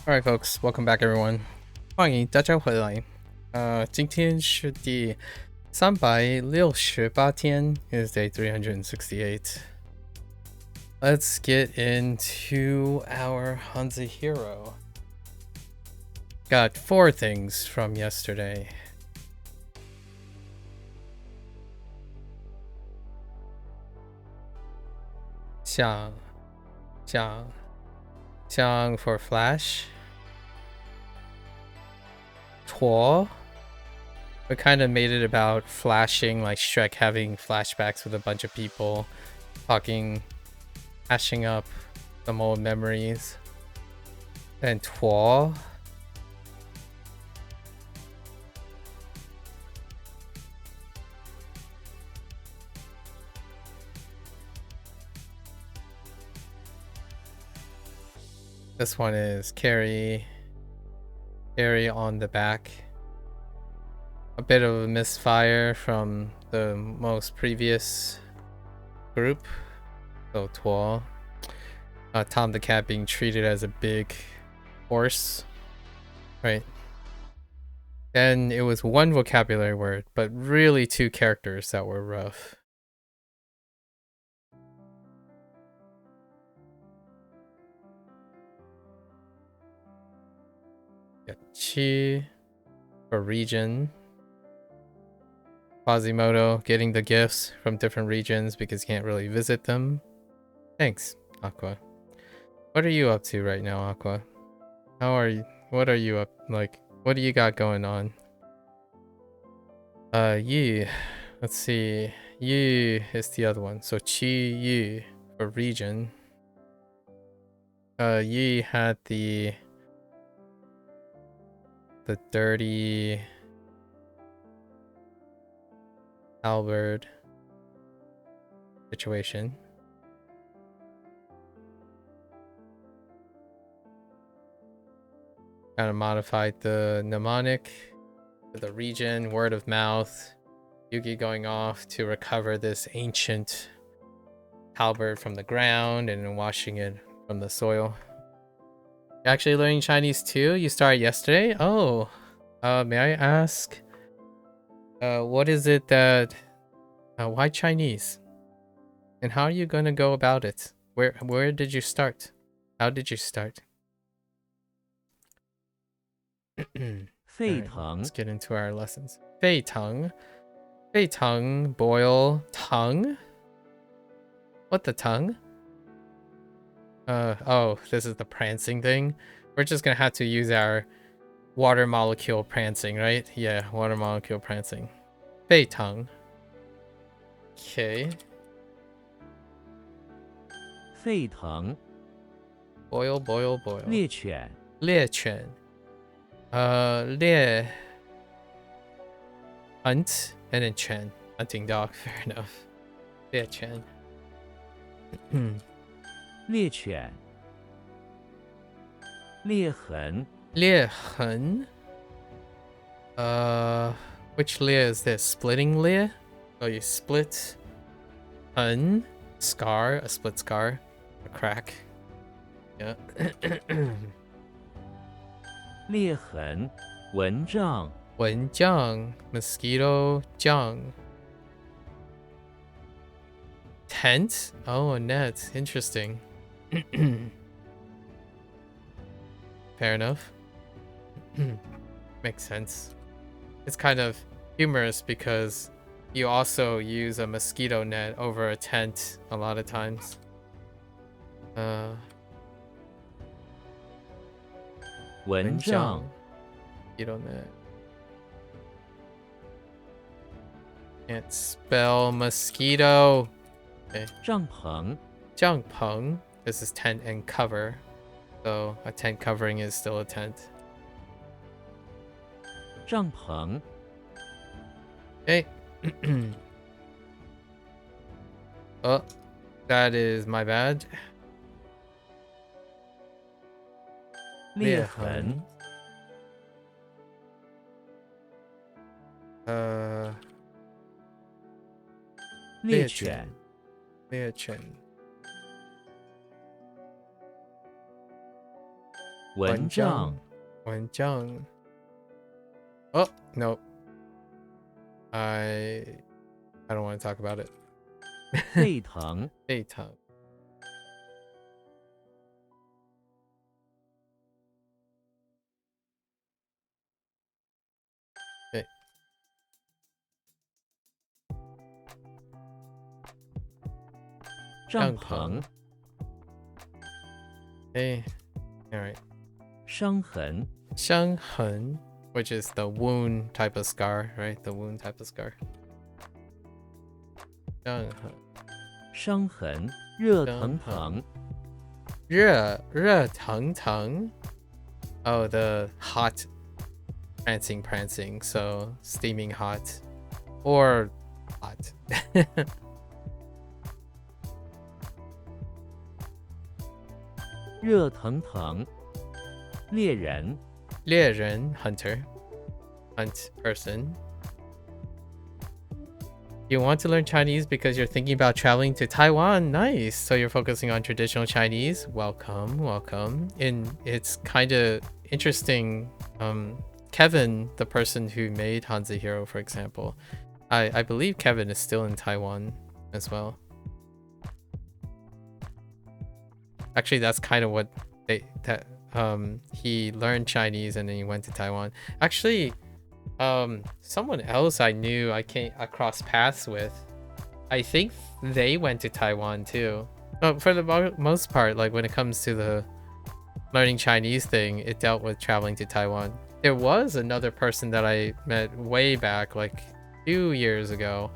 Alright, folks, welcome back, everyone. 欢迎大家回来。今天是第368天 is day 368. Let's get into our HanziHero. Got 4 things from yesterday. Xiang for Flash. Tuo. We kind of made it about flashing, like Shrek having flashbacks with a bunch of people, talking, hashing up some old memories. And Tuo. This one is carry on the back. A bit of a misfire from the most previous group. So Tuo. Tom the Cat being treated as a big horse. Right. And it was 1 vocabulary word, but really 2 characters that were rough. Got Chi for region. Quasimodo getting the gifts from different regions because you can't really visit them. Thanks, Aqua. What are you up to right now, Aqua? How are you? What are you up like? What do you got going on? Yi. Let's see. Yi is the other one. So Chi Yi for region. Yi had the dirty halberd situation. Kind of modified the mnemonic to the region, word of mouth. Yugi going off to recover this ancient halberd from the ground and then washing it from the soil. You're actually learning Chinese too? You started yesterday? Oh, may I ask, what is it that, why Chinese? And how are you gonna go about it? Where did you start? How did you start? Alright, let's get into our lessons. 沸腾. 沸腾, boil, tongue? What the tongue? Oh, this is the prancing thing. We're just gonna have to use our water molecule prancing, right? Yeah, water molecule prancing. 沸腾. Okay. 沸腾 Boil, boil, boil. 猎犬 猎犬. 猎 hunt and then 犬 hunting dog. Fair enough. 猎犬. 猎犬裂痕裂痕. Which 裂 is this? Splitting 裂? Oh, you split. 痕 scar, a split scar, a crack. Yeah. 裂痕蚊帐蚊帐 mosquito 帐. Tent? Oh, a net. Interesting. Fair enough. Makes sense. It's kind of humorous because you also use a mosquito net over a tent a lot of times.蚊帐 mosquito net. Can't spell mosquito. Okay. 帐篷 帐篷. This is tent and cover. So a tent covering is still a tent. 帐篷 Okay. Oh, that is my bad. 裂痕猎犬猎犬.蚊帐，蚊帐. Oh, no. I don't want to talk about it. 背疼，背疼. 帐篷， Okay. All right. 伤痕，伤痕, which is the wound type of scar, right? The wound type of scar. 伤痕，伤痕，热腾腾，热腾腾. Oh, the hot prancing, so steaming hot or hot. 热腾腾，猎人，猎人 hunter, hunt person. You want to learn Chinese because you're thinking about traveling to Taiwan. Nice. So you're focusing on traditional Chinese. Welcome. And it's kind of interesting. Kevin, the person who made HanziHero, for example, I believe Kevin is still in Taiwan as well. Actually, that's kind of what he learned Chinese and then he went to Taiwan. Actually, someone else I knew I crossed paths with, I think they went to Taiwan too. But for the most part, like when it comes to the learning Chinese thing, it dealt with traveling to Taiwan. There was another person that I met way back, like 2 years ago,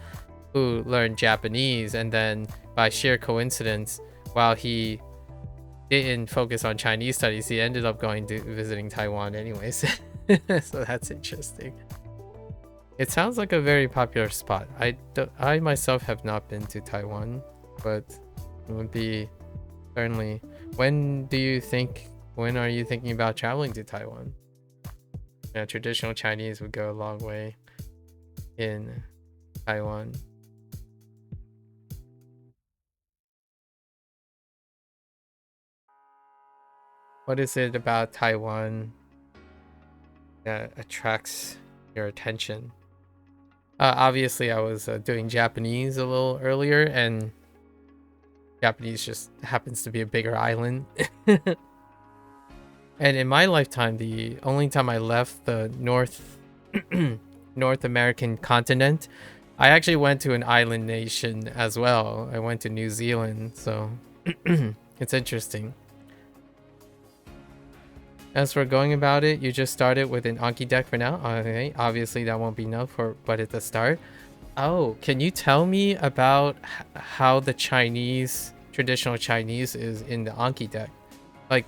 who learned Japanese, and then by sheer coincidence, while he didn't focus on Chinese studies, he ended up visiting Taiwan anyways. So that's interesting. It sounds like a very popular spot. I myself have not been to Taiwan, but it would be certainly. When are you thinking about traveling to Taiwan? Yeah, traditional Chinese would go a long way in Taiwan. What is it about Taiwan that attracts your attention? Obviously, I was doing Japanese a little earlier, and Japanese just happens to be a bigger island. And in my lifetime, the only time I left the North American continent, I actually went to an island nation as well. I went to New Zealand, so it's interesting. As for going about it, you just started with an Anki deck for now. Okay, obviously that won't be enough but at the start. Oh, can you tell me about how the traditional Chinese is in the Anki deck? Like,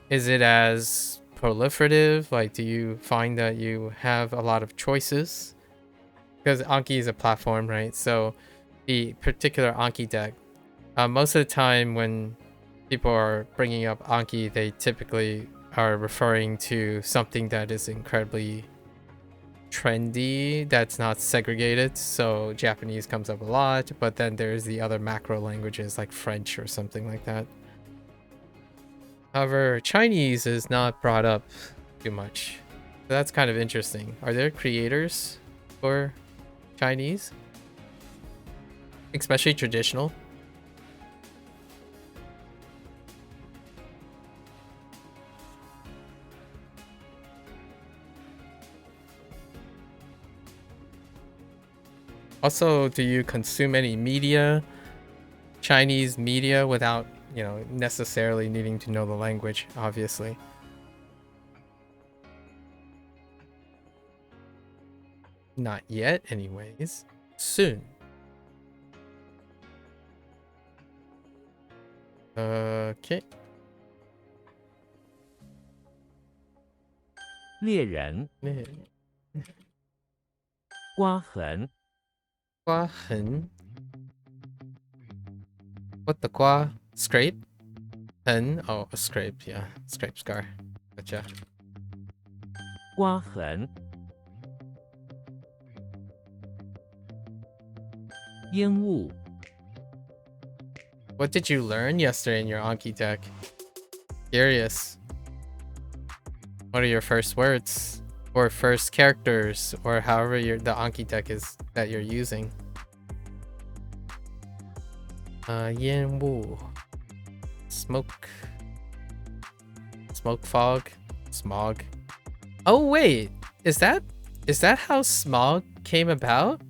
is it as proliferative? Like, do you find that you have a lot of choices? Because Anki is a platform, right? So the particular Anki deck, most of the time when people are bringing up Anki, they typically are referring to something that is incredibly trendy, that's not segregated. So Japanese comes up a lot, but then there's the other macro languages like French or something like that. However, Chinese is not brought up too much. So that's kind of interesting. Are there creators for Chinese? Especially traditional? Also, do you consume any media, Chinese media, without, necessarily needing to know the language, obviously? Not yet, anyways. Soon. Okay. 猎人，刮痕，刮痕. What the 刮? Scrape? Pen? Oh, a scrape, yeah. Scrape scar. Gotcha. 刮痕，烟雾， What did you learn yesterday in your Anki deck? Curious. What are your first words? Or first characters? Or however the Anki deck is that you're using. Yin Wu. Smoke. Smoke fog. Smog. Oh wait! Is that how smog came about?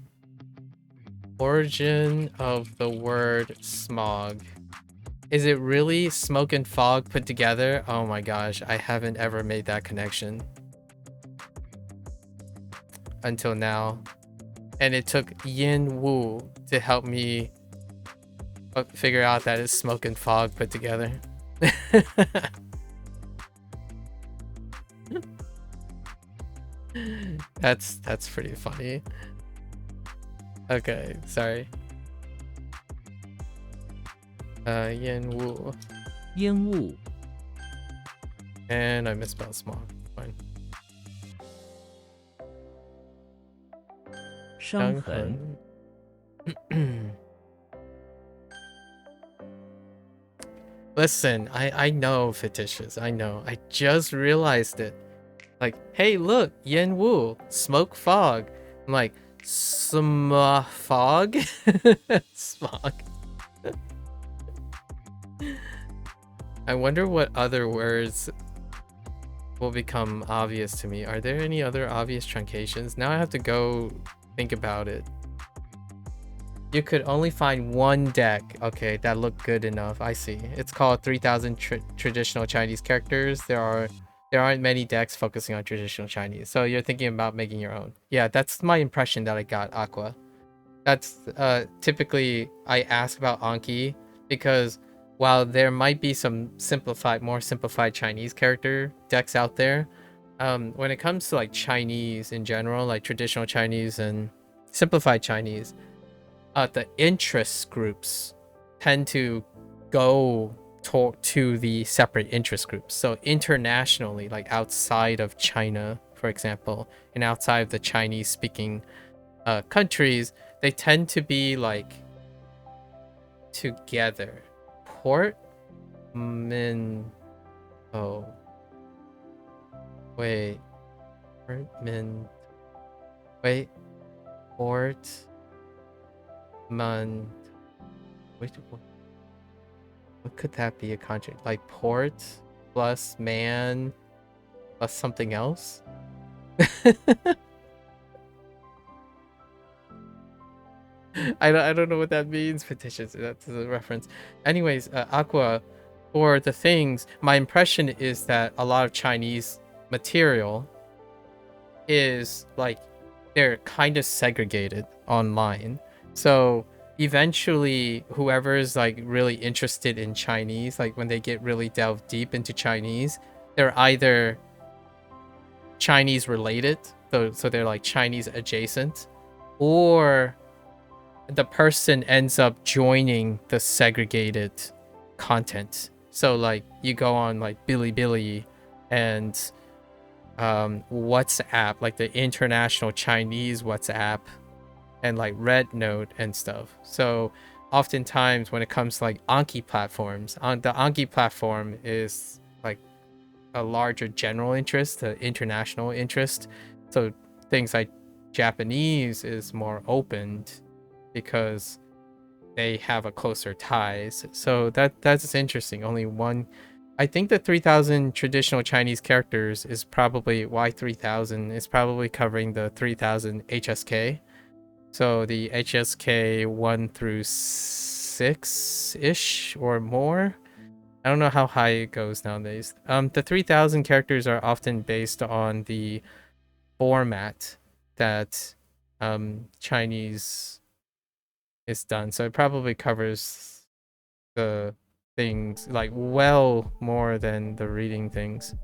Origin of the word smog. Is it really smoke and fog put together? Oh my gosh, I haven't ever made that connection until now. And it took Yin Wu to help me figure out that it's smoke and fog put together. That's pretty funny. Okay, sorry. Yin Wu. 烟雾 And I misspelled smog. Fine. 伤痕 Listen, I know fictitious. I know. I just realized it. Like, hey, look, Yin Wu, smoke fog. I'm like, fog? Smog. I wonder what other words will become obvious to me. Are there any other obvious truncations? Now I have to go think about it. You could only find one deck. Okay, that looked good enough. I see. It's called 3000 traditional Chinese characters. There aren't many decks focusing on traditional Chinese. So you're thinking about making your own. Yeah, that's my impression that I got, Aqua. That's typically I ask about Anki because while there might be some more simplified Chinese character decks out there, when it comes to like Chinese in general, like traditional Chinese and simplified Chinese, the interest groups tend to go to the separate interest groups. So internationally, like outside of China, for example, and outside of the Chinese speaking countries, they tend to be like together. Wait. What could that be a contract? Like port plus man plus something else? I don't know what that means. Petitions. That's a reference. Anyways, Aqua, for the things, my impression is that a lot of Chinese material is like they're kind of segregated online. So eventually, whoever is like really interested in Chinese, like when they get really delved deep into Chinese, they're either Chinese related, so they're like Chinese adjacent, or the person ends up joining the segregated content. So like you go on like Bilibili and WhatsApp, like the international Chinese WhatsApp, and like Red Note and stuff. So oftentimes when it comes to like Anki platforms, the Anki platform is like a larger general interest, the international interest. So things like Japanese is more opened because they have a closer ties. So that's interesting. Only one. I think the 3000 traditional Chinese characters is probably why 3000 is probably covering the 3000 HSK. So the HSK 1 through 6 ish or more. I don't know how high it goes nowadays. The 3000 characters are often based on the format that Chinese is done, so it probably covers the things like well more than the reading things.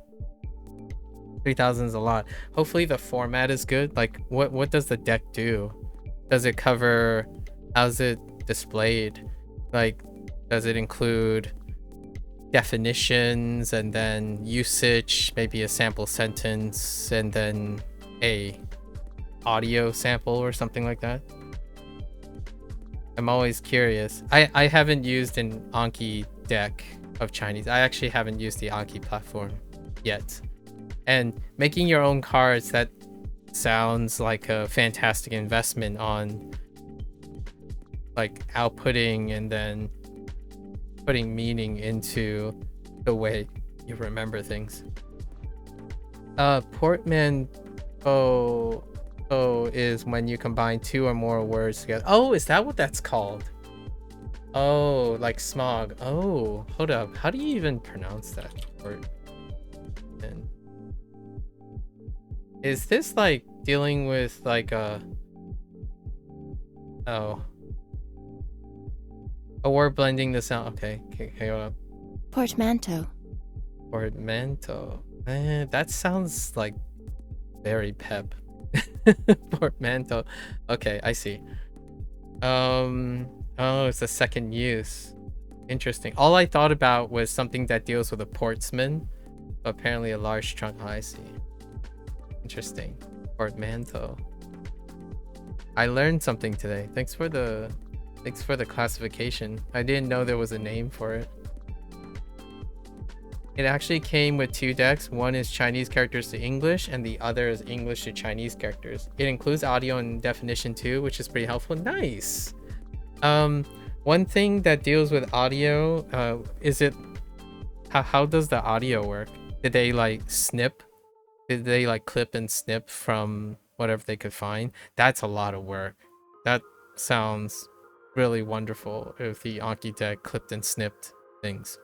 3000 is a lot. Hopefully the format is good. Like what does the deck do? Does it cover, how's it displayed? Like, does it include definitions and then usage, maybe a sample sentence, and then a audio sample or something like that? I'm always curious. I haven't used an Anki deck of Chinese. I actually haven't used the Anki platform yet. And making your own cards, that sounds like a fantastic investment on like outputting and then putting meaning into the way you remember things. Portmanteau is when you combine two or more words together. Oh, is that what that's called? Oh, like smog. Oh, hold up. How do you even pronounce that word? Is this like dealing with like a word blending the sound? Okay, hold up. Portmanteau. Portmanteau. That sounds like very pep. Portmanteau. Okay, I see. Oh, it's a second use. Interesting. All I thought about was something that deals with a portsman. Apparently a large trunk. Oh, I see. Interesting. Portmanteau. I learned something today. Thanks for the classification. I didn't know there was a name for it. It actually came with two decks. One is Chinese characters to English, and the other is English to Chinese characters. It includes audio and definition too, which is pretty helpful. Nice. One thing that deals with audio, is it how does the audio work? Did they like snip? Did they like clip and snip from whatever they could find? That's a lot of work. That sounds really wonderful if the Anki deck clipped and snipped things.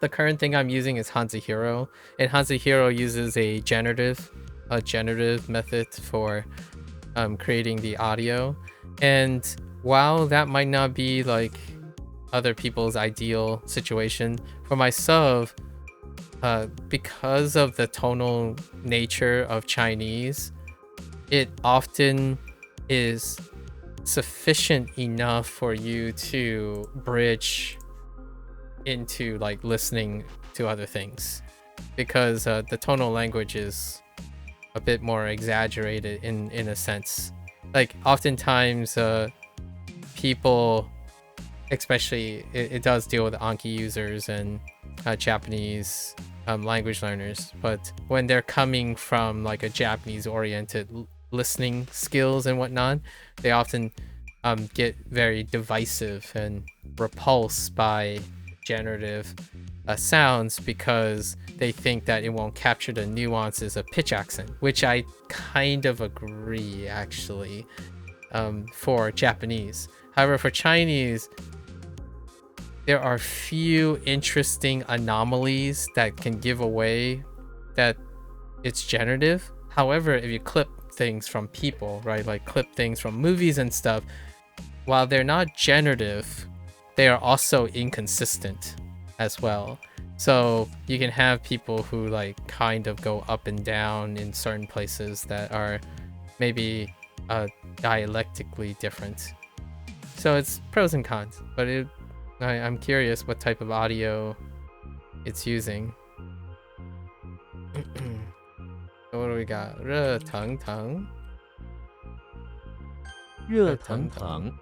The current thing I'm using is HanziHero, and HanziHero uses a generative method for creating the audio. And while that might not be like other people's ideal situation, for myself, because of the tonal nature of Chinese, it often is sufficient enough for you to bridge into like listening to other things, because the tonal language is a bit more exaggerated in a sense. Like oftentimes people, especially it does deal with Anki users and Japanese language learners, but when they're coming from like a Japanese oriented listening skills and whatnot, they often get very divisive and repulsed by generative sounds because they think that it won't capture the nuances of pitch accent, which I kind of agree actually, for Japanese. However, for Chinese, there are few interesting anomalies that can give away that it's generative. However, if you clip things from people, right, like clip things from movies and stuff, while they're not generative, they are also inconsistent as well. So you can have people who like kind of go up and down in certain places that are maybe dialectically different. So it's pros and cons, but I'm curious what type of audio it's using. So what do we got? 热腾腾. 热腾腾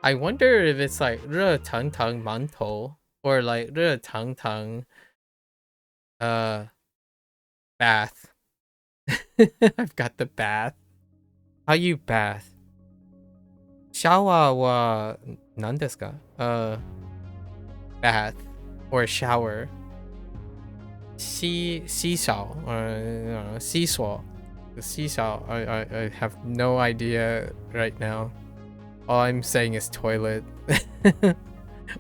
I wonder if it's like 热腾腾馒头 or like 热腾腾 bath. I've got the bath. How you bath? Shower wa nan desu ka? Bath or shower. Seesaw or seesaw. The seesaw. I have no idea right now. All I'm saying is toilet.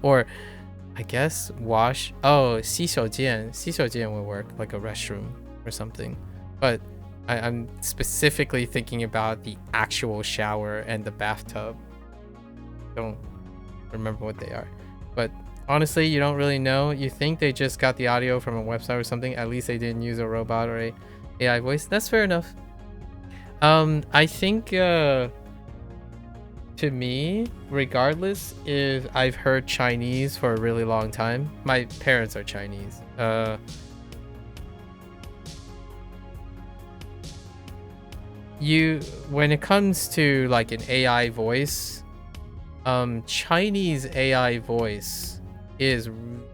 Or I guess wash. Oh, 洗手间. 洗手间 would work, like a restroom or something. But I'm specifically thinking about the actual shower and the bathtub. Don't remember what they are. But honestly, you don't really know. You think they just got the audio from a website or something. At least they didn't use a robot or a AI voice. That's fair enough. I think to me, regardless if I've heard Chinese for a really long time, my parents are Chinese. When it comes to like an AI voice, Chinese AI voice is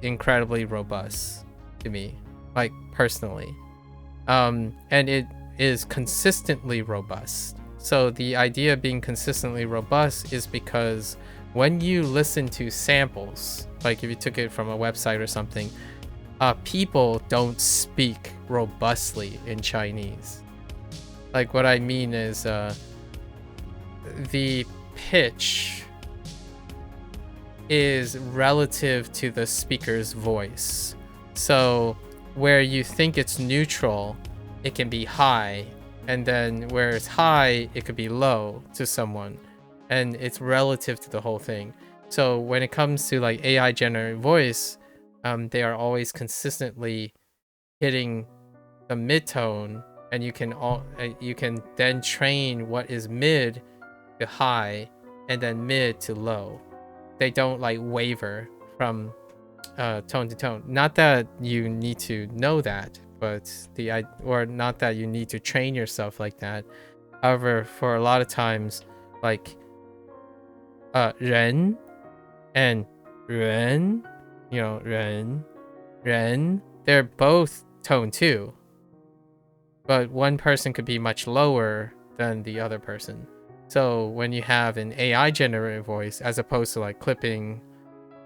incredibly robust to me, like personally. And it is consistently robust. So the idea of being consistently robust is because when you listen to samples, like if you took it from a website or something, people don't speak robustly in Chinese. Like what I mean is the pitch is relative to the speaker's voice. So where you think it's neutral, it can be high, and then where it's high, it could be low to someone, and it's relative to the whole thing. So when it comes to like AI generated voice, they are always consistently hitting the mid-tone, and you can then train what is mid to high and then mid to low. They don't like waver from tone to tone. Not that you need to know that, but or not that you need to train yourself like that. However, for a lot of times, like 人 and 人, you know, 人, they're both tone 2, but one person could be much lower than the other person. So when you have an AI generated voice, as opposed to like clipping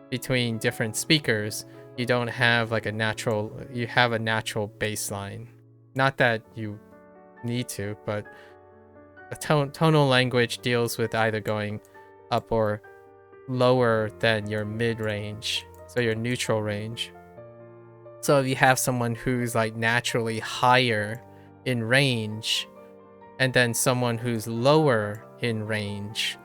between different speakers, you don't have like you have a natural baseline. Not that you need to, but a tonal language deals with either going up or lower than your mid-range, so your neutral range. So if you have someone who's like naturally higher in range, and then someone who's lower in range,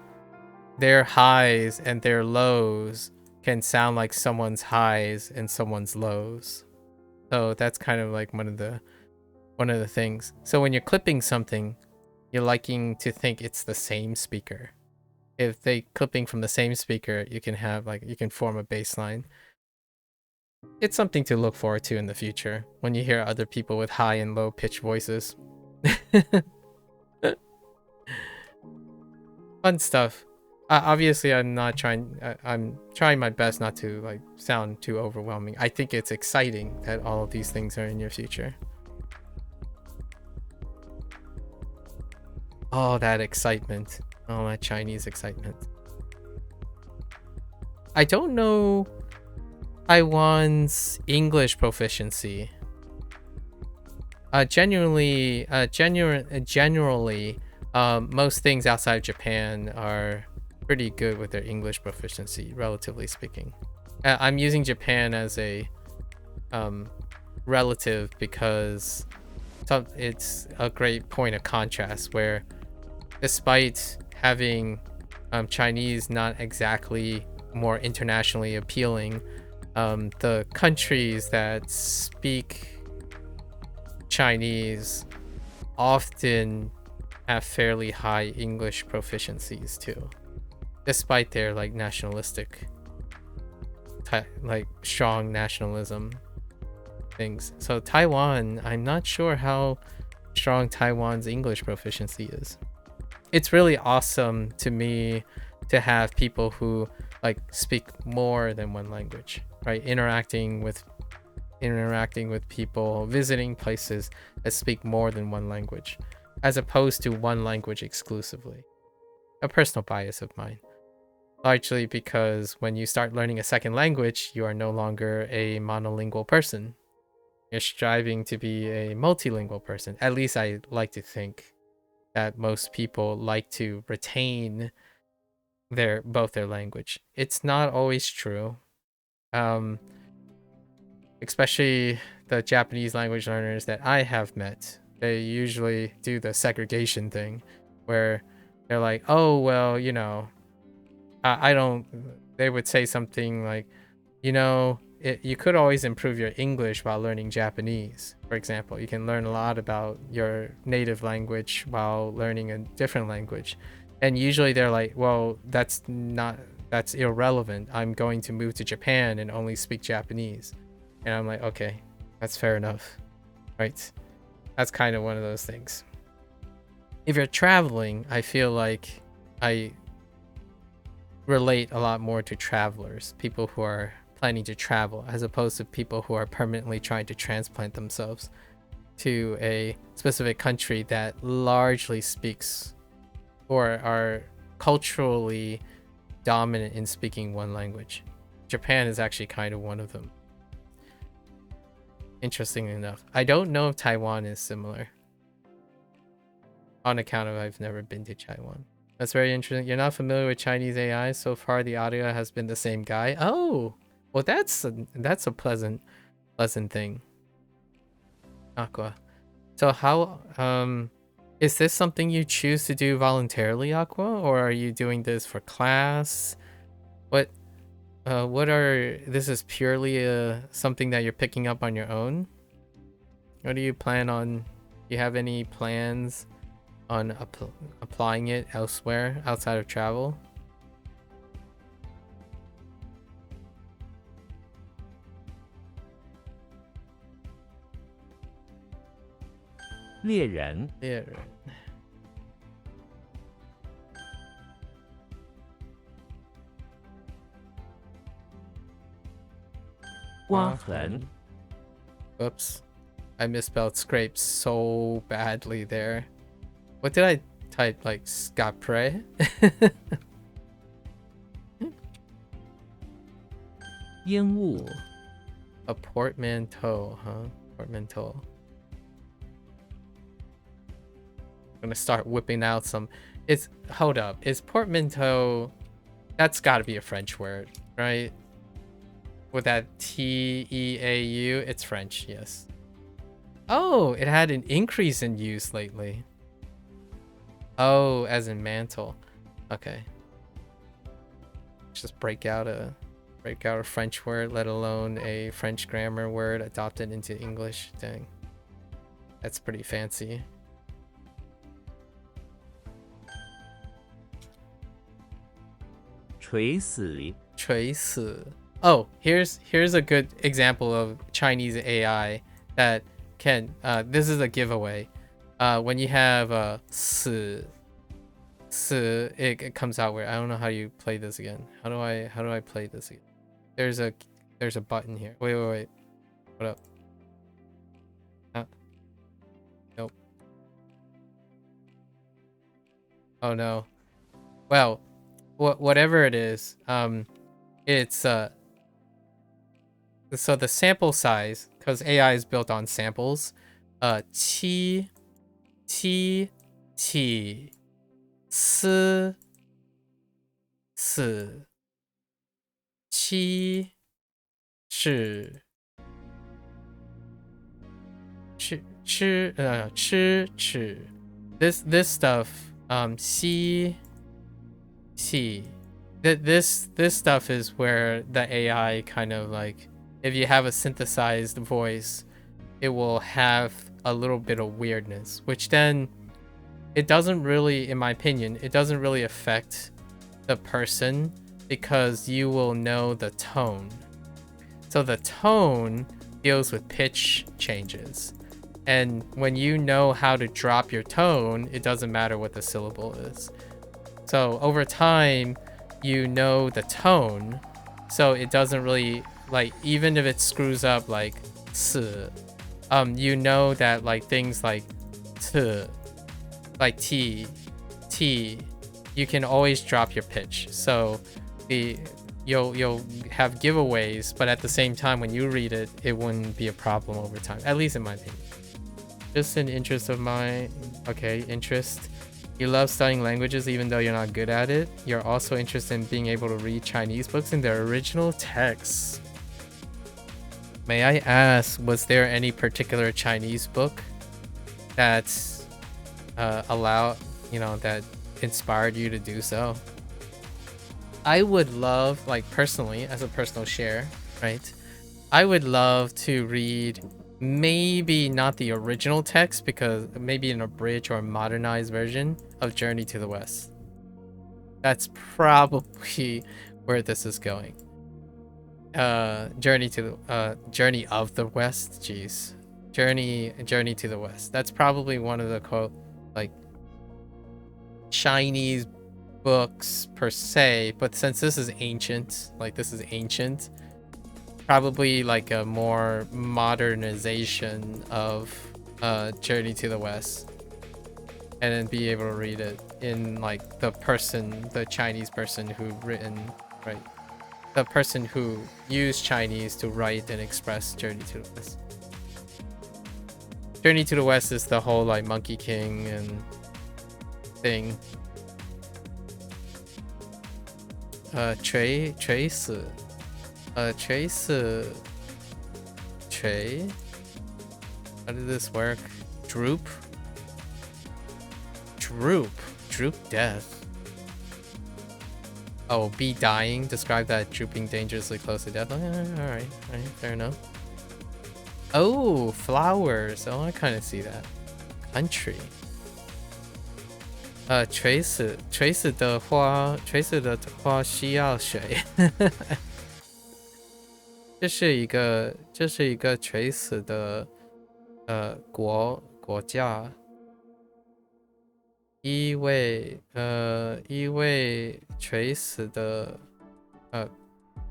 their highs and their lows can sound like someone's highs and someone's lows. So that's kind of like one of the things. So when you're clipping something, you're liking to think it's the same speaker. If they clipping from the same speaker, you can form a baseline. It's something to look forward to in the future when you hear other people with high and low pitch voices. Fun stuff. Obviously, I'm trying my best not to like sound too overwhelming. I think it's exciting that all of these things are in your future. Oh, that excitement. Oh, that Chinese excitement. I don't know Taiwan's English proficiency. Generally, most things outside of Japan are pretty good with their English proficiency, relatively speaking. I'm using Japan as a relative because it's a great point of contrast where, despite having Chinese not exactly more internationally appealing, the countries that speak Chinese often have fairly high English proficiencies too, despite their like nationalistic like strong nationalism things. So Taiwan, I'm not sure how strong Taiwan's English proficiency is. It's really awesome to me to have people who like speak more than one language, right? Interacting with people, visiting places that speak more than one language, as opposed to one language exclusively. A personal bias of mine. Largely because when you start learning a second language, you are no longer a monolingual person. You're striving to be a multilingual person. At least I like to think that most people like to retain both their language. It's not always true. Especially the Japanese language learners that I have met. They usually do the segregation thing where they're like, oh, well, you know, they would say something like, you know, you could always improve your English while learning Japanese. For example, you can learn a lot about your native language while learning a different language. And usually they're like, well, that's irrelevant. I'm going to move to Japan and only speak Japanese. And I'm like, okay, that's fair enough, right? That's kind of one of those things. If you're traveling, I feel like I relate a lot more to travelers, people who are planning to travel, as opposed to people who are permanently trying to transplant themselves to a specific country that largely speaks or are culturally dominant in speaking one language. Japan is actually kind of one of them. Interesting enough. I don't know if Taiwan is similar, on account of I've never been to Taiwan. That's very interesting. You're not familiar with Chinese AI? So far the audio has been the same guy. Oh, well that's a pleasant thing. Aqua. So how is this something you choose to do voluntarily, Aqua, or are you doing this for class? What are, this is purely something that you're picking up on your own? What do you plan on? Do you have any plans on applying it elsewhere outside of travel? 猎人 猎人 刮痕 Oops. I misspelled scrape so badly there. What did I type? Like scapre? 烟雾 A portmanteau, huh? Portmanteau. I'm gonna start whipping out some. It's, hold up. Is portmanteau? That's got to be a French word, right? With that T-E-A-U, it's French, yes. Oh, it had an increase in use lately. Oh, as in mantle. Okay. Just break out a French word, let alone a French grammar word adopted into English. Dang. That's pretty fancy.垂死 Oh, here's a good example of Chinese AI that can this is a giveaway. When you have 死 it comes out where, I don't know how you play this again. How do I play this again? There's a button here. Wait. What up? Nope. Oh no. Well, whatever it is, it's so the sample size, because AI is built on samples, qi ti ti si si qi shi chi. This stuff, xi this stuff is where the AI kind of like, if you have a synthesized voice, it will have a little bit of weirdness, which then it doesn't really, in my opinion, it doesn't really affect the person, because you will know the tone. So the tone deals with pitch changes, and when you know how to drop your tone, it doesn't matter what the syllable is. So over time, you know the tone, so it doesn't really, like, even if it screws up like si, you know that like things like t, like t, you can always drop your pitch. So you'll have giveaways, but at the same time, when you read it, it wouldn't be a problem over time, at least in my opinion. Just an interest of mine. Okay, interest. You love studying languages even though you're not good at it. You're also interested in being able to read Chinese books in their original texts. May I ask, was there any particular Chinese book that that inspired you to do so? I would love, like, personally, as a personal share, right? I would love to read, maybe not the original text, because maybe an abridged or modernized version of Journey to the West. That's probably where this is going. Journey of the West. Jeez. Journey to the West. That's probably one of the quote, like, Chinese books per se, but since this is ancient, Probably like a more modernization of Journey to the West, and then be able to read it in like the Chinese person who written, right? The person who used Chinese to write and express Journey to the West. Journey to the West is the whole like Monkey King and thing. Trace. How did this work? Droop death. Oh, be dying. Describe that drooping dangerously close to death. All right, fair enough. Oh, flowers. Oh, I kind of see that. Country. 垂死的花需要水。这是一个垂死的国家。一位垂死的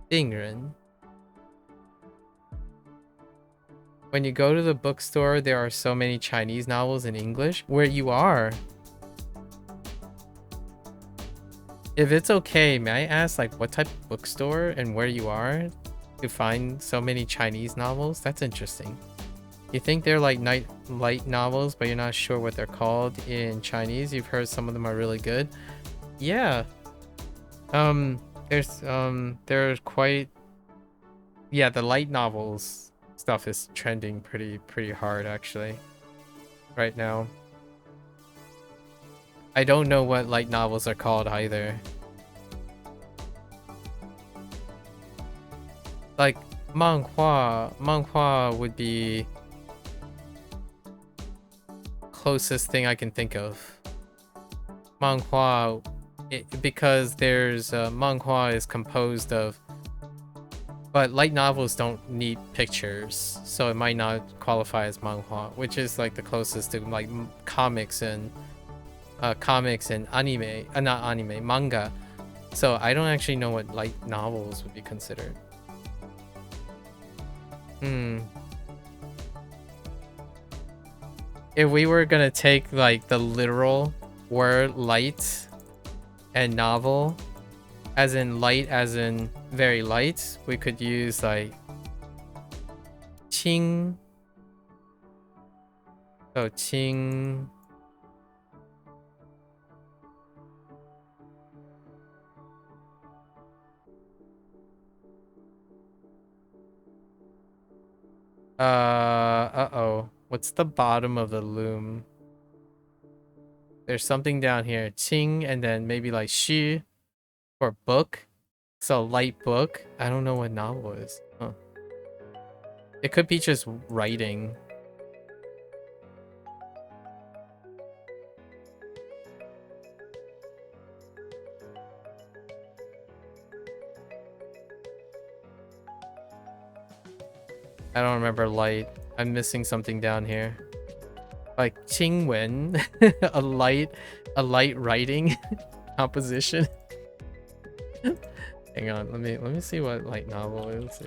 病人。When you go to the bookstore, there are so many Chinese novels in English. Where you are? If it's okay, may I ask like what type of bookstore and where you are to find so many Chinese novels? That's interesting. You think they're like light novels, but you're not sure what they're called in Chinese. You've heard some of them are really good. Yeah. There's quite, yeah, the light novels stuff is trending pretty hard actually right now. I don't know what light novels are called either. Like manhua would be closest thing I can think of. Manhua, because there's manhua is composed of, but light novels don't need pictures, so it might not qualify as manhua, which is like the closest to like comics and anime, not anime, manga. So I don't actually know what light novels would be considered. If we were gonna take like the literal word light and novel, as in light as in very light, we could use like qing. So qing. Uh-oh. What's the bottom of the loom? There's something down here. Qing, and then maybe like shi for book. So light book. I don't know what novel is. Huh. It could be just writing. I don't remember light. I'm missing something down here. Like Qingwen, a light writing composition. Hang on, let me see what light novel is.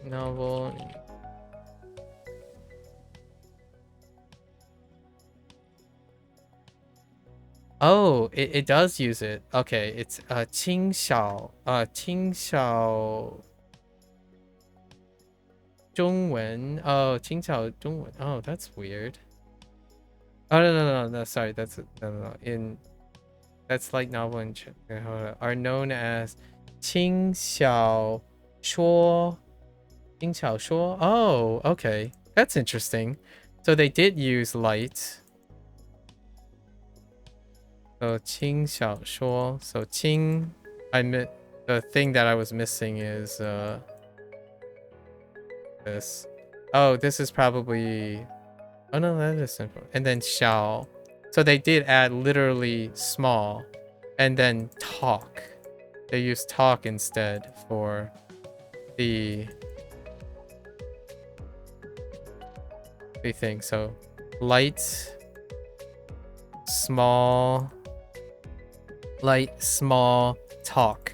Novel. Oh, it does use it. Okay, it's qing xiao 中文. Oh, 轻巧中文. Oh, that's weird. Oh no, sorry, that's no. That's light novel in are known as 轻小说. 轻小说. Oh, okay. That's interesting. So they did use light. So 轻小说. So 轻, the thing that I was missing is this. Oh, this is probably, oh no, that is simple. And then xiao. So they did add literally small, and then talk. They used talk instead for the thing. So light, small, talk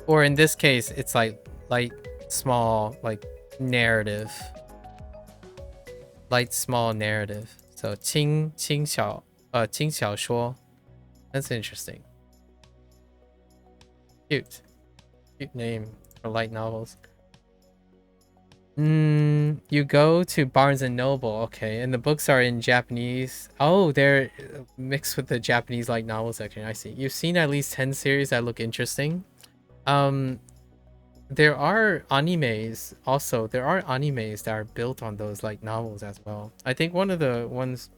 Or in this case, it's like light, small, like narrative. Light, small narrative. So 轻小说. That's interesting. Cute. Cute name for light novels. You go to Barnes and Noble, okay, and the books are in Japanese. Oh, they're mixed with the Japanese light novel section. I see. You've seen at least 10 series that look interesting. There are animes also. There are animes that are built on those light novels as well. I think one of the ones.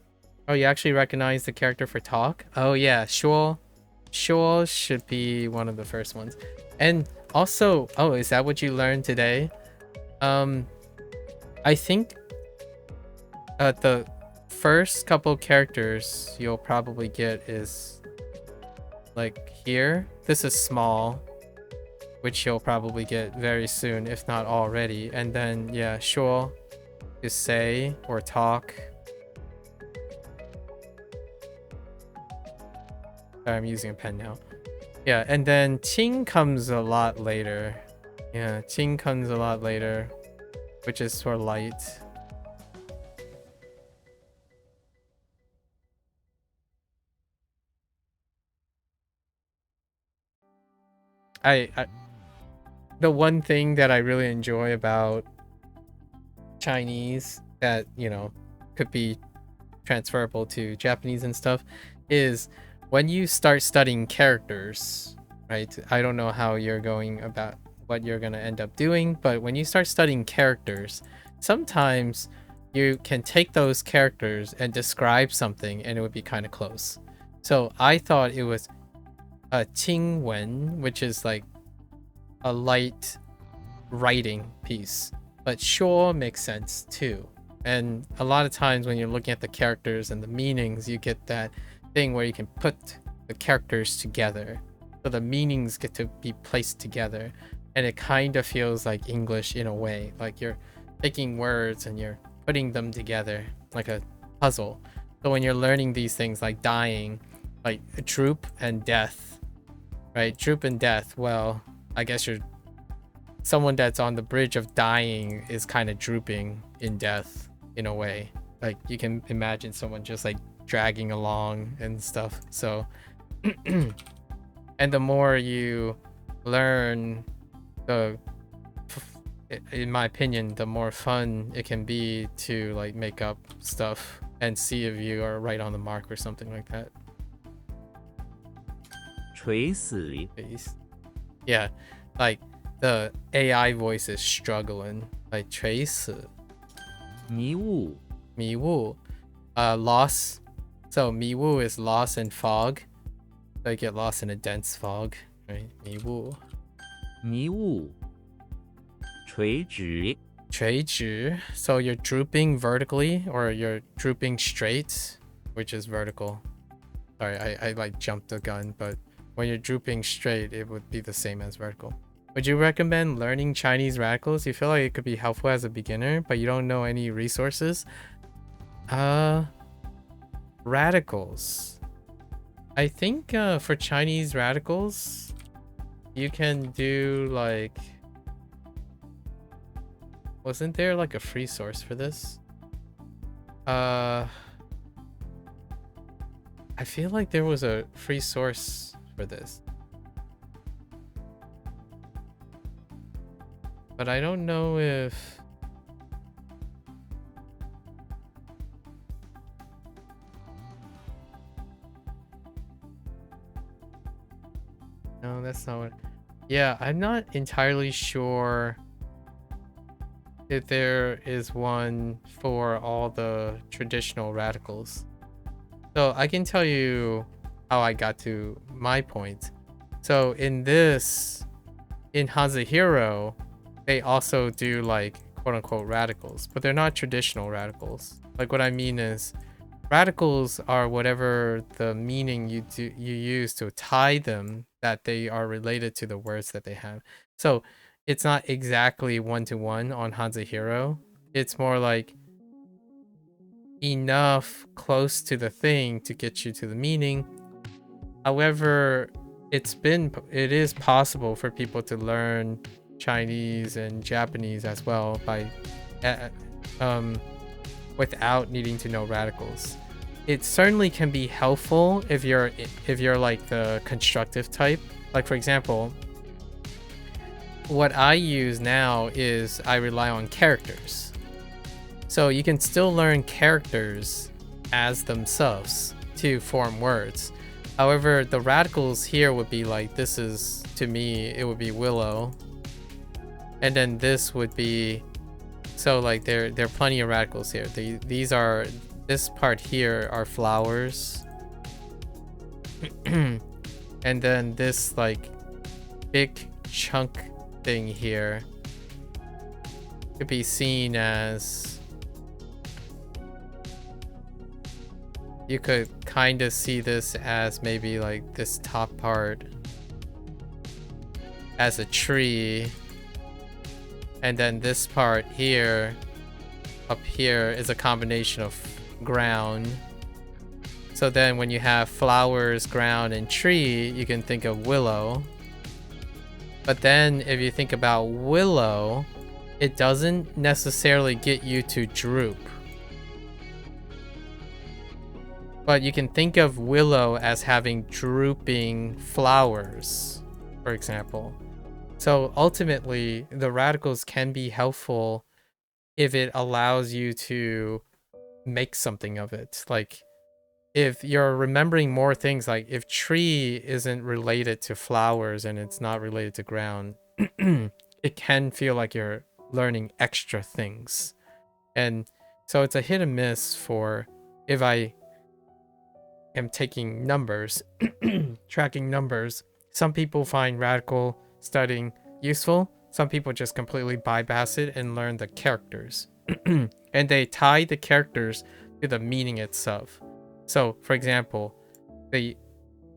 Oh, you actually recognize the character for Talk? Oh yeah, Shuo. Shuo should be one of the first ones. And also, oh, is that what you learned today? I think the first couple characters you'll probably get is like here. This is small, which you'll probably get very soon, if not already. And then yeah, sure, to say or talk. Sorry, I'm using a pen now. Yeah, and then Qing comes a lot later. Yeah, Qing comes a lot later, which is for light. The one thing that I really enjoy about Chinese that, you know, could be transferable to Japanese and stuff is when you start studying characters, right? I don't know how you're going about what you're going to end up doing, but when you start studying characters, sometimes you can take those characters and describe something and it would be kind of close. So I thought it was a Qingwen, which is like a light writing piece, but sure makes sense too. And a lot of times when you're looking at the characters and the meanings, you get that thing where you can put the characters together, so the meanings get to be placed together, and it kind of feels like English in a way, like you're taking words and you're putting them together like a puzzle. So when you're learning these things like dying, like droop and death, right? Droop and death, well, I guess you're someone that's on the bridge of dying is kind of drooping in death in a way. Like you can imagine someone just like dragging along and stuff. So and the more you learn, the in my opinion, the more fun it can be to like make up stuff and see if you are right on the mark or something like that. 垂死 Yeah, like the AI voice is struggling. Like 垂死 迷雾 迷雾 loss. So 迷雾 is loss in fog. So you get lost in a dense fog, right? 迷雾迷雾垂直 垂直. So you're drooping vertically or you're drooping straight, which is vertical. Sorry, I like jumped the gun, but when you're drooping straight, it would be the same as vertical. Would you recommend learning Chinese radicals? You feel like it could be helpful as a beginner, but you don't know any resources? Radicals. I think for Chinese radicals, you can do like... Wasn't there like a free source for this? I feel like there was a free source for this. But I don't know if... No, that's not what... Yeah, I'm not entirely sure if there is one for all the traditional radicals. So I can tell you how I got to my point. So in this, in HanziHero, they also do like quote unquote radicals, but they're not traditional radicals. Like what I mean is radicals are whatever the meaning you use to tie them, that they are related to the words that they have. So it's not exactly one-to-one on HanziHero. It's more like enough close to the thing to get you to the meaning. However, it is possible for people to learn Chinese and Japanese as well by without needing to know radicals. It certainly can be helpful if you're like the constructive type. Like, for example, what I use now is I rely on characters. So you can still learn characters as themselves to form words. However, the radicals here would be like, this is, to me, it would be willow. And then this would be, so like there are plenty of radicals here. These are, this part here are flowers. And then this like big chunk thing here could be seen as, you could kind of see this as maybe like this top part as a tree, and then this part here up here is a combination of ground. So then when you have flowers, ground, and tree, you can think of willow. But then if you think about willow, it doesn't necessarily get you to droop. But you can think of willow as having drooping flowers, for example. So ultimately, the radicals can be helpful if it allows you to make something of it. Like, if you're remembering more things, like if tree isn't related to flowers and it's not related to ground, it can feel like you're learning extra things. And so it's a hit and miss for if I am taking numbers, tracking numbers. Some people find radical studying useful. Some people just completely bypass it and learn the characters. And they tie the characters to the meaning itself. So, for example, the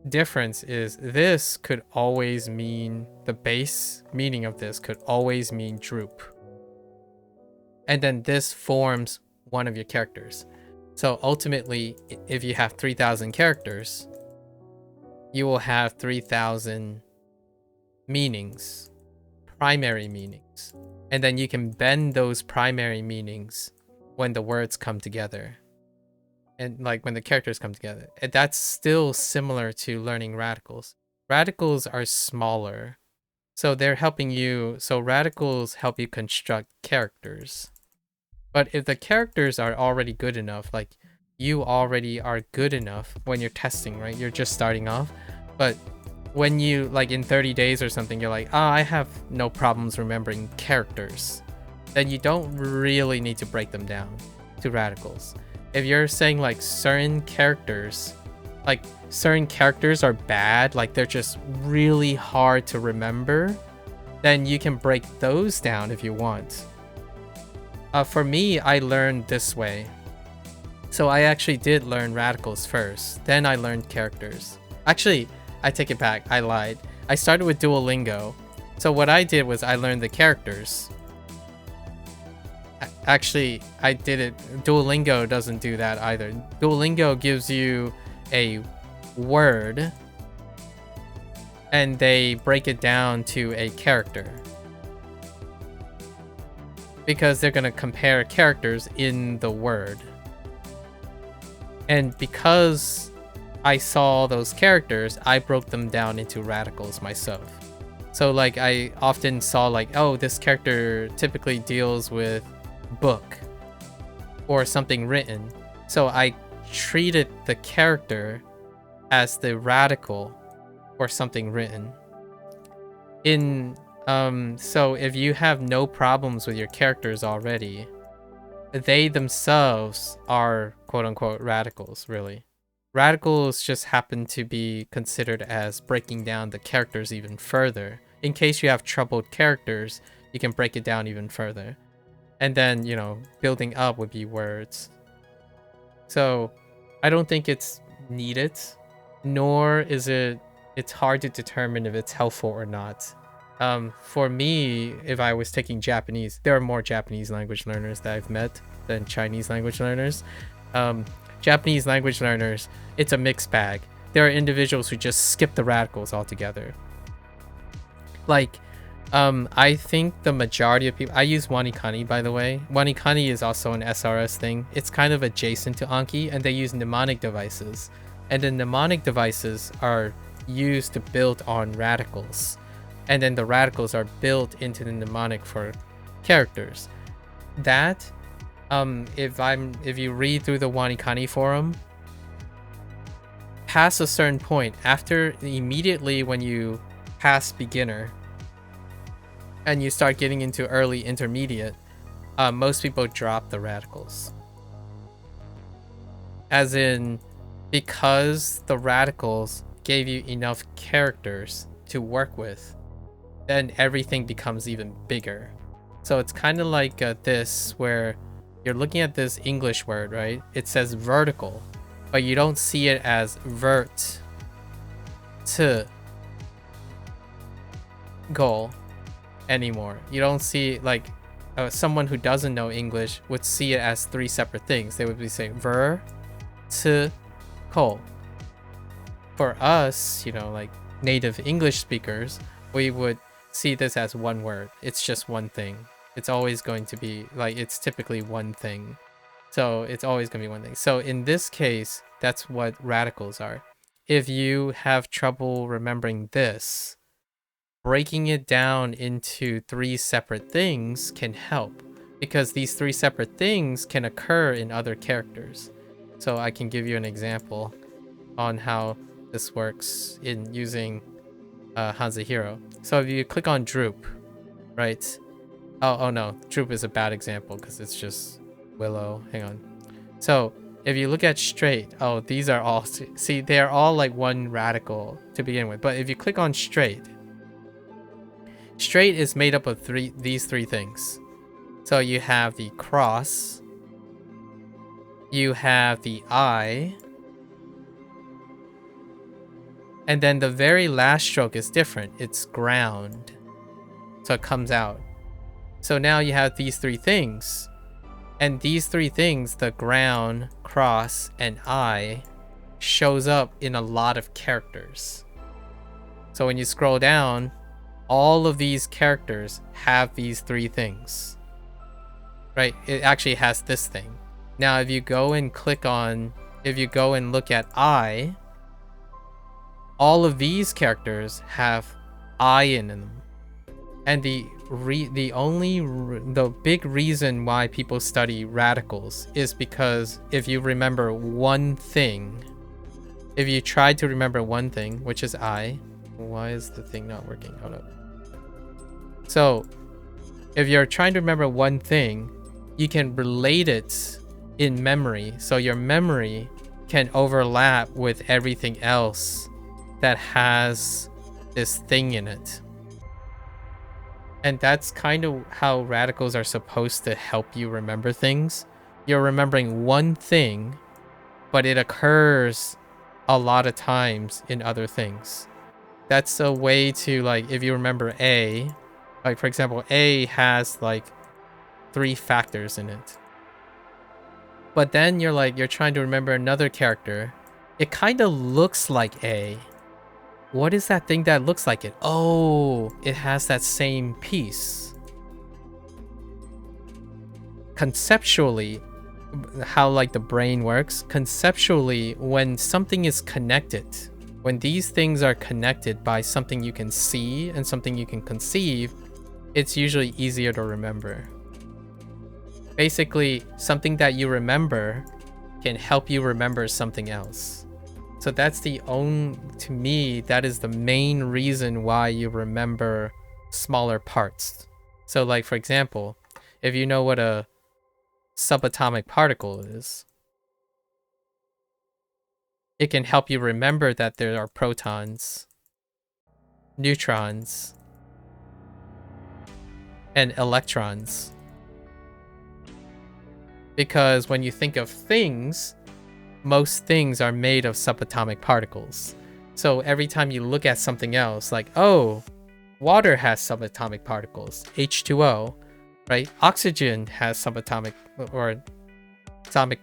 difference is this could always mean, the base meaning of this could always mean droop. And then this forms one of your characters. So ultimately, if you have 3,000 characters, you will have 3,000 meanings, primary meanings. And then you can bend those primary meanings when the words come together. And like when the characters come together. And that's still similar to learning radicals. Radicals are smaller. So they're helping you, so radicals help you construct characters. But if the characters are already good enough, like you already are good enough when you're testing, right? You're just starting off. But when you, like in 30 days or something, you're like, I have no problems remembering characters. Then you don't really need to break them down to radicals. If you're saying like certain characters are bad, like they're just really hard to remember, then you can break those down if you want. For me, I learned this way. So I actually did learn radicals first, then I learned characters. Actually, I take it back, I lied. I started with Duolingo. So what I did was I learned the characters. Actually, I did it. Duolingo doesn't do that either. Duolingo gives you a word and they break it down to a character. Because they're going to compare characters in the word. And because I saw those characters, I broke them down into radicals myself. So like I often saw like, oh, this character typically deals with book or something written. So I treated the character as the radical or something written. So if you have no problems with your characters already, they themselves are quote unquote radicals, really. Radicals just happen to be considered as breaking down the characters even further. In case you have troubled characters, you can break it down even further. And then, you know, building up would be words. So I don't think it's needed, nor is it's hard to determine if it's helpful or not. For me, if I was taking Japanese, there are more Japanese language learners that I've met than Chinese language learners. Japanese language learners, it's a mixed bag. there are individuals who just skip the radicals altogether. Like, I think the majority of people, I use Wanikani, by the way. Wanikani is also an SRS thing. It's kind of adjacent to Anki, and they use mnemonic devices. And the mnemonic devices are used to build on radicals. And then the radicals are built into the mnemonic for characters. That, if you read through the Wanikani forum, past a certain point, immediately when you pass beginner, and you start getting into early intermediate, most people drop the radicals. As in, because the radicals gave you enough characters to work with, then everything becomes even bigger. So it's kind of like this, where you're looking at this English word, right? It says vertical, but you don't see it as vert to goal anymore. You don't see, like, someone who doesn't know English would see it as three separate things. They would be saying ver to col. For us, like native English speakers, we would see this as one word. It's just one thing. It's always going to be, like, it's typically one thing. So it's always going to be one thing. So in this case, that's what radicals are. If you have trouble remembering this, breaking it down into three separate things can help, because these three separate things can occur in other characters. So I can give you an example on how this works in using HanziHero. So if you click on droop, right? Oh no, droop is a bad example because it's just willow. Hang on. So if you look at straight, these are all, see, they're all like one radical to begin with. But if you click on straight is made up of these three things. So you have the cross, you have the eye, and then the very last stroke is different. It's ground. So it comes out. So now you have these three things. And these three things, the ground, cross, and eye, shows up in a lot of characters. So when you scroll down, all of these characters have these three things. Right? It actually has this thing. Now if you go and look at eye, all of these characters have I in them. And the big reason why people study radicals is because if you remember one thing, if you try to remember one thing, which is I, why is the thing not working? Hold up. So if you're trying to remember one thing, you can relate it in memory. So your memory can overlap with everything else that has this thing in it. And that's kind of how radicals are supposed to help you remember things. You're remembering one thing, but it occurs a lot of times in other things. That's a way to, like, if you remember A, like for example, A has like 3 factors in it. But then you're trying to remember another character. It kind of looks like A. What is that thing that looks like it? Oh, it has that same piece. Conceptually, how like the brain works, conceptually, when something is connected, when these things are connected by something you can see and something you can conceive, it's usually easier to remember. Basically, something that you remember can help you remember something else. So that's to me, that is the main reason why you remember smaller parts. So like, for example, if you know what a subatomic particle is, it can help you remember that there are protons, neutrons, and electrons. Because when you think of things, most things are made of subatomic particles. So every time you look at something else, like, oh, water has subatomic particles, H2O, right? Oxygen has subatomic or atomic,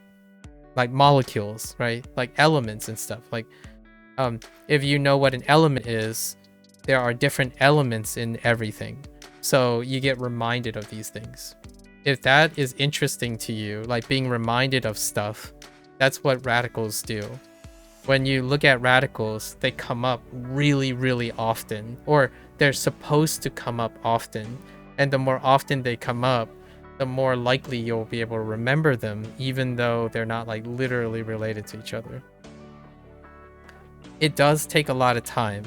like molecules, right? Like elements and stuff. Like If you know what an element is, there are different elements in everything. So you get reminded of these things. If that is interesting to you, like being reminded of stuff, that's what radicals do. When you look at radicals, they come up really, really often, or they're supposed to come up often. And the more often they come up, the more likely you'll be able to remember them, even though they're not like literally related to each other. It does take a lot of time.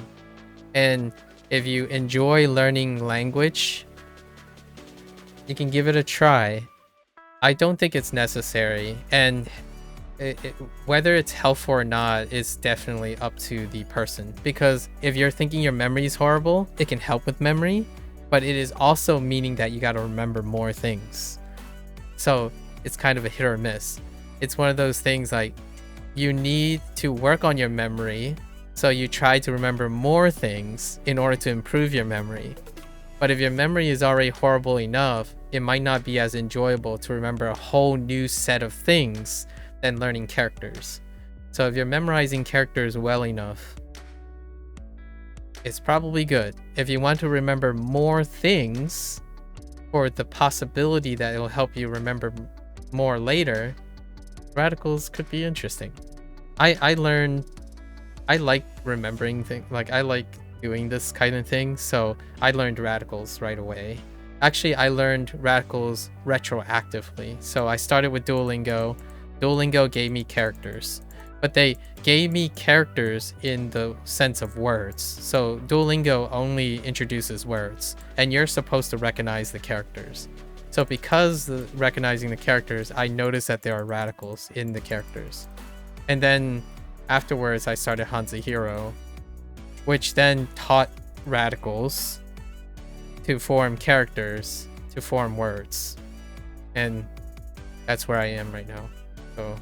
And if you enjoy learning language, you can give it a try. I don't think it's necessary. And whether it's helpful or not is definitely up to the person. Because if you're thinking your memory is horrible, it can help with memory. But it is also meaning that you got to remember more things. So it's kind of a hit or miss. It's one of those things like you need to work on your memory. So you try to remember more things in order to improve your memory. But if your memory is already horrible enough, it might not be as enjoyable to remember a whole new set of things than learning characters. So if you're memorizing characters well enough, it's probably good. If you want to remember more things, or the possibility that it'll help you remember more later, radicals could be interesting. I like remembering things, like I like doing this kind of thing, so I learned radicals right away. Actually, I learned radicals retroactively. So I started with Duolingo. Duolingo gave me characters, but they gave me characters in the sense of words. So Duolingo only introduces words, and you're supposed to recognize the characters. So because recognizing the characters, I noticed that there are radicals in the characters. And then afterwards, I started HanziHero, which then taught radicals to form characters, to form words. And that's where I am right now. So,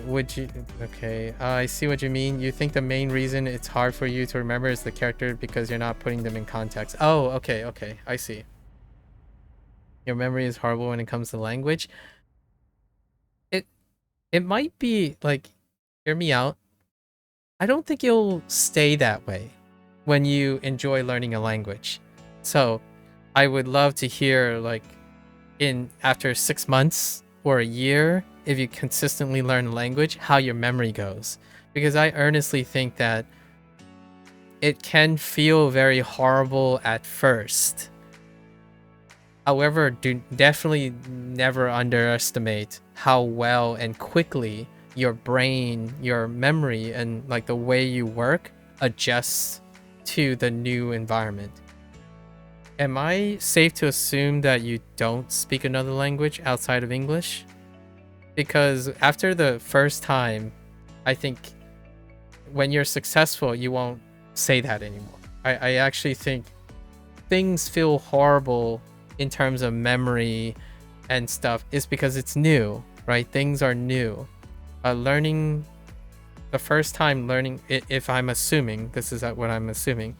would you, okay, I see what you mean. You think the main reason it's hard for you to remember is the character because you're not putting them in context. Oh, okay, I see. Your memory is horrible when it comes to language. It might be like, hear me out. I don't think you'll stay that way when you enjoy learning a language. So I would love to hear, like, after 6 months or a year, if you consistently learn a language, how your memory goes. Because I earnestly think that it can feel very horrible at first. However, definitely never underestimate how well and quickly your brain, your memory, and like the way you work adjusts to the new environment. Am I safe to assume that you don't speak another language outside of English? Because after the first time, I think when you're successful, you won't say that anymore. I actually think things feel horrible in terms of memory and stuff is because it's new, right? Things are new. Learning the first time learning, if I'm assuming, this is what I'm assuming,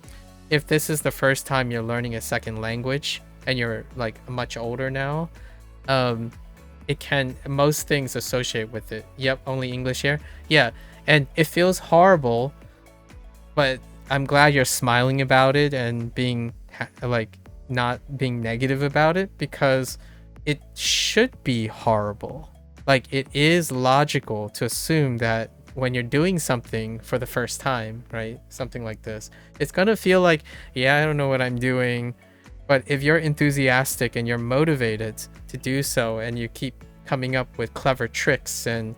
if this is the first time you're learning a second language and you're like much older now, it can, most things associate with it. Yep, only English here. Yeah, and it feels horrible, but I'm glad you're smiling about it and being like not being negative about it, because it should be horrible. Like, it is logical to assume that when you're doing something for the first time, right, something like this, it's gonna feel like, yeah, I don't know what I'm doing. But if you're enthusiastic and you're motivated to do so, and you keep coming up with clever tricks and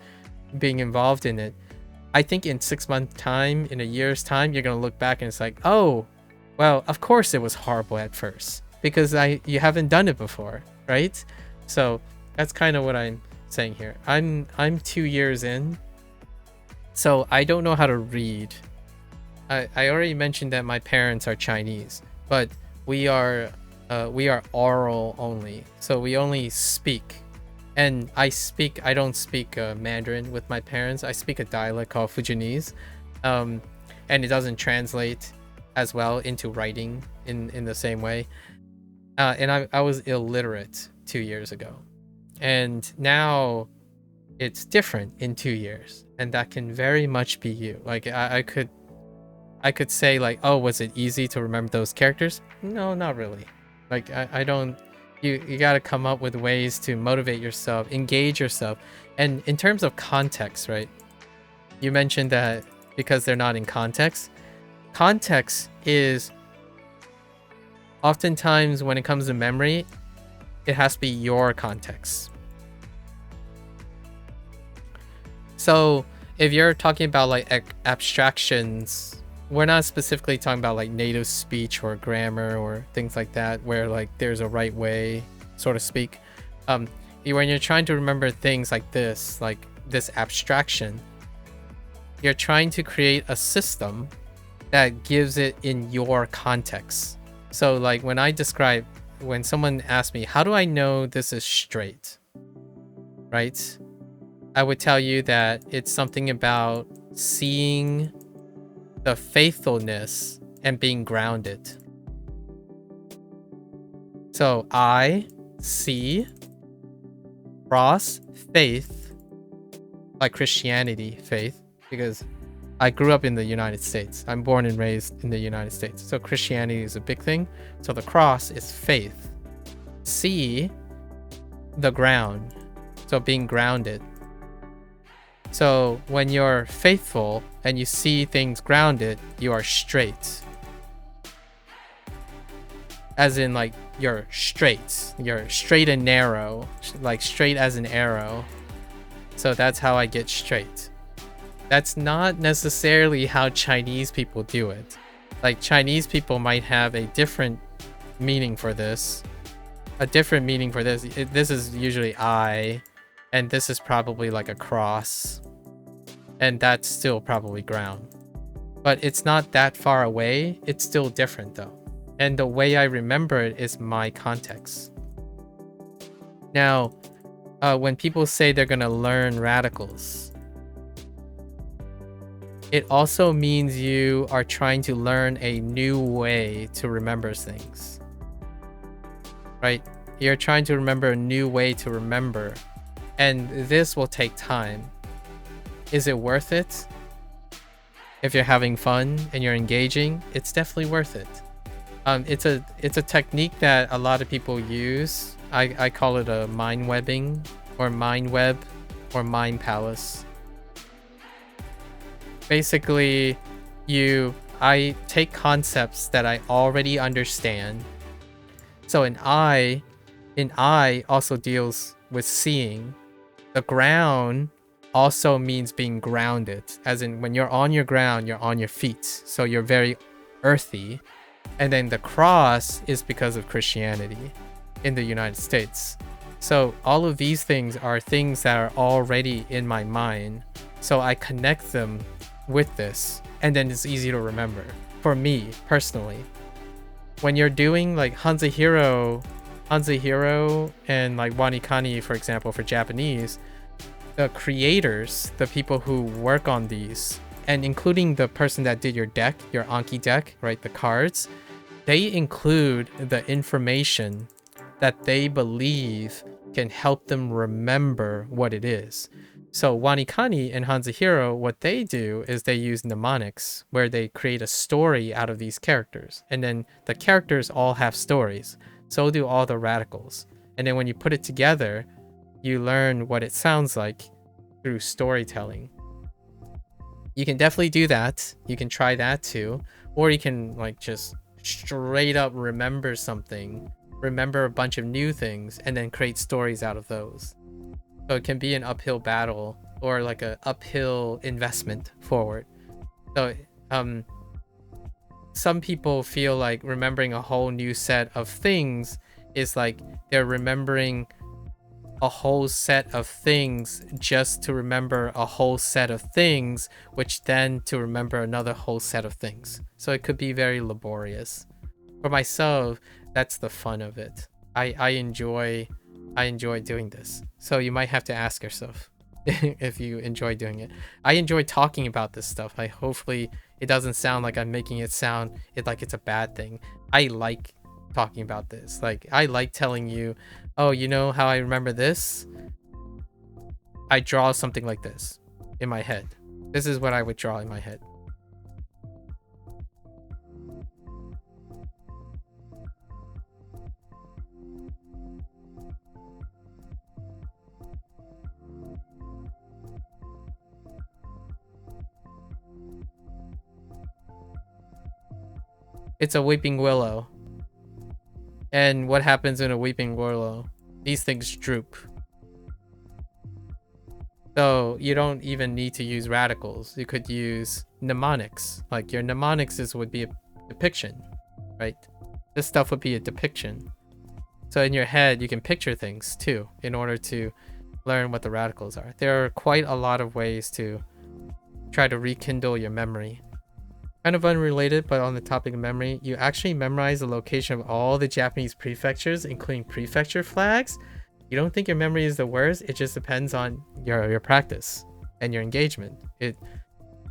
being involved in it, I think in 6 months time, in a year's time, you're gonna look back and it's like, oh, well, of course it was horrible at first because you haven't done it before, right? So that's kind of what I'm saying here. I'm 2 years in, so I don't know how to read. I already mentioned that my parents are Chinese, but we are oral only, so we only speak. And I don't speak Mandarin with my parents. I speak a dialect called Fujianese, and it doesn't translate as well into writing in the same way. And I was illiterate 2 years ago, and now it's different in 2 years, and that can very much be you. Like I could say like, oh, was it easy to remember those characters? No, not really. Like I don't. You got to come up with ways to motivate yourself, engage yourself, and in terms of context, right? You mentioned that because they're not in context. Context is oftentimes when it comes to memory, it has to be your context. So if you're talking about like abstractions, we're not specifically talking about like native speech or grammar or things like that, where like there's a right way, so to speak. When you're trying to remember things like this abstraction, you're trying to create a system that gives it in your context. So like when someone asks me, how do I know this is straight? Right? I would tell you that it's something about seeing the faithfulness and being grounded. So I see cross faith, like Christianity faith, because I grew up in the United States. I'm born and raised in the United States. So Christianity is a big thing. So the cross is faith. See the ground. So being grounded. So when you're faithful and you see things grounded, you are straight. As in like you're straight. You're straight and narrow. Like straight as an arrow. So that's how I get straight. That's not necessarily how Chinese people do it. Like Chinese people might have a different meaning for this. This is usually I, and this is probably like a cross. And that's still probably ground. But it's not that far away. It's still different though. And the way I remember it is my context. Now, when people say they're gonna learn radicals, it also means you are trying to learn a new way to remember things. Right? You're trying to remember a new way to remember. And this will take time. Is it worth it? If you're having fun and you're engaging, it's definitely worth it. It's a technique that a lot of people use. I call it a mind webbing or mind web or mind palace. Basically, I take concepts that I already understand. So an eye also deals with seeing. The ground also means being grounded, as in when you're on your ground, you're on your feet. So you're very earthy. And then the cross is because of Christianity in the United States. So all of these things are things that are already in my mind. So I connect them with this, and then it's easy to remember for me personally. When you're doing like HanziHero and like Wanikani, for example, for Japanese, the creators, the people who work on these, and including the person that did your deck, your Anki deck, right, the cards, they include the information that they believe can help them remember what it is. So Wanikani and HanziHero, what they do is they use mnemonics, where they create a story out of these characters. And then the characters all have stories. So do all the radicals. And then when you put it together, you learn what it sounds like through storytelling. You can definitely do that. You can try that too. Or you can like just straight up remember something, remember a bunch of new things, and then create stories out of those. So it can be an uphill battle or like a uphill investment forward. So some people feel like remembering a whole new set of things is like they're remembering a whole set of things just to remember a whole set of things, which then to remember another whole set of things. So it could be very laborious. For myself, that's the fun of it. I enjoy doing this. So you might have to ask yourself if you enjoy doing it. I enjoy talking about this stuff. Hopefully it doesn't sound like I'm making it sound like it's a bad thing. I like talking about this. Like I like telling you, oh, you know how I remember this? I draw something like this in my head. This is what I would draw in my head. It's a weeping willow. And what happens in a weeping willow? These things droop. So you don't even need to use radicals. You could use mnemonics. Like your mnemonics would be a depiction, right? This stuff would be a depiction. So in your head, you can picture things too in order to learn what the radicals are. There are quite a lot of ways to try to rekindle your memory. Kind of unrelated, but on the topic of memory, you actually memorize the location of all the Japanese prefectures, including prefecture flags. You don't think your memory is the worst. It just depends on your practice and your engagement. It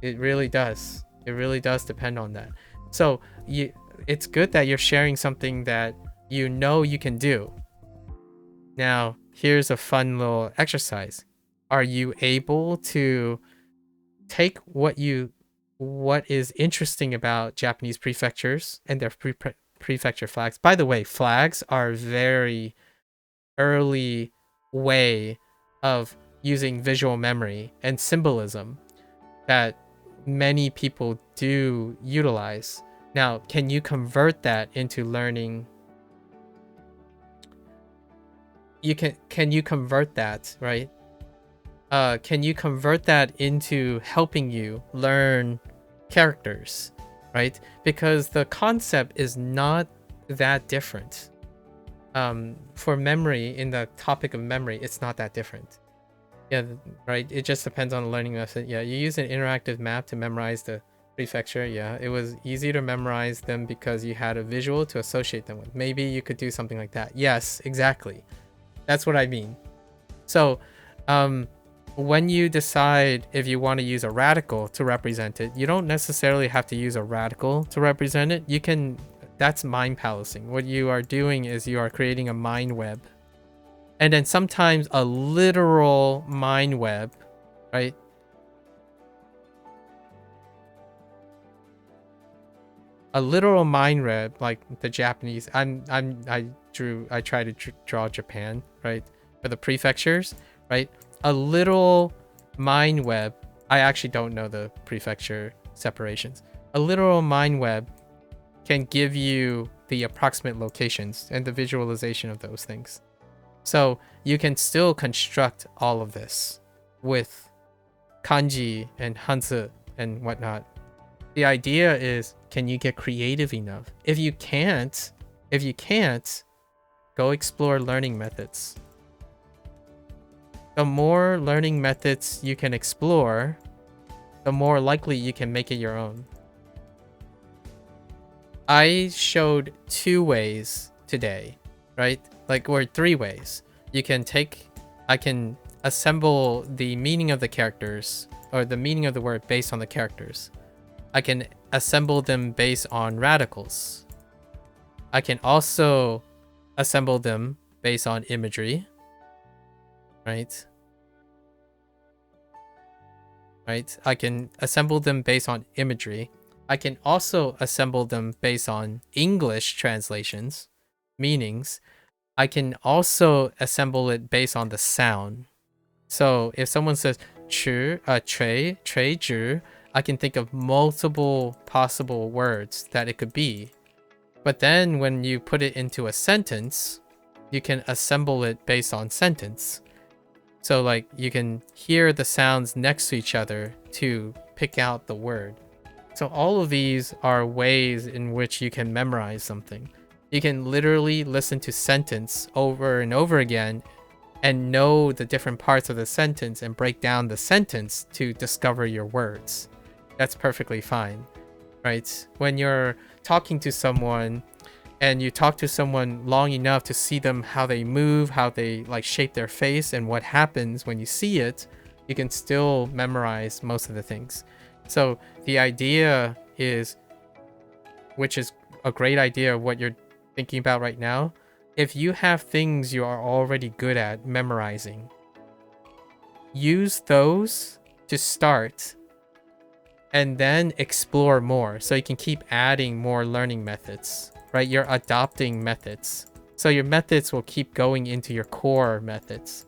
really does. It really does depend on that. So it's good that you're sharing something that you know you can do. Now, here's a fun little exercise. Are you able to take what is interesting about Japanese prefectures and their prefecture flags? By the way, flags are very early way of using visual memory and symbolism that many people do utilize. Now, can you convert that into learning? Can you convert that, right? Can you convert that into helping you learn characters, right? Because the concept is not that different. For memory, in the topic of memory, it's not that different. Yeah, right. It just depends on the learning method. Yeah, you use an interactive map to memorize the prefecture. Yeah, it was easy to memorize them because you had a visual to associate them with. Maybe you could do something like that. Yes, exactly. That's what I mean. So, when you decide if you want to use a radical to represent it, you don't necessarily have to use a radical to represent it. You can, that's mind palacing. What you are doing is you are creating a mind web. And then sometimes a literal mind web, right? A literal mind web, like the Japanese. I try to draw Japan, right? For the prefectures, right? A literal mind web. I actually don't know the prefecture separations. A literal mind web can give you the approximate locations and the visualization of those things. So you can still construct all of this with kanji and hanzi and whatnot. The idea is, can you get creative enough? If you can't, go explore learning methods. The more learning methods you can explore, the more likely you can make it your own. I showed 2 ways today, right? Or 3 ways. I can assemble the meaning of the characters, or the meaning of the word based on the characters. I can assemble them based on radicals. I can also assemble them based on imagery, right? I can assemble them based on imagery. I can also assemble them based on English translations, meanings. I can also assemble it based on the sound. So if someone says chu, trei, zhi, I can think of multiple possible words that it could be. But then when you put it into a sentence, you can assemble it based on sentence. So like you can hear the sounds next to each other to pick out the word. So all of these are ways in which you can memorize something. You can literally listen to sentence over and over again and know the different parts of the sentence and break down the sentence to discover your words. That's perfectly fine, right? When you're talking to someone and you talk to someone long enough to see them, how they move, how they like shape their face and what happens when you see it, you can still memorize most of the things. So the idea is, which is a great idea of what you're thinking about right now, if you have things you are already good at memorizing, use those to start and then explore more. So you can keep adding more learning methods, right? You're adopting methods. So your methods will keep going into your core methods.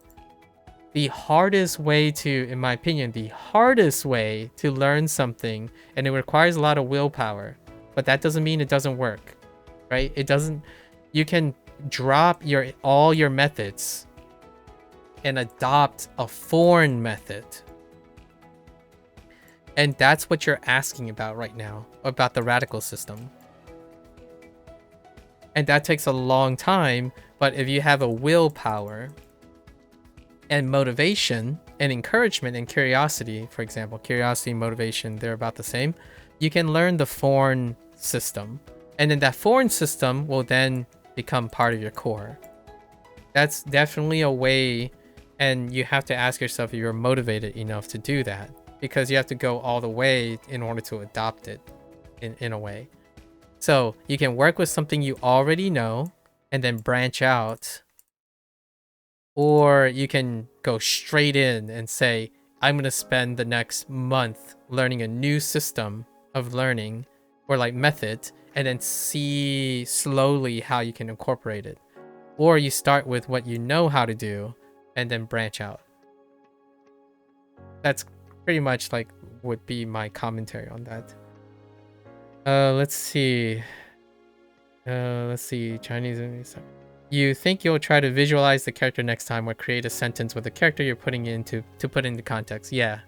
The hardest way to, in my opinion, the hardest way to learn something, and it requires a lot of willpower, but that doesn't mean it doesn't work, right? It doesn't, you can drop all your methods and adopt a foreign method. And that's what you're asking about right now, about the radical system. And that takes a long time, but if you have a willpower and motivation and encouragement and curiosity, for example, curiosity and motivation, they're about the same, you can learn the foreign system. And then that foreign system will then become part of your core. That's definitely a way, and you have to ask yourself if you're motivated enough to do that, because you have to go all the way in order to adopt it in a way. So you can work with something you already know and then branch out, or you can go straight in and say, I'm going to spend the next month learning a new system of learning or like method, and then see slowly how you can incorporate it. Or you start with what you know how to do and then branch out. That's pretty much like would be my commentary on that. Let's see. Chinese. You think you'll try to visualize the character next time or create a sentence with the character you're putting into to put into context. Yeah.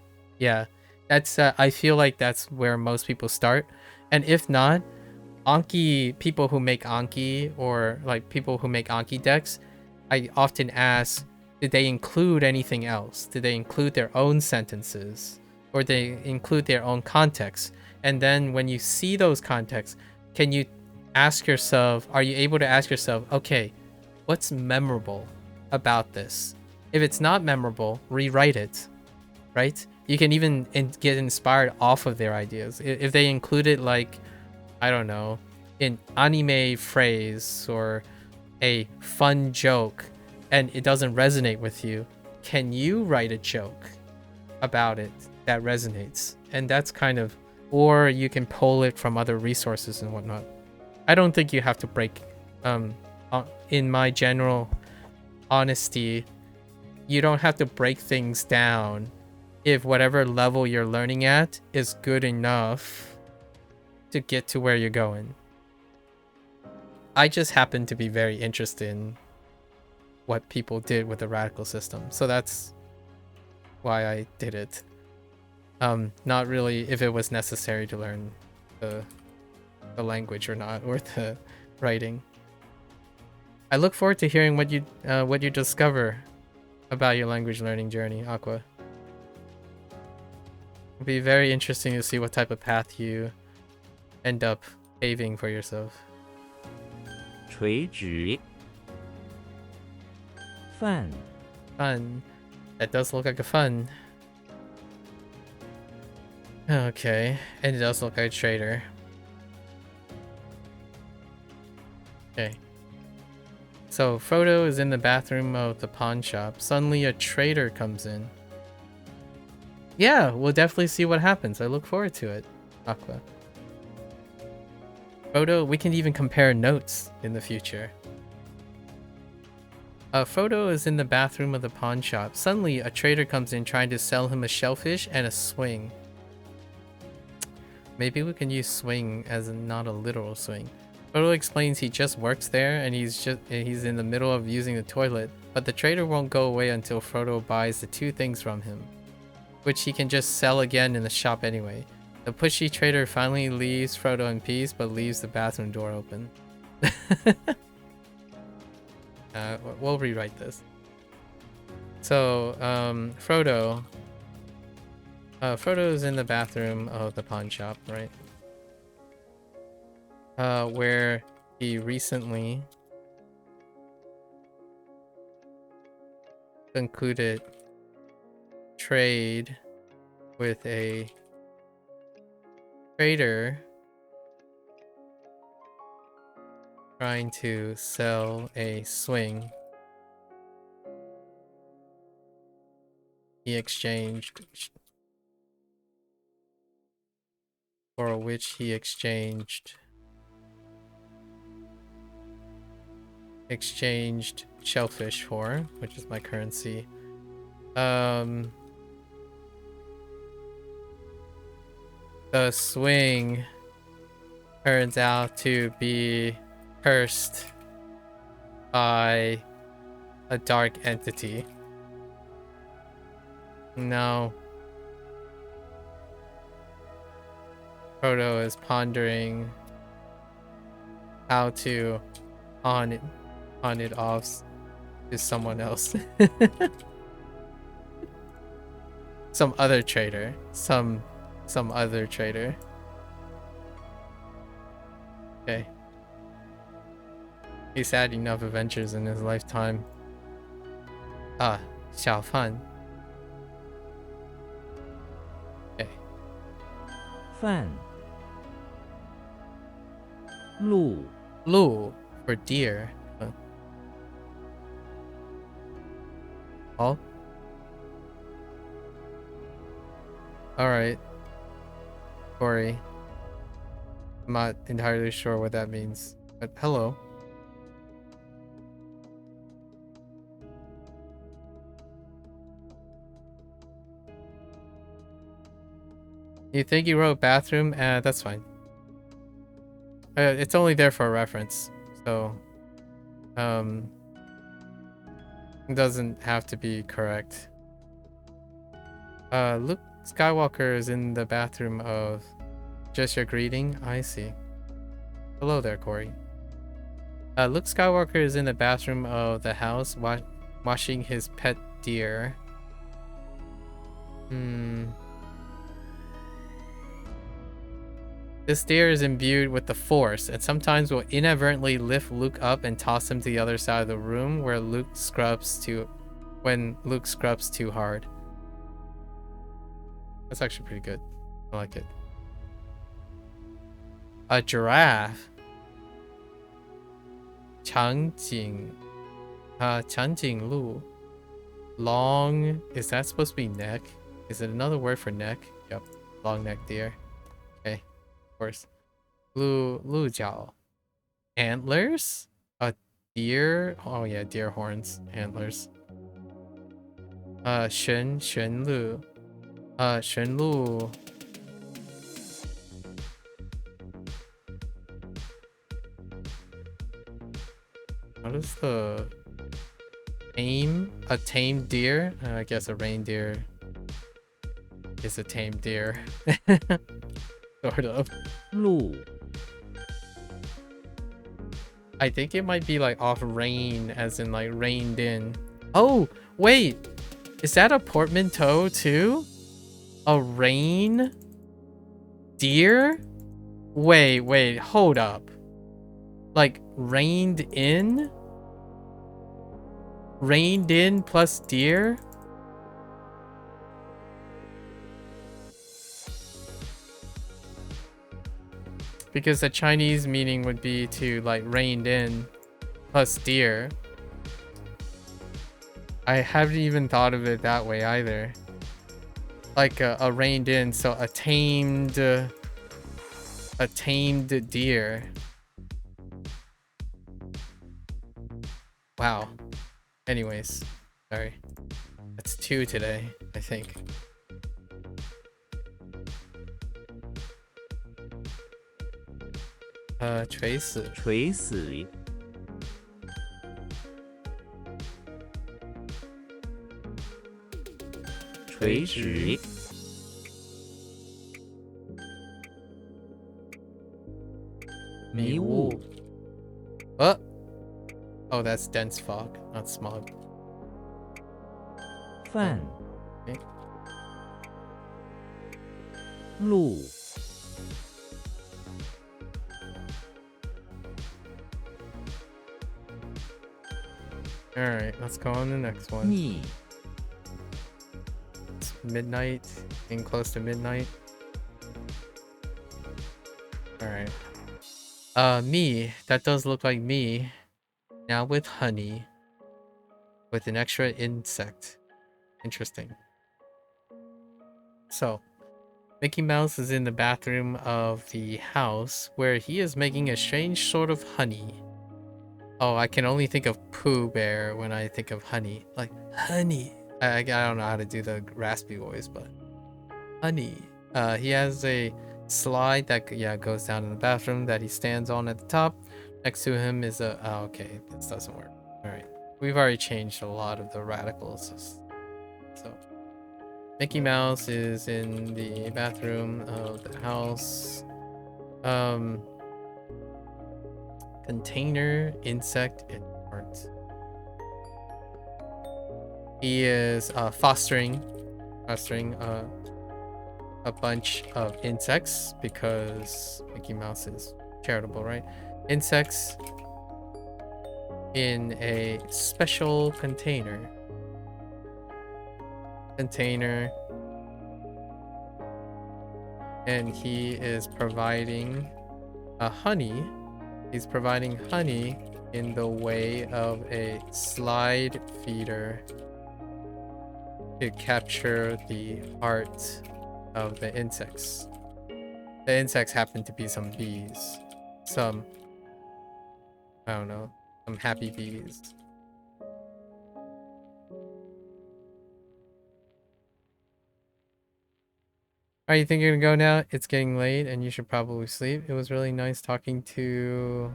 That's I feel like that's where most people start. And if not, Anki, people who make Anki, or like people who make Anki decks, I often ask, did they include anything else? Did they include their own sentences? Or they include their own context? And then when you see those contexts, can you ask yourself, are you able to ask yourself, okay, what's memorable about this? If it's not memorable, rewrite it, right? You can even get inspired off of their ideas. If they included, like, I don't know, an anime phrase or a fun joke and it doesn't resonate with you, can you write a joke about it that resonates? And that's kind of, or you can pull it from other resources and whatnot. I don't think you have to break, in my general honesty, you don't have to break things down if whatever level you're learning at is good enough to get to where you're going. I just happen to be very interested in what people did with the radical system, so that's why I did it. Not really if it was necessary to learn the language or not, or the writing. I look forward to hearing what you discover about your language learning journey, Aqua. It'll be very interesting to see what type of path you end up paving for yourself. 垂直 fun Fun. That does look like a fun. Okay, and it does look like a trader. Okay. So Frodo is in the bathroom of the pawn shop. Suddenly a trader comes in. Yeah, we'll definitely see what happens. I look forward to it, Aqua. Frodo, we can even compare notes in the future. Frodo is in the bathroom of the pawn shop. Suddenly a trader comes in trying to sell him a shellfish and a swing. Maybe we can use swing as not a literal swing. Frodo explains he just works there and he's in the middle of using the toilet, but the trader won't go away until Frodo buys the two things from him, which he can just sell again in the shop anyway. The pushy trader finally leaves Frodo in peace, but leaves the bathroom door open. We'll rewrite this. So, Frodo is in the bathroom of the pawn shop, right? Where he recently concluded trade with a trader trying to sell a swing. he exchanged, for which he exchanged shellfish for, which is my currency. The swing turns out to be cursed by a dark entity. No. Proto is pondering how to pawn it off to someone else. Some other trader. Some other trader. Okay. He's had enough adventures in his lifetime. Ah, Xiao Fan. Okay. 饭 Lu Lu for deer. Oh. Alright. Corey. I'm not entirely sure what that means. But hello. You think you wrote bathroom? That's fine. It's only there for a reference. So it doesn't have to be correct. Luke Skywalker is in the bathroom of Just Your Greeting. I see. Hello there, Corey. Luke Skywalker is in the bathroom of the house washing his pet deer. This deer is imbued with the Force and sometimes will inadvertently lift Luke up and toss him to the other side of the room when Luke scrubs too hard. That's actually pretty good. I like it. A giraffe. Changjing Lu. Long. Is that supposed to be neck? Is it another word for neck? Yep. Long neck deer. Okay. Of course. Lu Jiao. Antlers? A deer? Oh yeah, deer horns. Antlers. Shen Lu. Shen Lu. What is the tame? A tame deer? I guess a reindeer is a tame deer. Sort of. Lu I think it might be like off rain, as in like rained in. Oh, wait. Is that a portmanteau too? A rain deer? Wait, hold up. Like rained in? Rained in plus deer? Because the Chinese meaning would be to like reined in plus deer. I haven't even thought of it that way either. Like a reined in, so a tamed deer. Wow. Anyways, sorry. That's 2 today, I think.垂死垂死垂直迷雾 Oh, that's dense fog, not smog. 饭 Okay. 路 Alright, let's go on to the next one. 逆 It's midnight, getting close to midnight. Alright. Me. That does look like me. Now with honey. With an extra insect. Interesting. So, Mickey Mouse is in the bathroom of the house where he is making a strange sort of honey. Oh, I can only think of Pooh Bear when I think of honey. Like, honey. I don't know how to do the raspy voice, but honey. He has a slide that goes down in the bathroom that he stands on at the top. Next to him is a... Oh, okay. This doesn't work. Alright. We've already changed a lot of the radicals. So, Mickey Mouse is in the bathroom of the house. Container, insect, and art. He is fostering a bunch of insects because Mickey Mouse is charitable, right? Insects in a special container. And he is providing honey. He's providing honey in the way of a slide feeder to capture the heart of the insects. The insects happen to be some bees. Some, I don't know, some happy bees. Alright, you think you're gonna go now? It's getting late and you should probably sleep. It was really nice talking to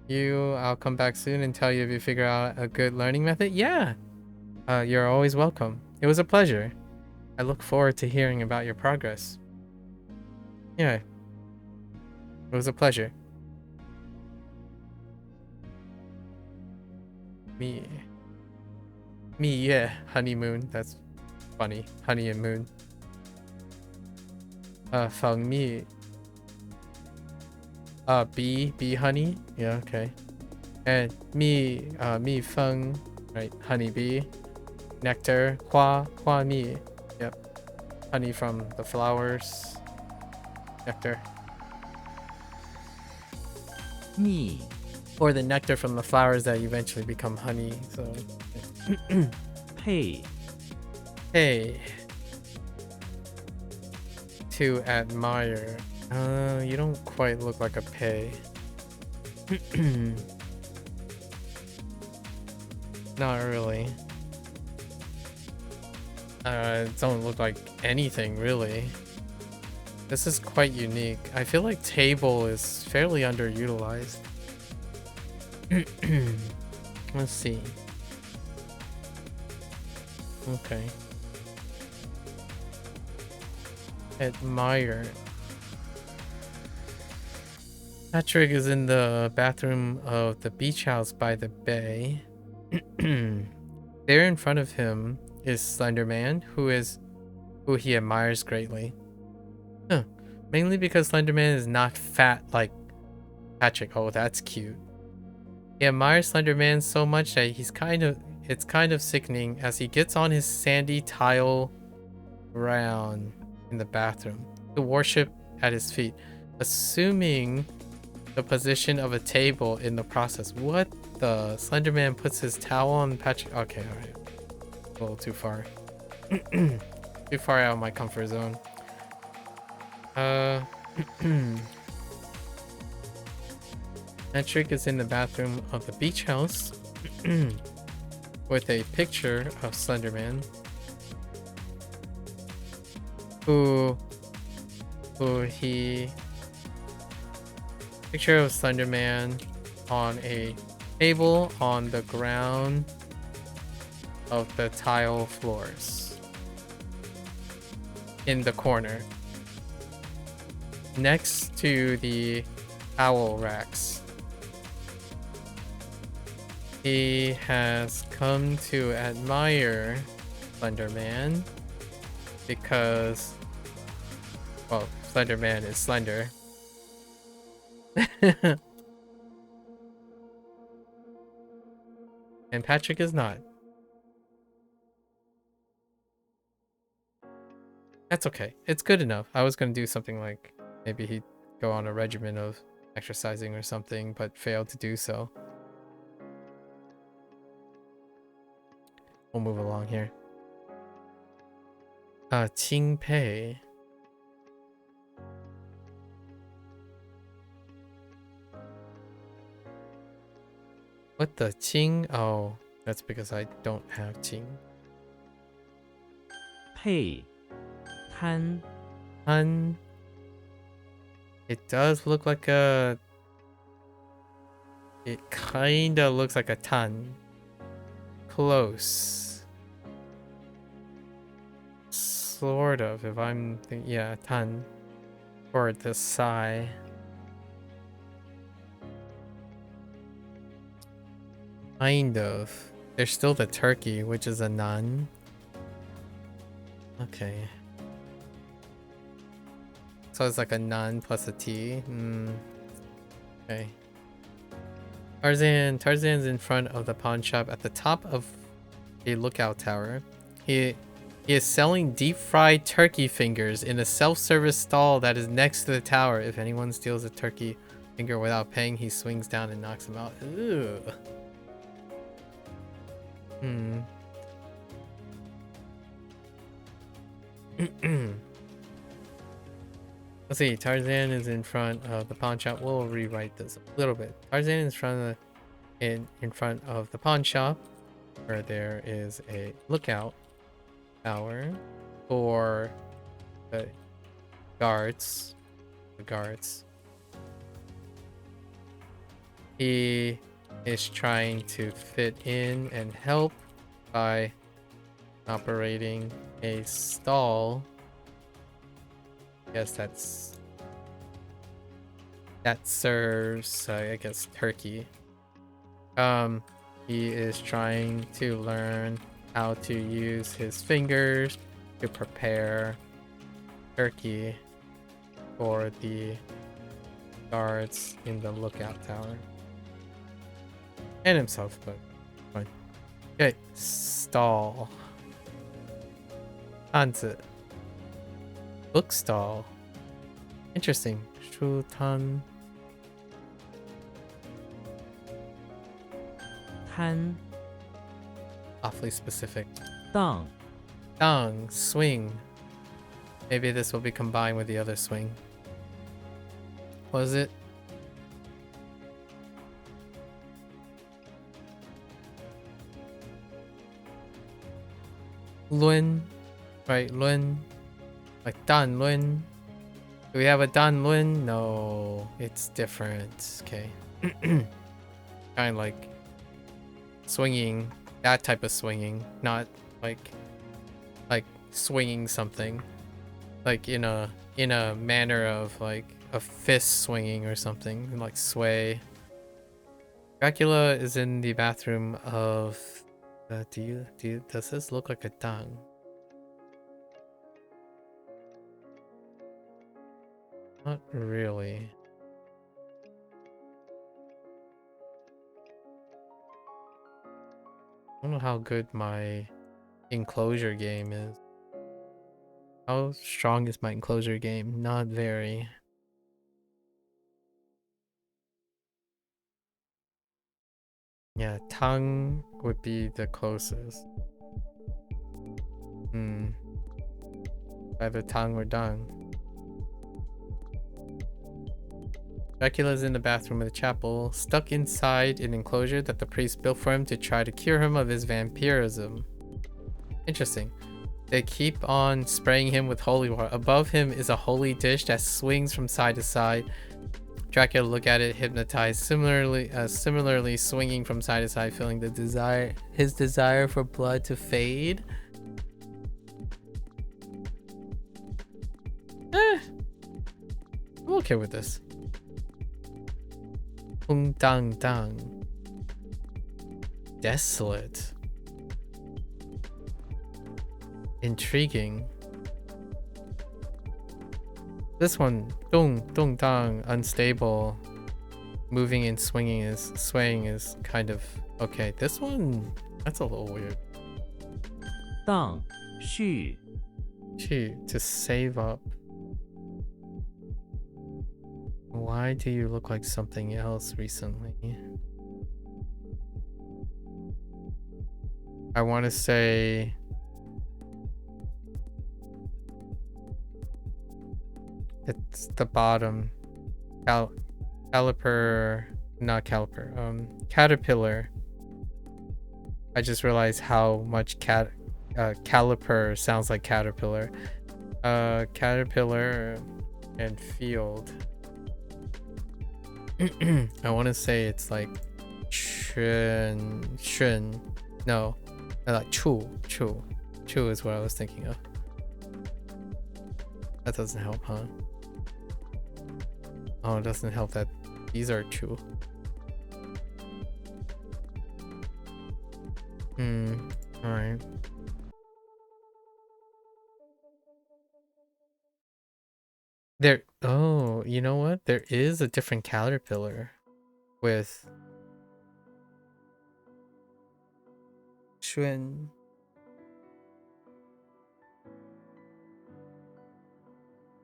you. I'll come back soon and tell you if you figure out a good learning method. Yeah! You're always welcome. It was a pleasure. I look forward to hearing about your progress. Yeah. It was a pleasure. Me, yeah. Honeymoon. That's funny. Honey and moon. Feng mi. Bee honey. Yeah, okay. And me feng. Right, honeybee. Nectar. Hua mi. Yep. Honey from the flowers. Nectar. Me. Or the nectar from the flowers that eventually become honey. So, Hey. hey. To admire. You don't quite look like a pay. Not really. Don't look like anything really. This is quite unique. I feel like table is fairly underutilized. Let's see. Okay. Admire. Patrick is in the bathroom of the beach house by the bay. There in front of him is Slender Man, who he admires greatly. Huh. Mainly because Slender Man is not fat like Patrick. Oh, that's cute. He admires Slender Man so much that it's kind of sickening as he gets on his sandy tile ground in the bathroom to worship at his feet, assuming the position of a table in the process. What the? Slender Man puts his towel on Patrick. Okay, alright. A little too far. Too far out of my comfort zone. Patrick is in the bathroom of the beach house with a picture of Slender Man, picture of Slender Man on a table on the ground of the tile floors in the corner next to the towel racks. He has come to admire Slender Man because, well, Slender Man is slender. And Patrick is not. That's okay. It's good enough. I was going to do something like maybe he'd go on a regimen of exercising or something, but failed to do so. We'll move along here. Qing Pei. What the Qing? Oh, that's because I don't have Qing. 配贪 Tan. It does look like a... It kinda looks like a tan. Close. Sort of, if I'm thinking, yeah, tan. Or the sai. Kind of. There's still the turkey, which is a nun. Okay. So it's like a nun plus a T. Okay. Tarzan's in front of the pawn shop at the top of a lookout tower. He is selling deep-fried turkey fingers in a self-service stall that is next to the tower. If anyone steals a turkey finger without paying, he swings down and knocks him out. Ooh. Let's see. Tarzan is in front of the pawn shop. We'll rewrite this a little bit. Tarzan is in front of the pawn shop, where there is a lookout tower for the guards. He is trying to fit in and help by operating a stall. Guess that serves I guess turkey. He is trying to learn how to use his fingers to prepare turkey for the guards in the lookout tower. And himself, but fine. Okay, stall. Hanzi. Book stall. Interesting. Shutan. 贪 Awfully specific. 当 Dang. Swing. Maybe this will be combined with the other swing. Was it? Lun. Right, Lun. Like Dan Lun. Do we have a Dan Lun? No, it's different. Okay. Kind of like swinging, that type of swinging, not like swinging something, like in a manner of like a fist swinging or something, like sway. Dracula is in the bathroom of. Does this look like a tongue? Not really. I don't know how good my enclosure game is. How strong is my enclosure game? Not very. Yeah, tongue would be the closest. Either tongue or dung. Dracula's in the bathroom of the chapel, stuck inside an enclosure that the priest built for him to try to cure him of his vampirism. Interesting. They keep on spraying him with holy water. Above him is a holy dish that swings from side to side. Dracula look at it, hypnotized, similarly swinging from side to side, feeling his desire for blood to fade. I'm okay with this. Dang dang. Desolate. Intriguing. This one, dung dang, unstable. Moving and swaying is kind of okay. This one, that's a little weird. 当续 To save up. Why do you look like something else recently? I want to say It's the bottom. Caliper, not caliper. Caterpillar. I just realized how much caliper sounds like caterpillar. Caterpillar and field. I want to say it's like shun. No, like chu is what I was thinking of. That doesn't help, huh? Oh, it doesn't help that these are chu. All right. There. Oh, you know what? There is a different caterpillar with shun.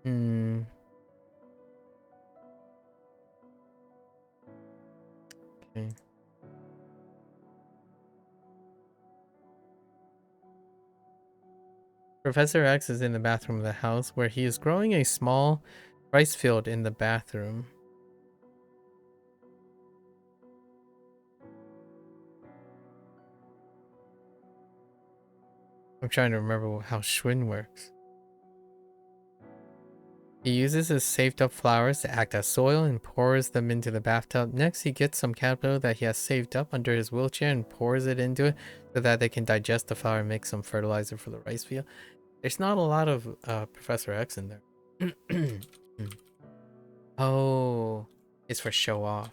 Okay. Professor X is in the bathroom of the house where he is growing a small rice field in the bathroom. I'm trying to remember how Schwinn works. He uses his saved up flowers to act as soil and pours them into the bathtub. Next, he gets some caterpillar that he has saved up under his wheelchair and pours it into it so that they can digest the flour and make some fertilizer for the rice field. There's not a lot of Professor X in there. Oh, it's for show off.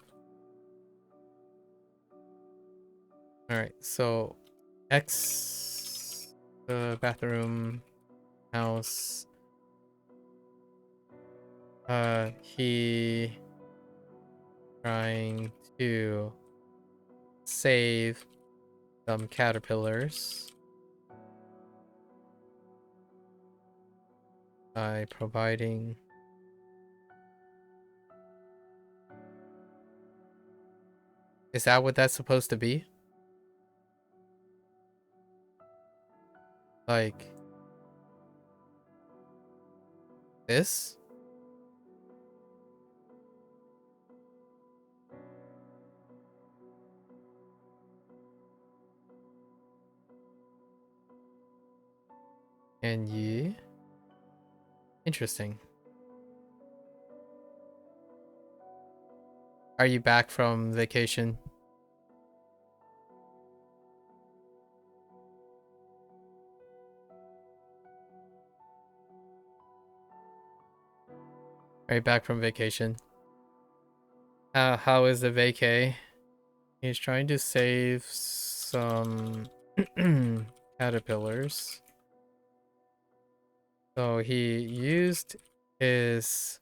Alright, so X, the bathroom, house. He trying to save some caterpillars by providing Is that what that's supposed to be? Like this? And ye? Interesting. Are you back from vacation? Are you back from vacation? How is the vacay? He's trying to save some caterpillars. So he used his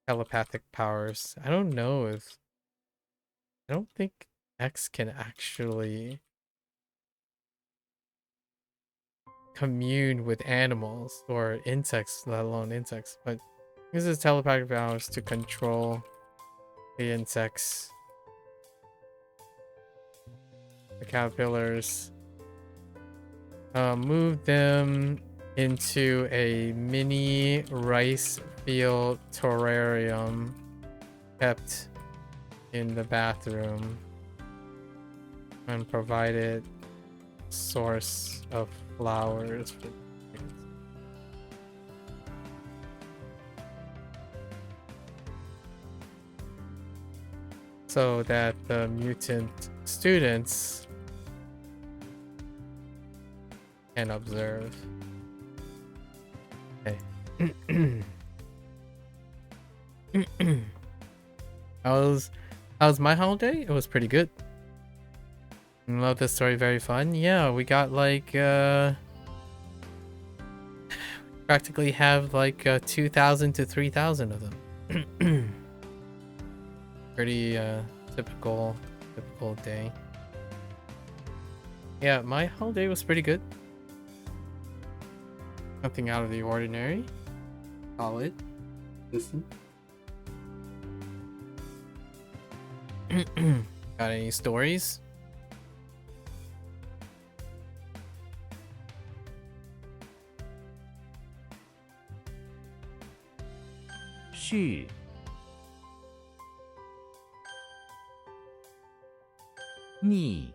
telepathic powers. I don't know if... I don't think X can actually commune with animals or insects, let alone insects, but uses telepathic powers to control the insects, the caterpillars, move them into a mini rice field terrarium kept in the bathroom and provided source of flowers for kids. So that the mutant students can observe. Okay. How's my holiday? It was pretty good. Love this story, very fun. Yeah, we got like practically have like 2,000 to 3,000 of them. Pretty typical day. Yeah, my holiday was pretty good. Nothing out of the ordinary. Solid. Listen. Got any stories? 续 逆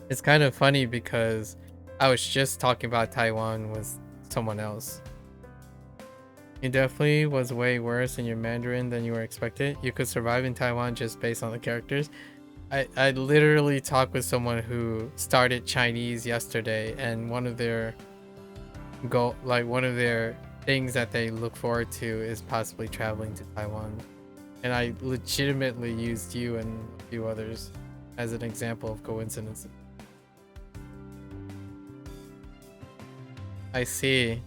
It's kind of funny because I was just talking about Taiwan with someone else. It definitely was way worse in your Mandarin than you were expected. You could survive in Taiwan just based on the characters. I literally talked with someone who started Chinese yesterday, and one of their things that they look forward to is possibly traveling to Taiwan. And I legitimately used you and a few others as an example of coincidences. I see.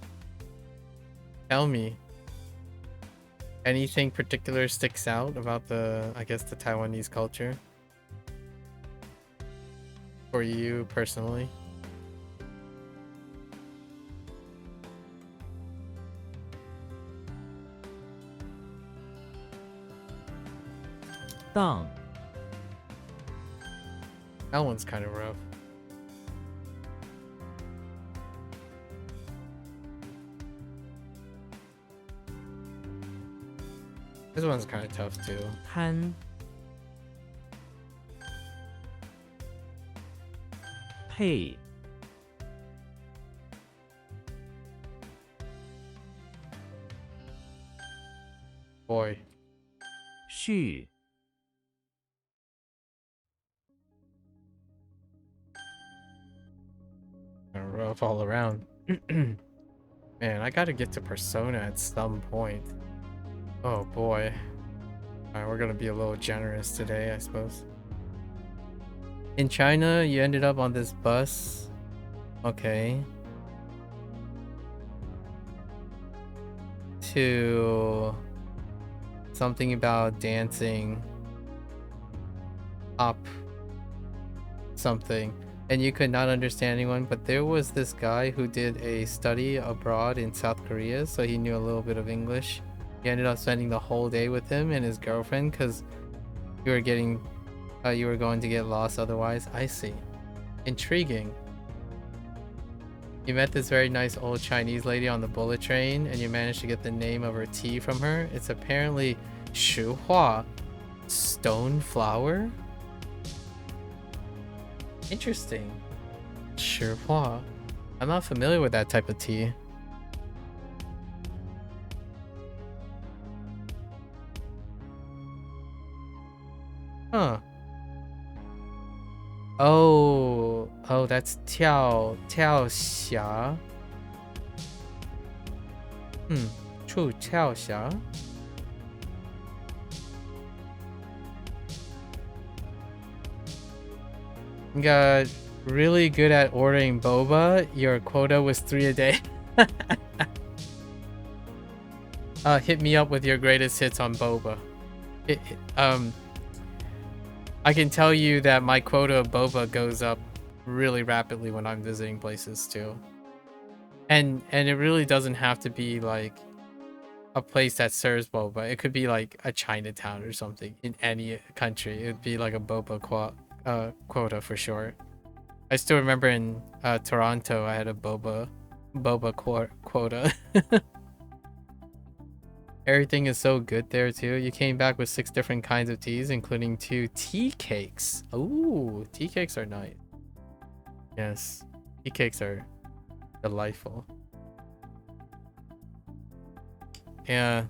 Tell me. Anything particular sticks out about the Taiwanese culture? For you personally? 荡 That one's kind of rough. This one's kind of tough too. 贪 配 Boy. 续 Kind of rough all around. Man, I gotta get to Persona at some point. Oh boy. Alright, we're gonna be a little generous today, I suppose. In China, you ended up on this bus. Okay. To something about dancing up something. And you could not understand anyone, but there was this guy who did a study abroad in South Korea, so he knew a little bit of English. You ended up spending the whole day with him and his girlfriend because you were going to get lost otherwise. I see. Intriguing. You met this very nice old Chinese lady on the bullet train and you managed to get the name of her tea from her. It's apparently Shu Hua, stone flower? Interesting. Shu Hua. I'm not familiar with that type of tea. Huh. Oh, that's 跳侠. 处跳侠. You got really good at ordering boba. Your quota was 3 a day. Hit me up with your greatest hits on boba. I can tell you that my quota of boba goes up really rapidly when I'm visiting places too. And it really doesn't have to be like a place that serves boba. It could be like a Chinatown or something in any country. It'd be like a boba quota for sure. I still remember in Toronto, I had a boba quota. Everything is so good there too. You came back with 6 different kinds of teas, including 2 tea cakes. Ooh, tea cakes are nice. Yes, tea cakes are delightful. Yeah.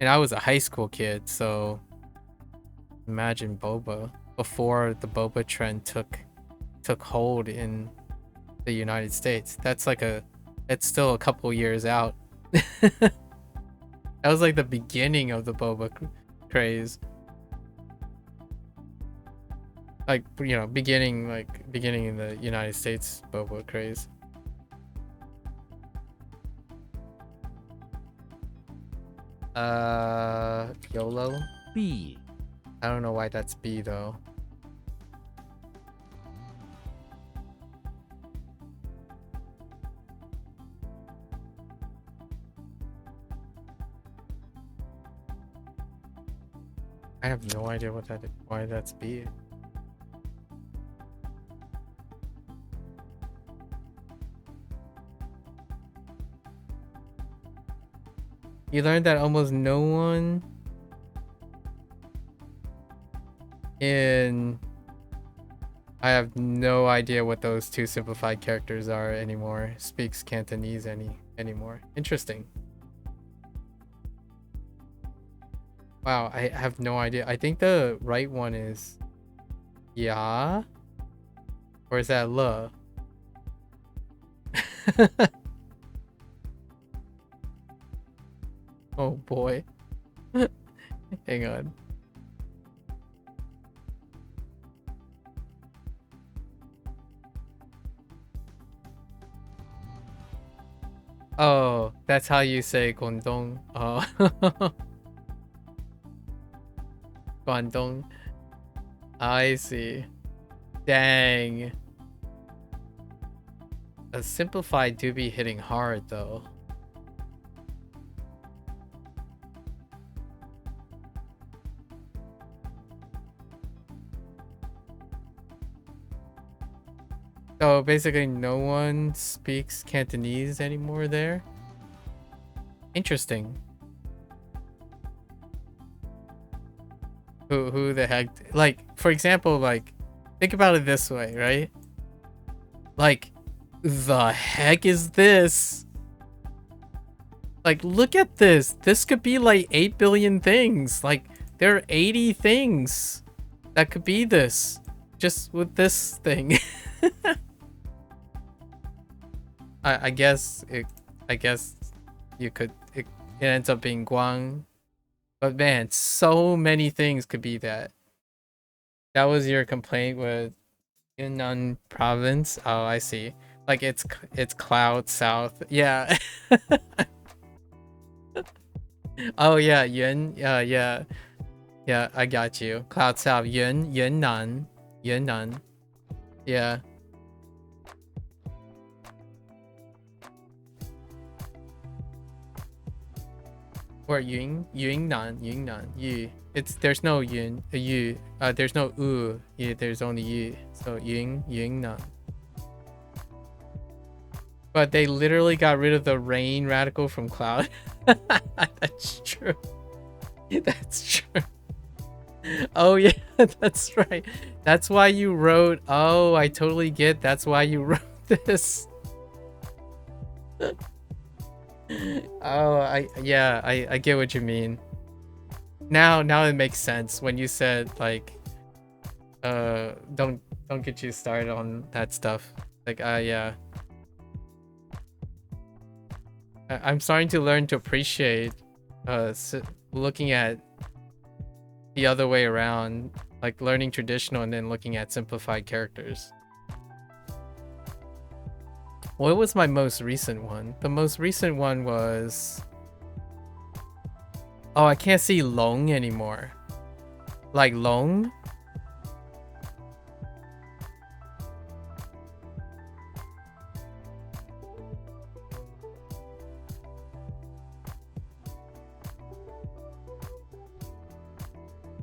And I was a high school kid, so imagine boba before the boba trend took hold in the United States. It's still a couple years out. That was like the beginning of the boba craze. Like, you know, beginning in the United States boba craze. YOLO? B. I don't know why that's B though. I have no idea why that's B. You learned that almost no one in... I have no idea what those two simplified characters are anymore. Speaks Cantonese anymore. Interesting. Wow, I have no idea. I think the right one is ya, or is that le? Oh boy. Hang on. Oh, that's how you say Guangdong. Oh. Guangdong. I see. Dang. A simplified do be hitting hard though. So basically no one speaks Cantonese anymore there? Interesting. Who the heck? Like, for example, like, think about it this way, right? Like, the heck is this? Like, look at this. This could be like 8 billion things. Like, there are 80 things that could be this. Just with this thing. I guess you could, it ends up being Guang. But man, so many things could be that. That was your complaint with Yunnan province? Oh, I see. Like it's cloud south. Yeah. Oh yeah, yeah. Yeah, I got you. Cloud south. Yunnan. Yeah. Or Yunnan. Yu. There's no Yun, Yu. There's no U. Yeah, there's only Yu. So Yunnan. But they literally got rid of the rain radical from cloud. That's true. That's true. Oh yeah, that's right. That's why you wrote. Oh, I totally get. That's why you wrote this. Oh, I get what you mean. Now it makes sense when you said like, don't get you started on that stuff. Like, yeah. I'm starting to learn to appreciate, looking at the other way around, like learning traditional and then looking at simplified characters. What was my most recent one? The most recent one was... Oh, I can't see Long anymore. Like Long?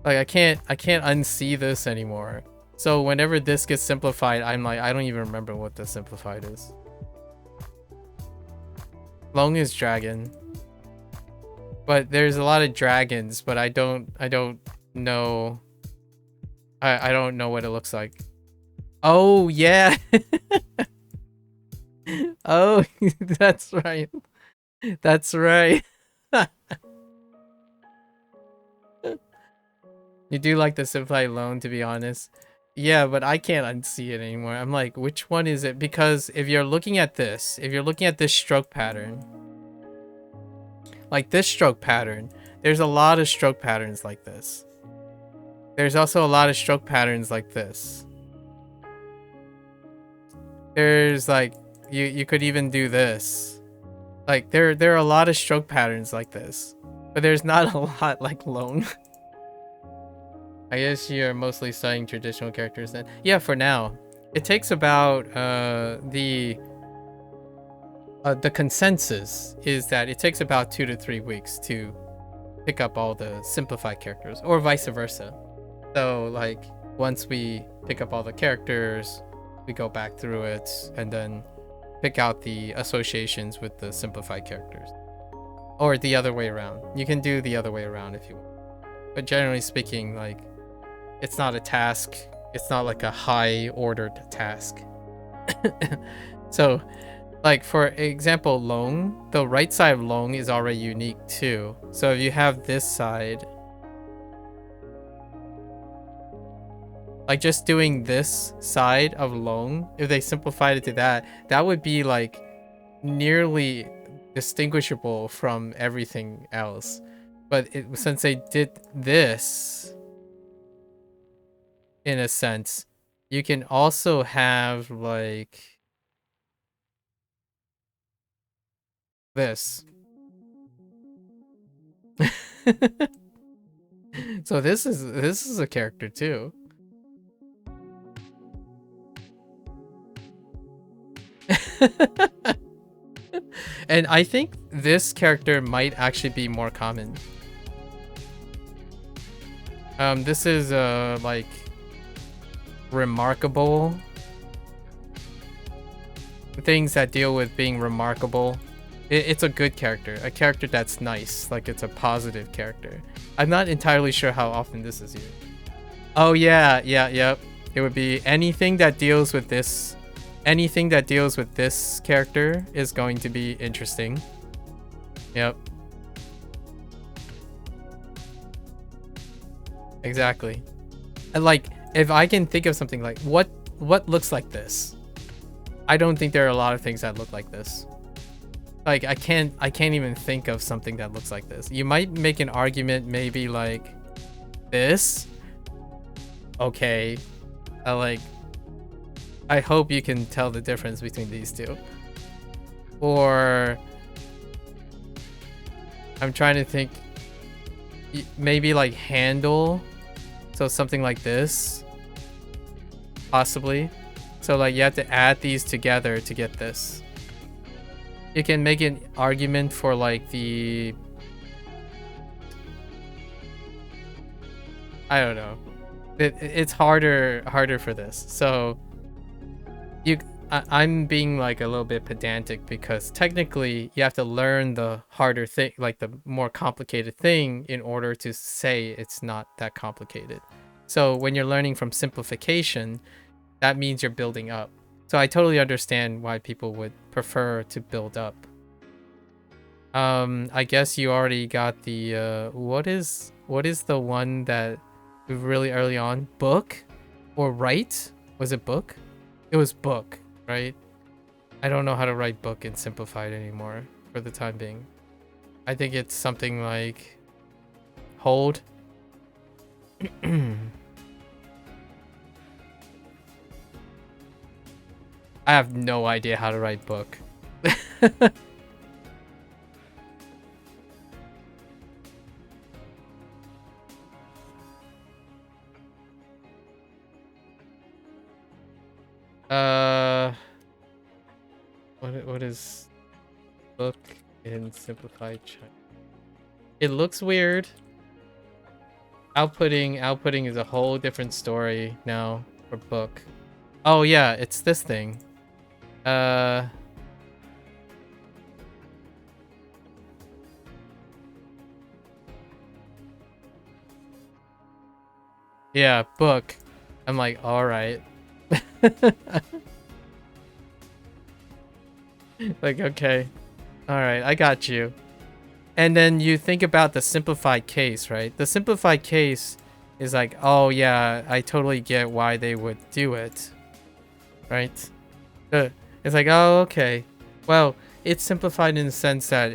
Like I can't unsee this anymore. So whenever this gets simplified, I'm like, I don't even remember what the simplified is. Long is dragon. But there's a lot of dragons, but I don't know. I don't know what it looks like. Oh yeah. Oh, that's right. That's right. You do like the simplified loan, to be honest. Yeah, but I can't unsee it anymore. I'm like, which one is it? Because if you're looking at this, stroke pattern, like this stroke pattern, there's a lot of stroke patterns like this. There's also a lot of stroke patterns like this. There's like, you could even do this. Like there are a lot of stroke patterns like this, but there's not a lot like loan. I guess you're mostly studying traditional characters then. Yeah, for now. It takes about the consensus is that it takes about 2 to 3 weeks to pick up all the simplified characters, or vice versa. So like once we pick up all the characters, we go back through it and then pick out the associations with the simplified characters. Or the other way around. You can do the other way around if you want. But generally speaking, like, it's not a task. It's not like a high ordered task. So, like, for example, long, the right side of long is already unique too. So if you have this side, like just doing this side of long, if they simplified it to that, that would be like nearly distinguishable from everything else. But since they did this, in a sense, you can also have like this. So this is a character too. And I think this character might actually be more common. This is like remarkable. Things that deal with being remarkable. It's a good character, a character that's nice, like it's a positive character. I'm not entirely sure how often this is used. Oh yeah, yep. It would be anything that deals with this. Anything that deals with this character is going to be interesting. Yep. Exactly. And like, if I can think of something like what looks like this, I don't think there are a lot of things that look like this. Like I can't even think of something that looks like this. You might make an argument maybe like this. Okay. I hope you can tell the difference between these two. Or I'm trying to think, maybe like handle. So something like this, possibly. So like you have to add these together to get this. You can make an argument for like the, I don't know. It's harder for this. So I'm being like a little bit pedantic because technically you have to learn the harder thing, like the more complicated thing, in order to say it's not that complicated. So when you're learning from simplification, that means you're building up. So I totally understand why people would prefer to build up. I guess you already got the what is the one that really early on? Book or write? Was it book? It was book. Right? I don't know how to write book in simplified anymore for the time being. I think it's something like hold. I have no idea how to write book. What is book in simplified Chinese? It looks weird. Outputting is a whole different story now for book. Oh yeah, it's this thing. Yeah, book. I'm like, all right. Like, okay. All right, I got you. And then you think about the simplified case, right? The simplified case is like, oh yeah, I totally get why they would do it. Right? It's like, oh, okay. Well, it's simplified in the sense that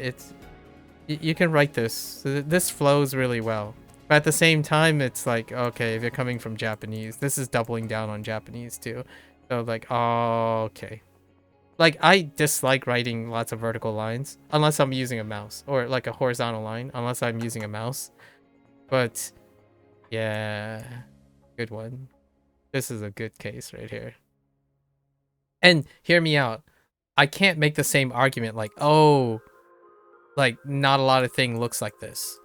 you can write this. This flows really well. But at the same time, it's like, okay, if you're coming from Japanese, this is doubling down on Japanese too. So like, oh, okay. Like, I dislike writing lots of vertical lines unless I'm using a mouse, or like a horizontal line unless I'm using a mouse. But yeah, good one. This is a good case right here. And hear me out. I can't make the same argument like, oh, like not a lot of thing looks like this.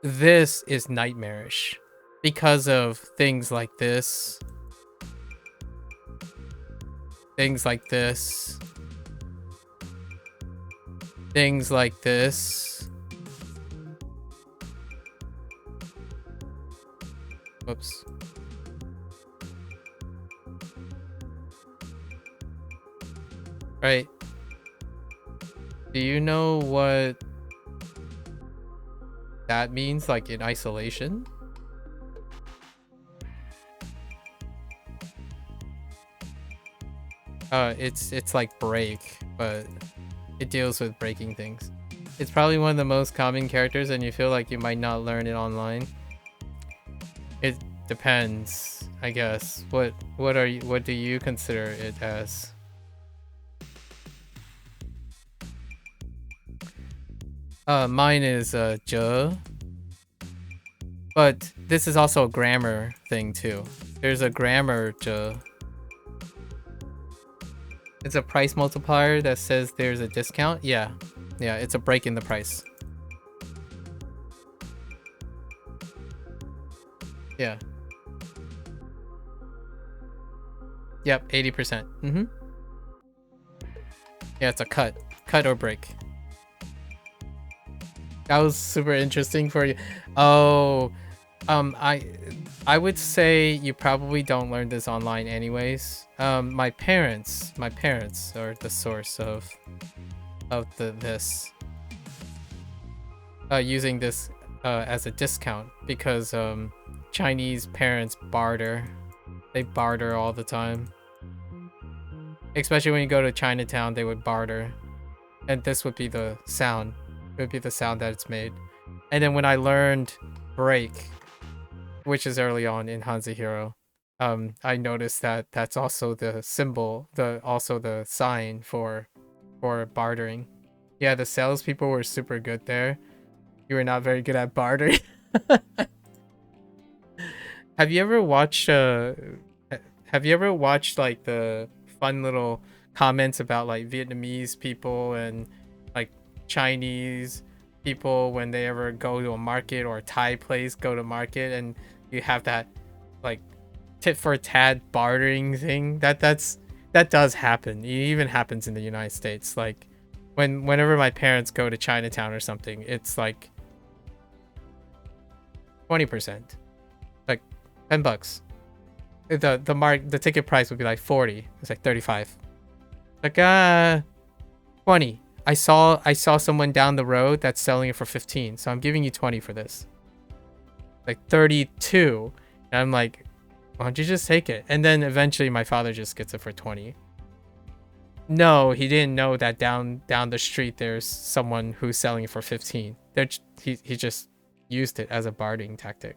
This is nightmarish because of things like this. Things like this. things like this. Whoops. Right. Do you know what that means, like in isolation? It's like break, but it deals with breaking things. It's probably one of the most common characters, and you feel like you might not learn it online. It depends, I guess. What do you consider it as? Mine is 折, but this is also a grammar thing too. There's a grammar 折. It's a price multiplier that says there's a discount. Yeah, it's a break in the price. Yeah. Yep, 80%. Yeah, it's a cut or break. That was super interesting for you. Oh, I would say you probably don't learn this online anyways. My parents are the source of this. Using this as a discount because Chinese parents barter. They barter all the time. Especially when you go to Chinatown, they would barter. And this would be the sound. It would be the sound that it's made. And then when I learned break, which is early on in HanziHero, I noticed that that's also the symbol, also the sign for bartering. Yeah, the salespeople were super good there. You were not very good at bartering. Have you ever watched like the fun little comments about like Vietnamese people and like Chinese people when they ever go to a market, or a Thai place go to market, and you have that like tit for tat bartering thing? That does happen. It even happens in the United States. Like whenever my parents go to Chinatown or something, it's like 20%, like $10. The ticket price would be like 40. It's like 35. Like 20. I saw someone down the road that's selling it for 15, so I'm giving you 20 for this. Like 32, and I'm like, why don't you just take it? And then eventually my father just gets it for 20. No, he didn't know that down the street there's someone who's selling it for 15. He just used it as a bartering tactic.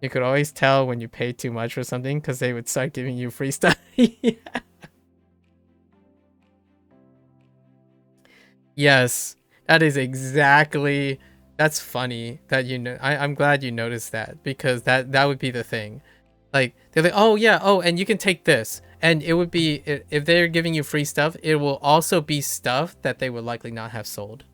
You could always tell when you paid too much for something because they would start giving you free stuff. Yeah. Yes, that is exactly. That's funny that you know. I'm glad you noticed that, because that would be the thing. Like they're like, oh yeah, oh, and you can take this, and it would be, if they're giving you free stuff, it will also be stuff that they would likely not have sold.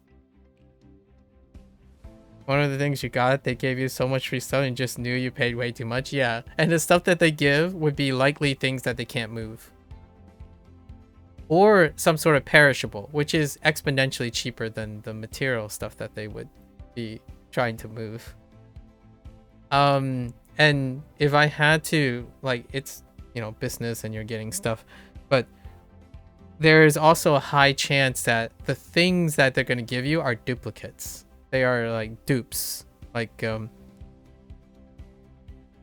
One of the things you got, they gave you so much free stuff and just knew you paid way too much. Yeah, and the stuff that they give would be likely things that they can't move, or some sort of perishable, which is exponentially cheaper than the material stuff that they would be trying to move. And if I had to, like, it's, you know, business and you're getting stuff, but there's also a high chance that the things that they're going to give you are duplicates. They are like dupes, like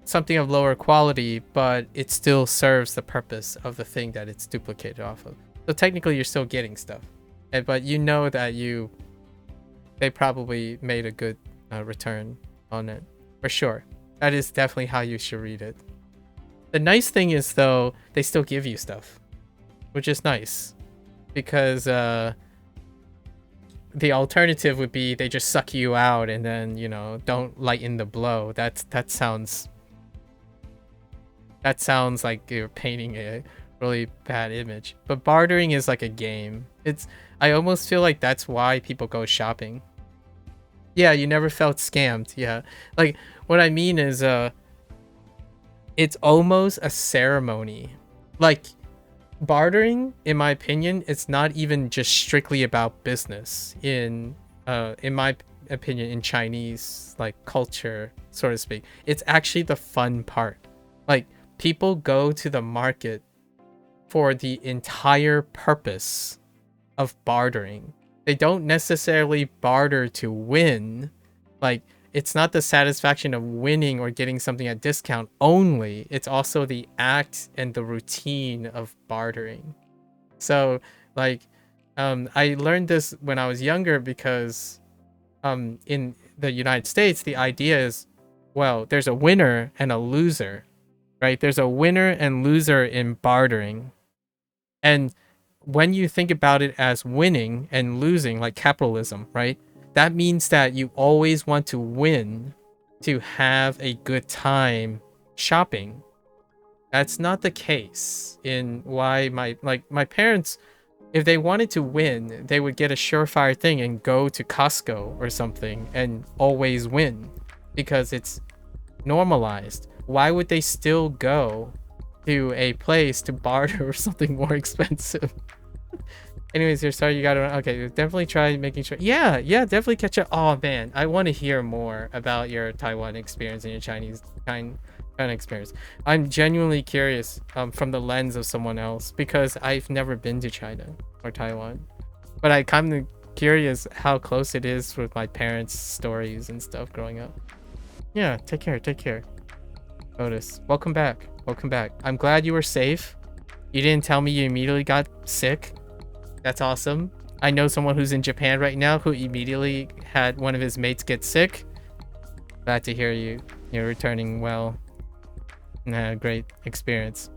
something of lower quality, but it still serves the purpose of the thing that it's duplicated off of. So technically you're still getting stuff, but you know that they probably made a good return on it, for sure. That is definitely how you should read it. The nice thing is, though, they still give you stuff, which is nice, because the alternative would be they just suck you out and then, you know, don't lighten the blow. That sounds like you're painting a really bad image. But bartering is like a game. I almost feel like that's why people go shopping. Yeah, you never felt scammed. Yeah, like what I mean is it's almost a ceremony. Like bartering, in my opinion, it's not even just strictly about business. In my opinion, in Chinese like culture, so to speak, it's actually the fun part. Like people go to the market for the entire purpose of bartering. They don't necessarily barter to win. Like it's not the satisfaction of winning or getting something at discount only. It's also the act and the routine of bartering. So like I learned this when I was younger because in the United States the idea is, well, there's a winner and a loser, right? There's a winner and loser in bartering. And when you think about it as winning and losing, like capitalism, right? That means that you always want to win to have a good time shopping. That's not the case in why my parents, if they wanted to win, they would get a surefire thing and go to Costco or something and always win because it's normalized. Why would they still go to a place to barter something more expensive? Anyways, you're sorry you got it. Okay, definitely try making sure. Yeah, definitely catch up. Oh man, I want to hear more about your Taiwan experience and your China experience. I'm genuinely curious from the lens of someone else because I've never been to China or Taiwan, but I kind of curious how close it is with my parents' stories and stuff growing up. Yeah, take care. Otis, welcome back. I'm glad you were safe. You didn't tell me you immediately got sick. That's awesome. I know someone who's in Japan right now who immediately had one of his mates get sick. Glad to hear you're returning well and had a great experience.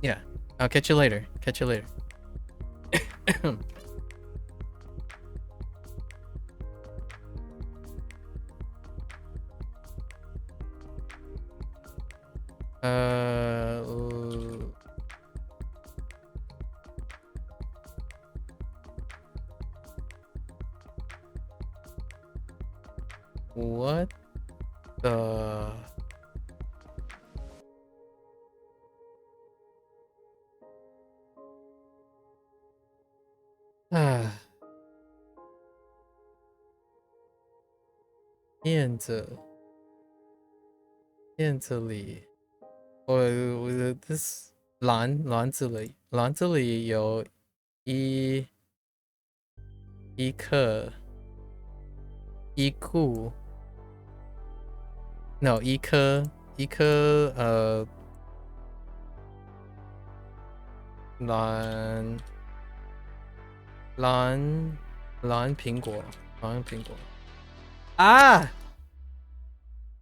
Yeah, I'll catch you later. What the...燕子里，我this 篮子里有一颗no 一颗蓝蓝苹果啊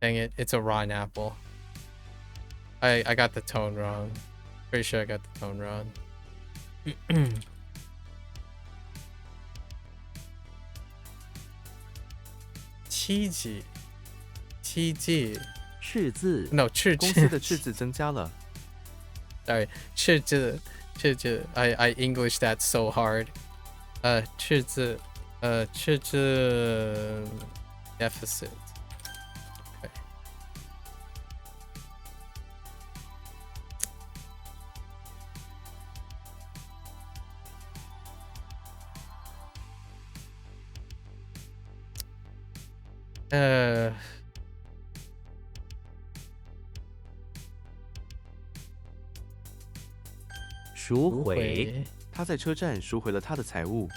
Dang it, it's a rotten apple. I got the tone wrong. Pretty sure I got the tone wrong. 七季 赤字 No 赤字公司的赤字增加了。Sorry, 赤字 I English that so hard. 赤字 deficit. Okay. Uh 赎回他在车站赎回了他的财物。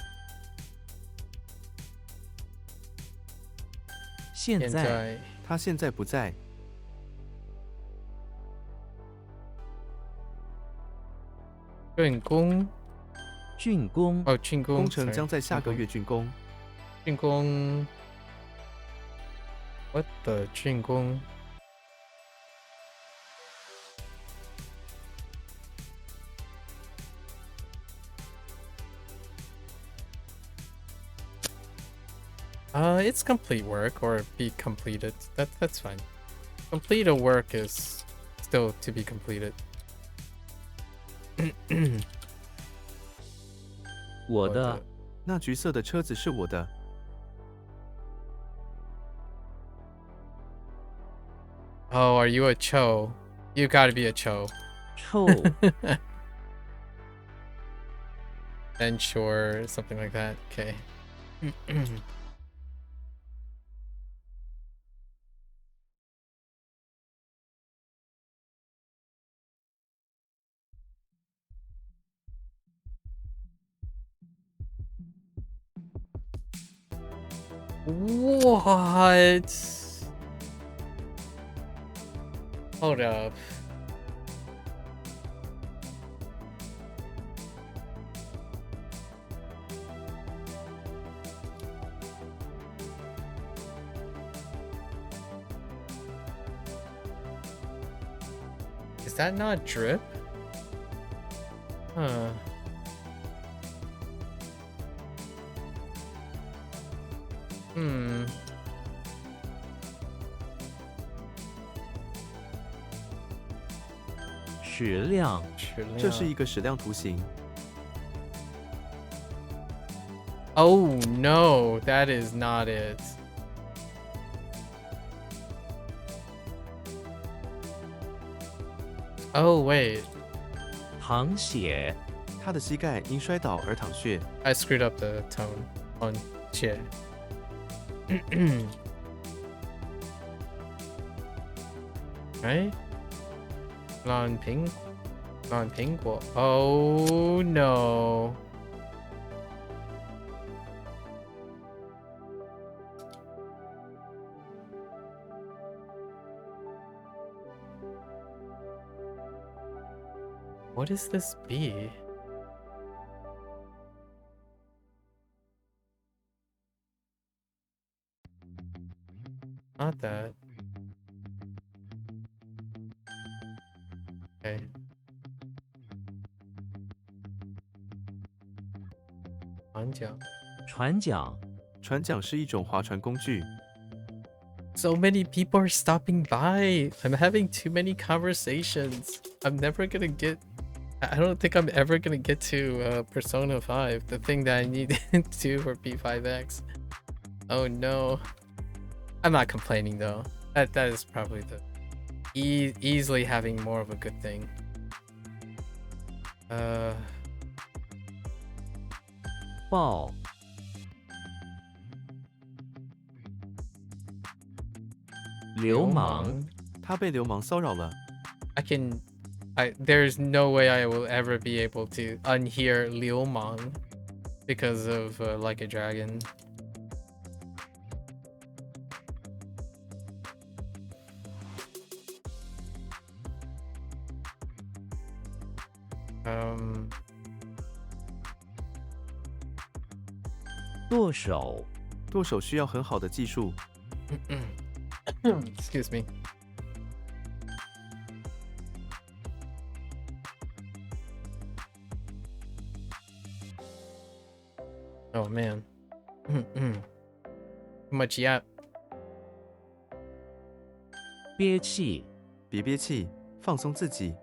现在他现在不在。竣工竣工哦，竣工工程将在下个月竣工。竣工 What the 竣工it's complete work or be completed. That's fine. Complete a work is still to be completed. 我的那橘色的车子是我的。Oh, are you a cho? You gotta be a cho. 臭 bench or something like that. Okay. What? Hold up. Is that not drip? Huh. Hmm. 矢量，这是一个矢量图形。 Oh no, that is not it. Oh wait, 淌血，他的膝盖因摔倒而淌血。 I screwed up the tone on shit. Right? 烂苹果. Oh no. What is this B? Not that. Okay. Anjiang. 船桨，船桨是一种划船工具。 So many people are stopping by. I'm having too many conversations. I'm never gonna get. I don't think I'm ever gonna get to Persona 5, the thing that I need to for P5X. Oh no. I'm not complaining though. That is probably the easily having more of a good thing. Uh. 报，流氓，他被流氓骚扰了。 There's no way I will ever be able to unhear Liu Mang because of Like a Dragon. Um. 剁手，剁手需要很好的技术。 Excuse me. Oh man. Too much yap. 憋气，别憋气，放松自己。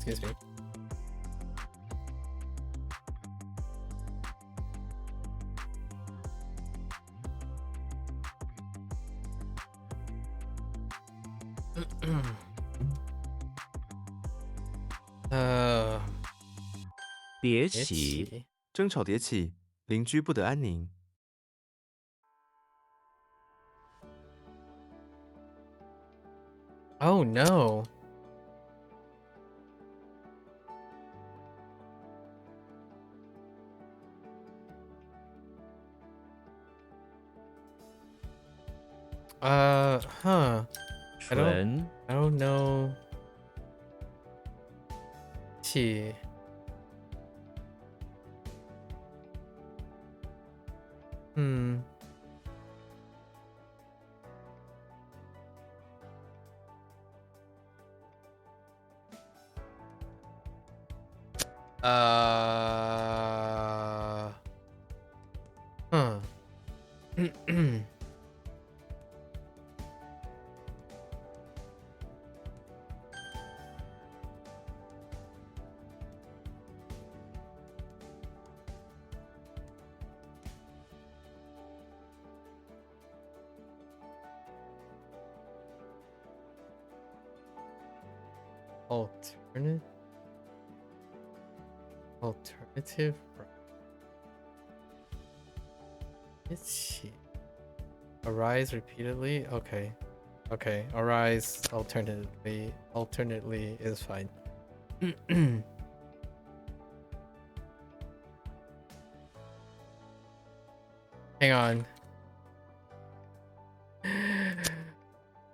Excuse me. Uh, 迭别起，起。争吵迭起，邻居不得安宁。 Oh no. Huh. I 纯， don't know. 起。Hmm. Huh. Alternative. Itchy. Arise repeatedly. Okay. Okay. Arise alternately. Alternately is fine. Hang on.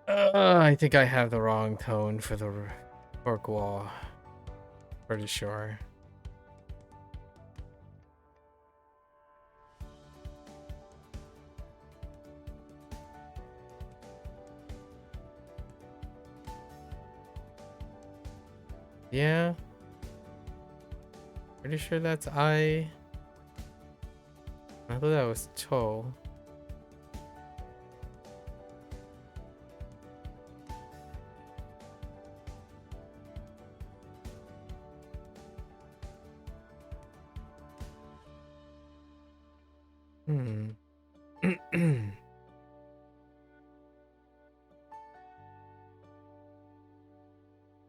I think I have the wrong tone for the Orgwall. Pretty sure. Yeah. Pretty sure that's I. I thought that was Cho.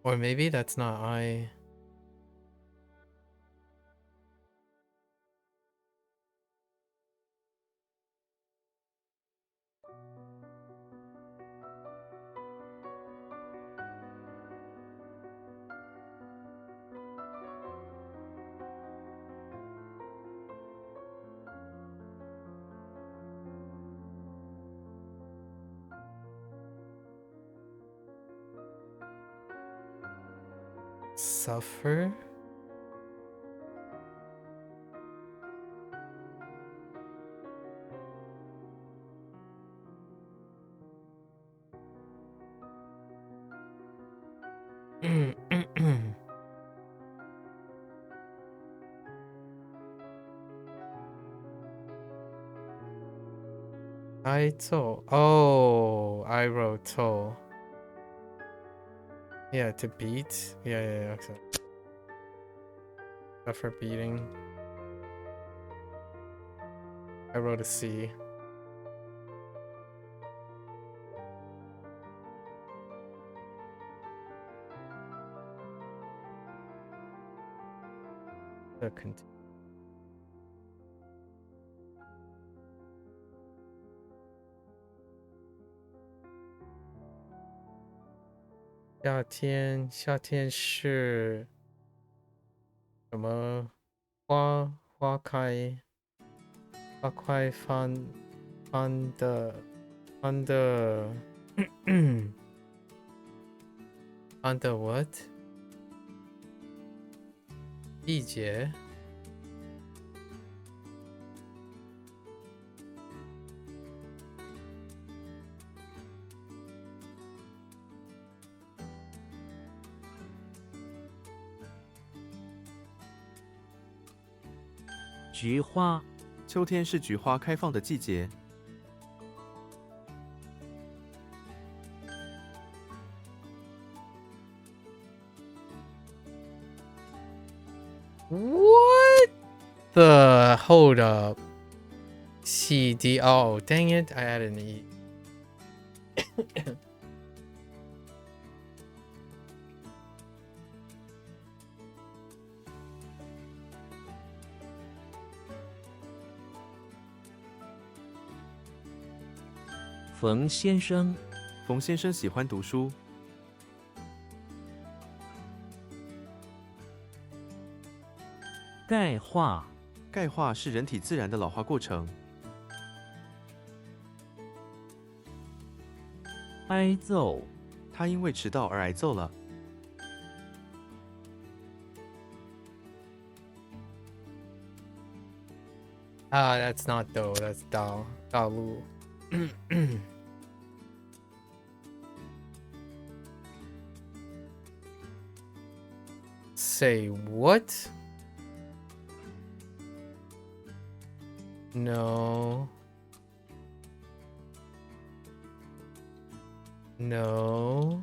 Or maybe that's not I. Suffer? I told. Oh, I wrote toll. Yeah, to beat. Yeah. Okay. Suffer beating. I wrote a C. The continue. 夏天是什么花开翻的 翻的 what 季节菊花，秋天是菊花开放的季节。What the hold up CD oh dang it I added an E 冯先生，冯先生喜欢读书。钙化，钙化是人体自然的老化过程。挨揍，他因为迟到而挨揍了。that's not Do, that's Dao. Dao Lu. Say what? No. No.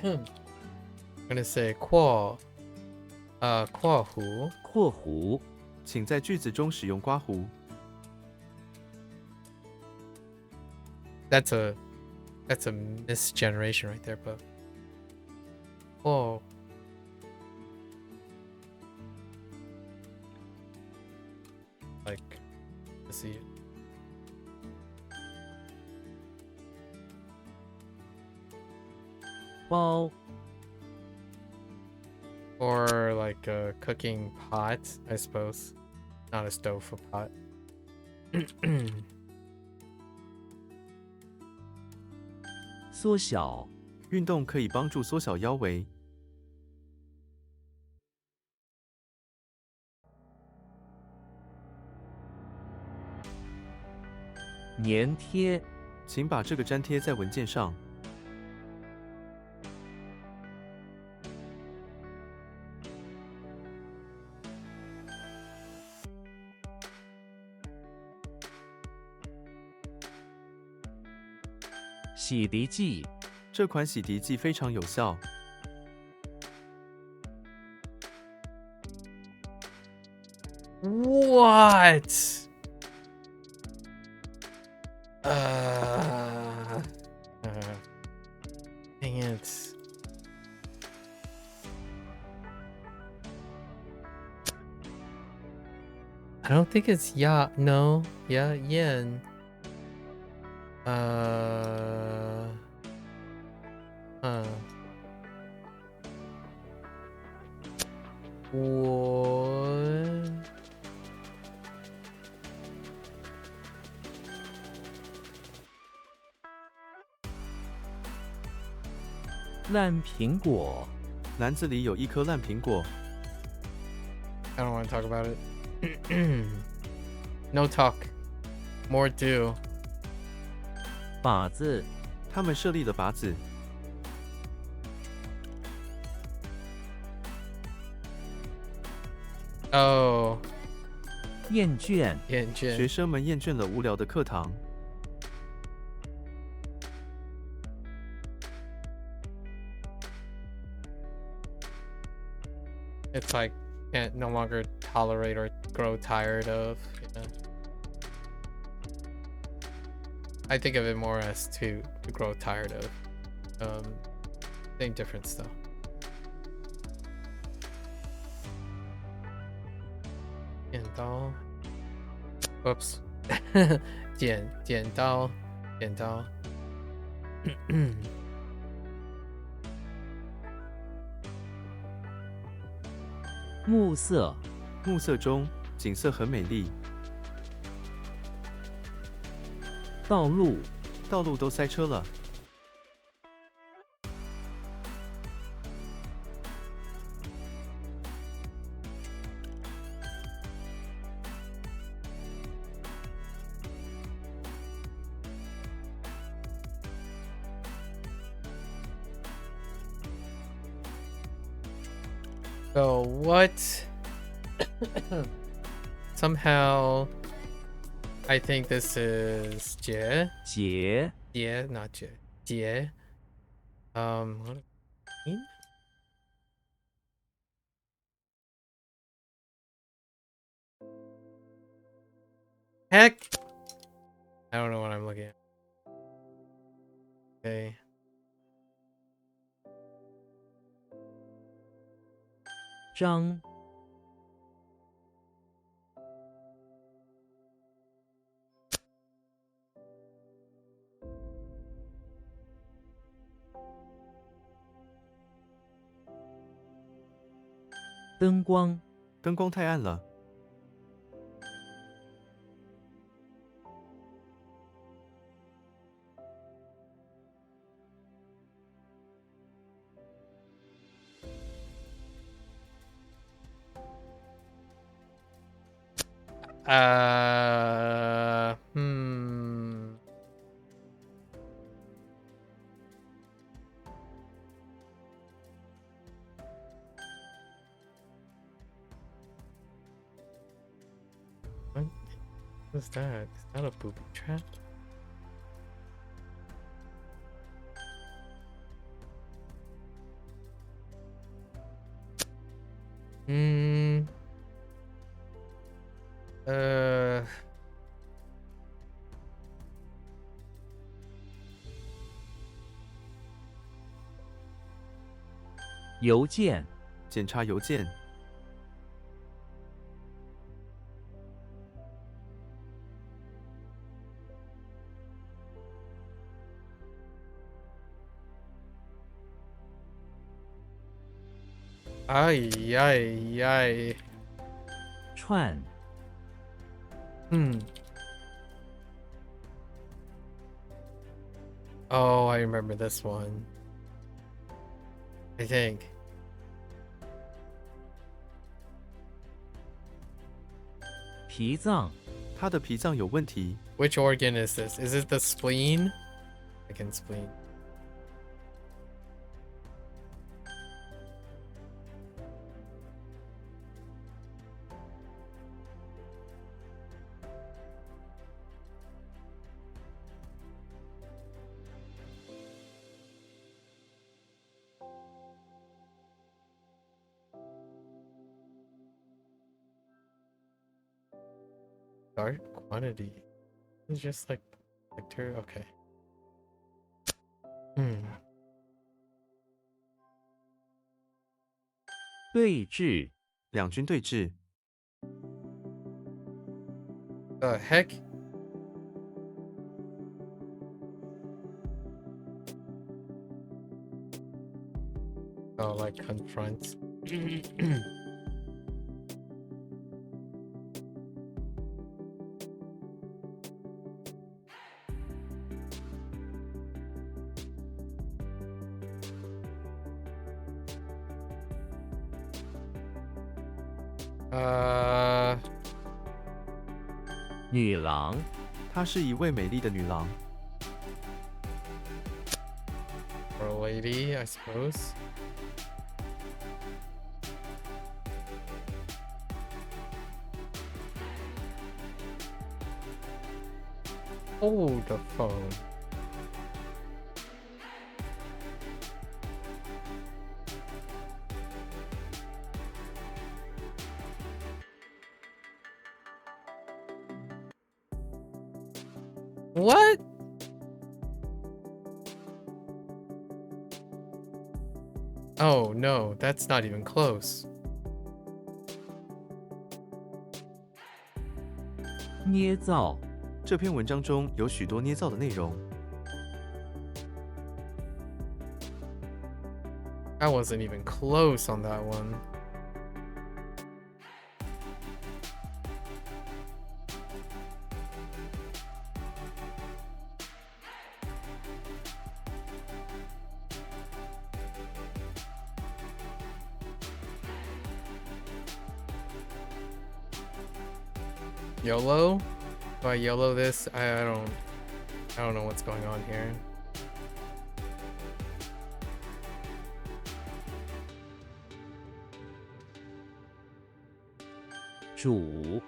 I'm gonna say qual. 括弧括弧请在句子中使用刮胡。That's a misgeneration right there, but oh, like let's see it. Ball Or like a cooking pot, I suppose. Not a stove, a pot. 缩小运动可以帮助缩小腰围，粘贴请把这个粘贴在文件上。洗涤剂这款洗涤剂非常有效。What? Dang it. I don't think it's no, yen. What? 烂苹果篮子里有一颗烂苹果， I don't want to talk about it. No talk. More do. 靶子他们设立了靶子。 Oh, 厌倦学生们厌倦了无聊的课堂。 It's like can't no longer tolerate or grow tired of. You know? I think of it more as to grow tired of. Same difference though. Whoops. 剪刀暮色暮色中，景色很美丽，道路道路都塞车了。 So what? Somehow, I think this is 节，not 节。What? Heck! I don't know what I'm looking at. Okay. 张灯光灯光太暗了，Hmm. What is that? Is that a booby trap? 嗯，邮件，检查邮件，哎呀呀，串，Oh, I remember this one. I think. 脾脏，他的脾脏有问题。 Which organ is this? Is it the spleen? I can spleen. Dark quantity. It's just like bacteria. Okay. 对峙，两军对峙， The heck? Oh, like confront. Uh, 女郎，她是一位美丽的女郎。 or a lady, I suppose. Hold the phone. What? Oh no, that's not even close. 捏造，这篇文章中有许多捏造的内容。 I wasn't even close on that one. YOLO? Do I YOLO this? I don't know what's going on here. 煮，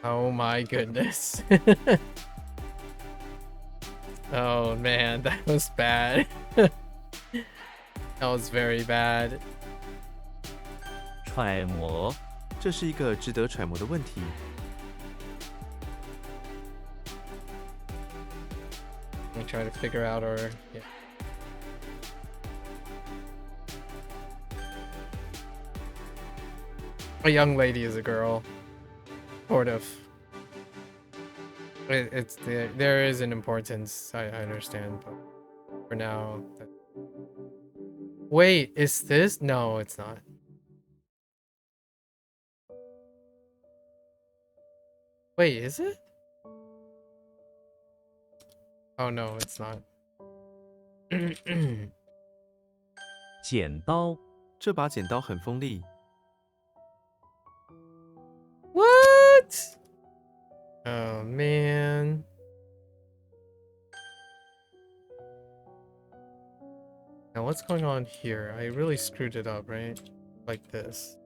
Oh my goodness. Oh man, that was bad. That was very bad. 揣摩，这是一个值得揣摩的问题。 Let me try to figure out or yeah. A young lady is a girl. Sort of. It's there is an importance, I understand, but for now. Wait, is this? No, it's not. Wait, is it? Oh no, it's not. 剪刀，这把剪刀很锋利。 What? Oh man. Now what's going on here? I really screwed it up, right? Like this.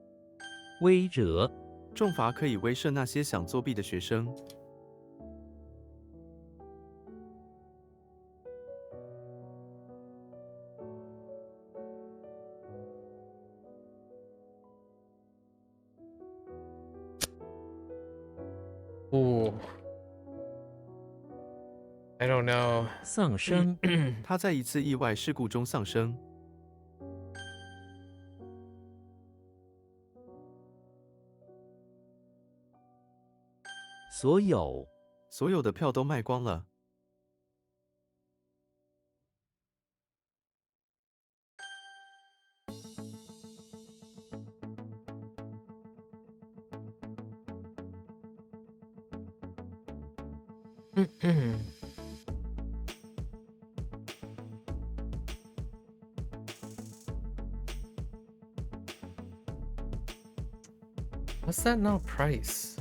威折，重罚可以威慑那些想作弊的学生。Oh. I don't know. 丧生，他在一次意外事故中丧生。所有，所有的票都卖光了。What's that not price?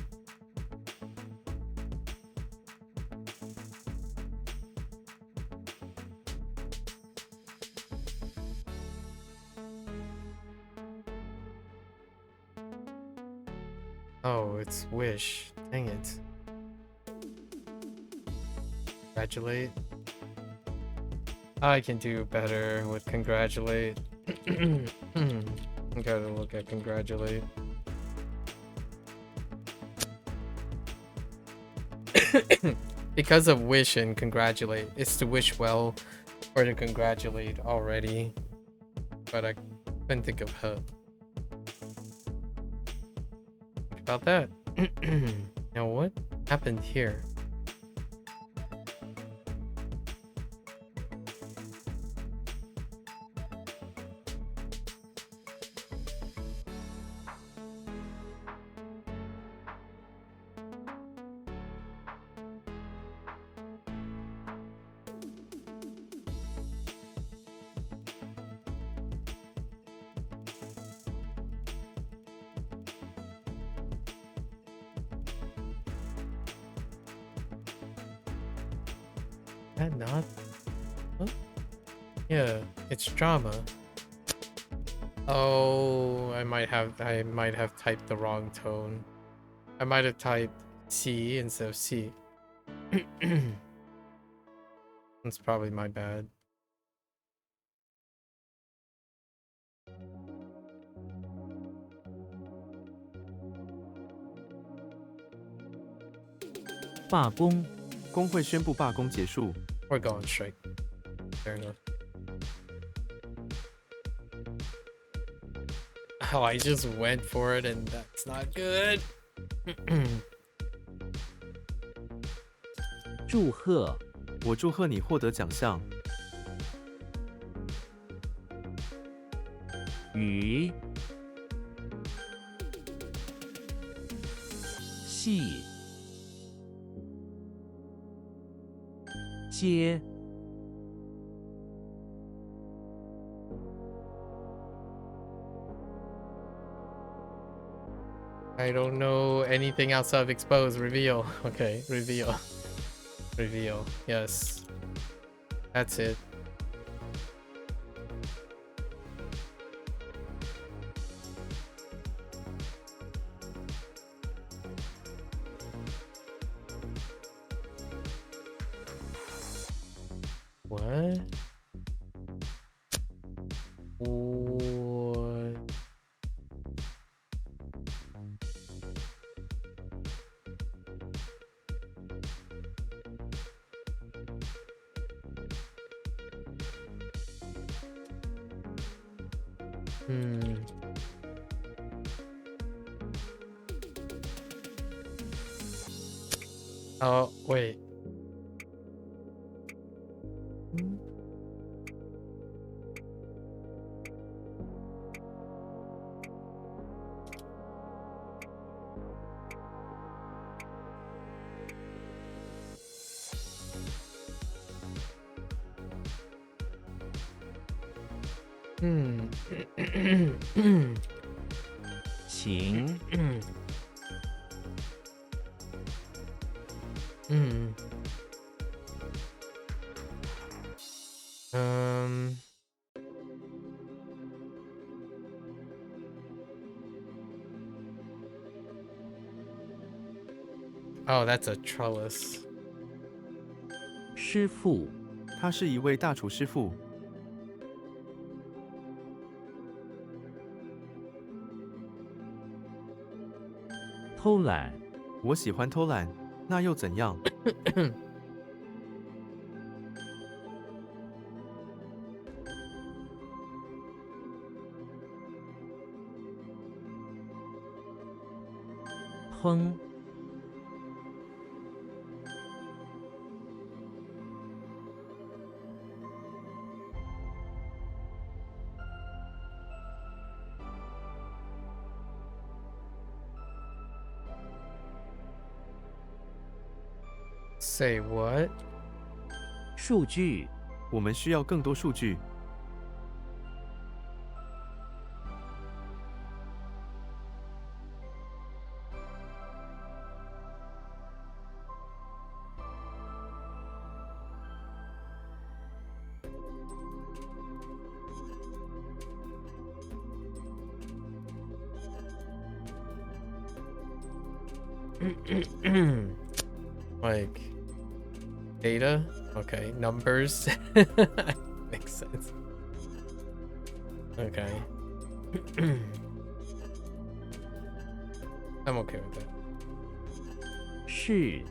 Oh, it's wish. Dang it. Congratulate. I can do better with congratulate. Gotta look at congratulate. Because of wish and congratulate, it's to wish well or to congratulate already. But I couldn't think of her. What about that? Now what happened here? That not? Huh? Yeah, it's drama. Oh, I might have typed the wrong tone. I might have typed C instead of C. That's probably my bad. "罢工，工会宣布罢工结束。 We're going straight. Fair enough. Oh, I just went for it and that's not good. 祝贺，我祝贺你获得奖项。与，系，接， I don't know anything outside of expose. Reveal. Okay, reveal. Reveal. Yes. That's it. What? What? Hmm. Oh, wait. Hmm. 请， Hmm. Um. Oh, that's a trellis. 师傅，他是一位大厨师傅。偷懒，我喜欢偷懒。那又怎样？烹， Say what? 数据，我们需要更多数据。Like data? Okay, numbers. Makes sense. Okay. I'm okay with that. 是，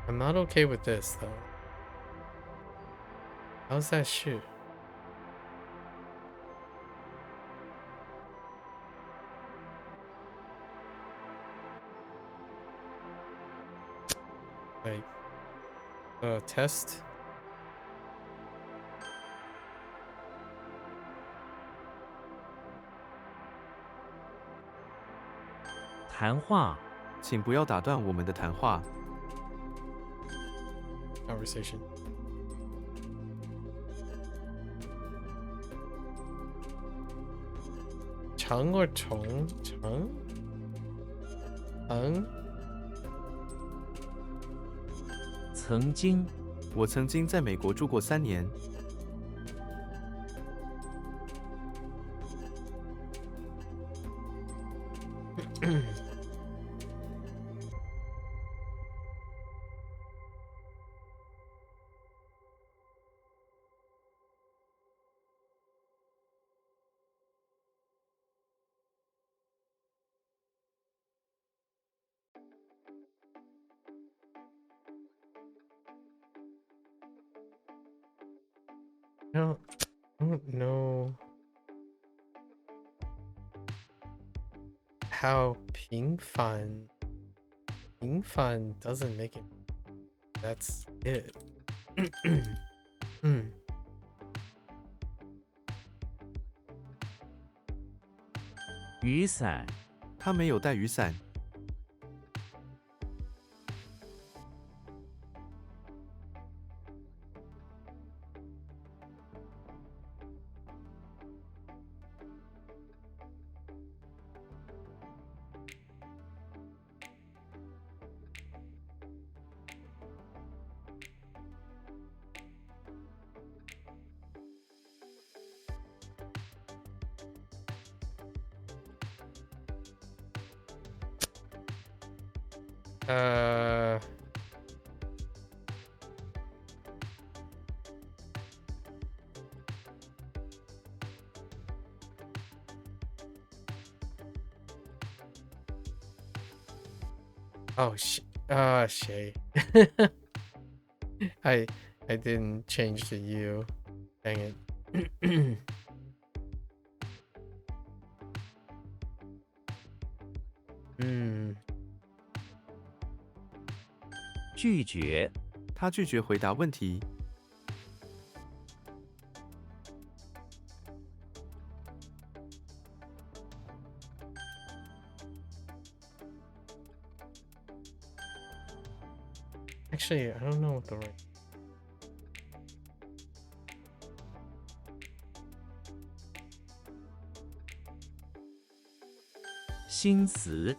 I'm not okay with this though. How's that shit? Like test? 谈话，请不要打断我们的谈话。 Conversation. 长 or 虫？长？长？曾经，我曾经在美国住过3年。 I don't know how 平凡 doesn't make it. That's it. 雨伞，他没有带雨伞。 Oh Shay. I didn't change the U. Dang it. 拒绝，他拒绝回答问题。 Actually, I don't know what the right. 新词，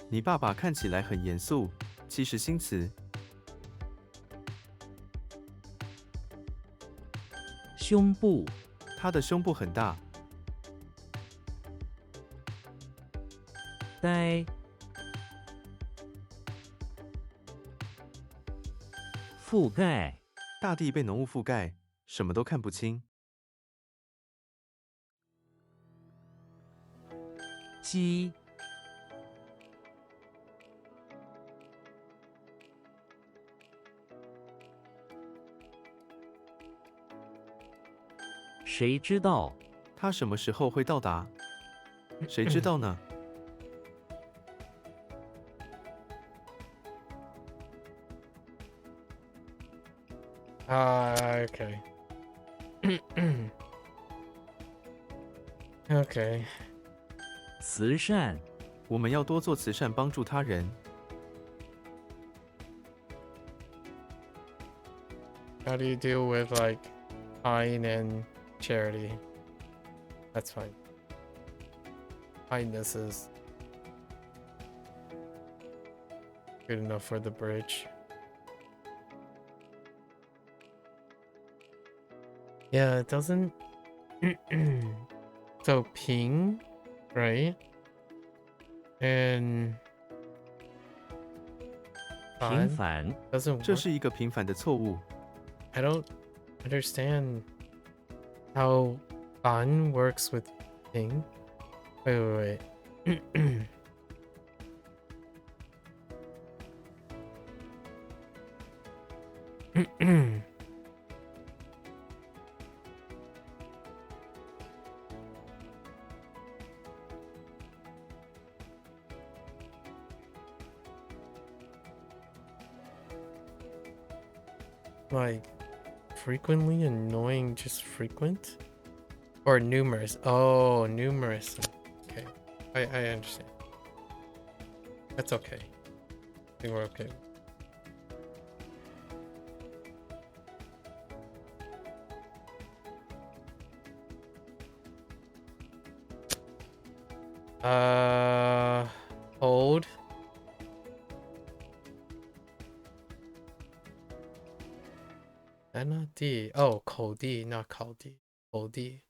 你爸爸看起来很严肃，其实新词。 胸部，他的胸部很大。 呆，覆盖，大地被浓雾覆盖，什么都看不清。鸡，谁知道？它什么时候会到达？谁知道呢？ Okay. Okay. 慈善，我们要多做慈善，帮助他人。 How do you deal with like kind and charity? That's fine. Kindness is good enough for the bridge. Yeah, it doesn't. So ping, right? And 平凡， doesn't 这 work. 是一个平凡的错误。 I don't understand how fun works with ping. Wait. Like frequently annoying, just frequent, or numerous? Oh, numerous. Okay, I understand. That's okay. I think we're okay. Hold. That not D. Oh, 口地 not 考地 口地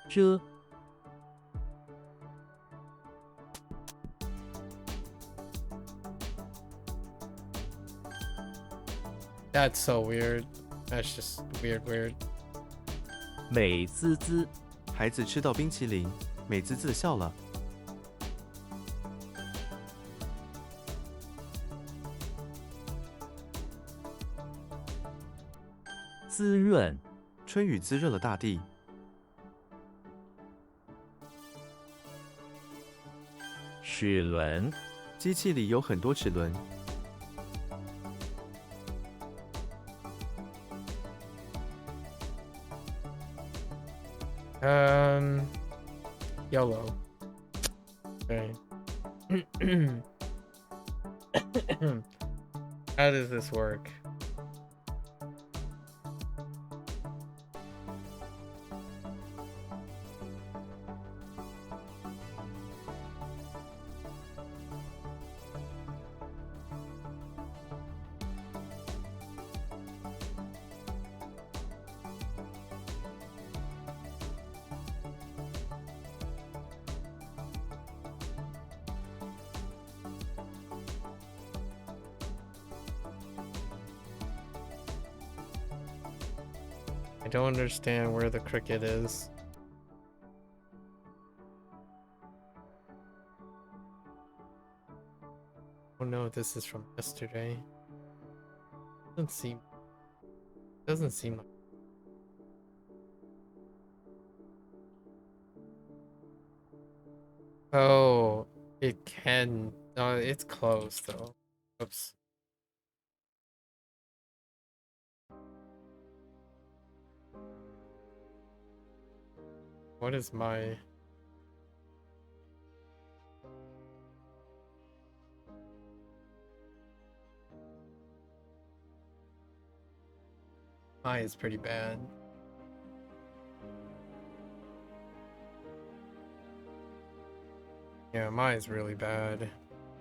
遮， That's so weird. That's just weird. 美滋滋， 孩子吃到冰淇淋，美滋滋地笑了。 滋润， 春雨滋润了大地。 齿轮， 机器里有很多齿轮。 Yellow. Okay. How does this work? I don't understand where the cricket is. Oh no, this is from yesterday. Doesn't seem like. Oh, it can. It's closed though. Oops. What is my... Mine is pretty bad. Yeah, mine is really bad.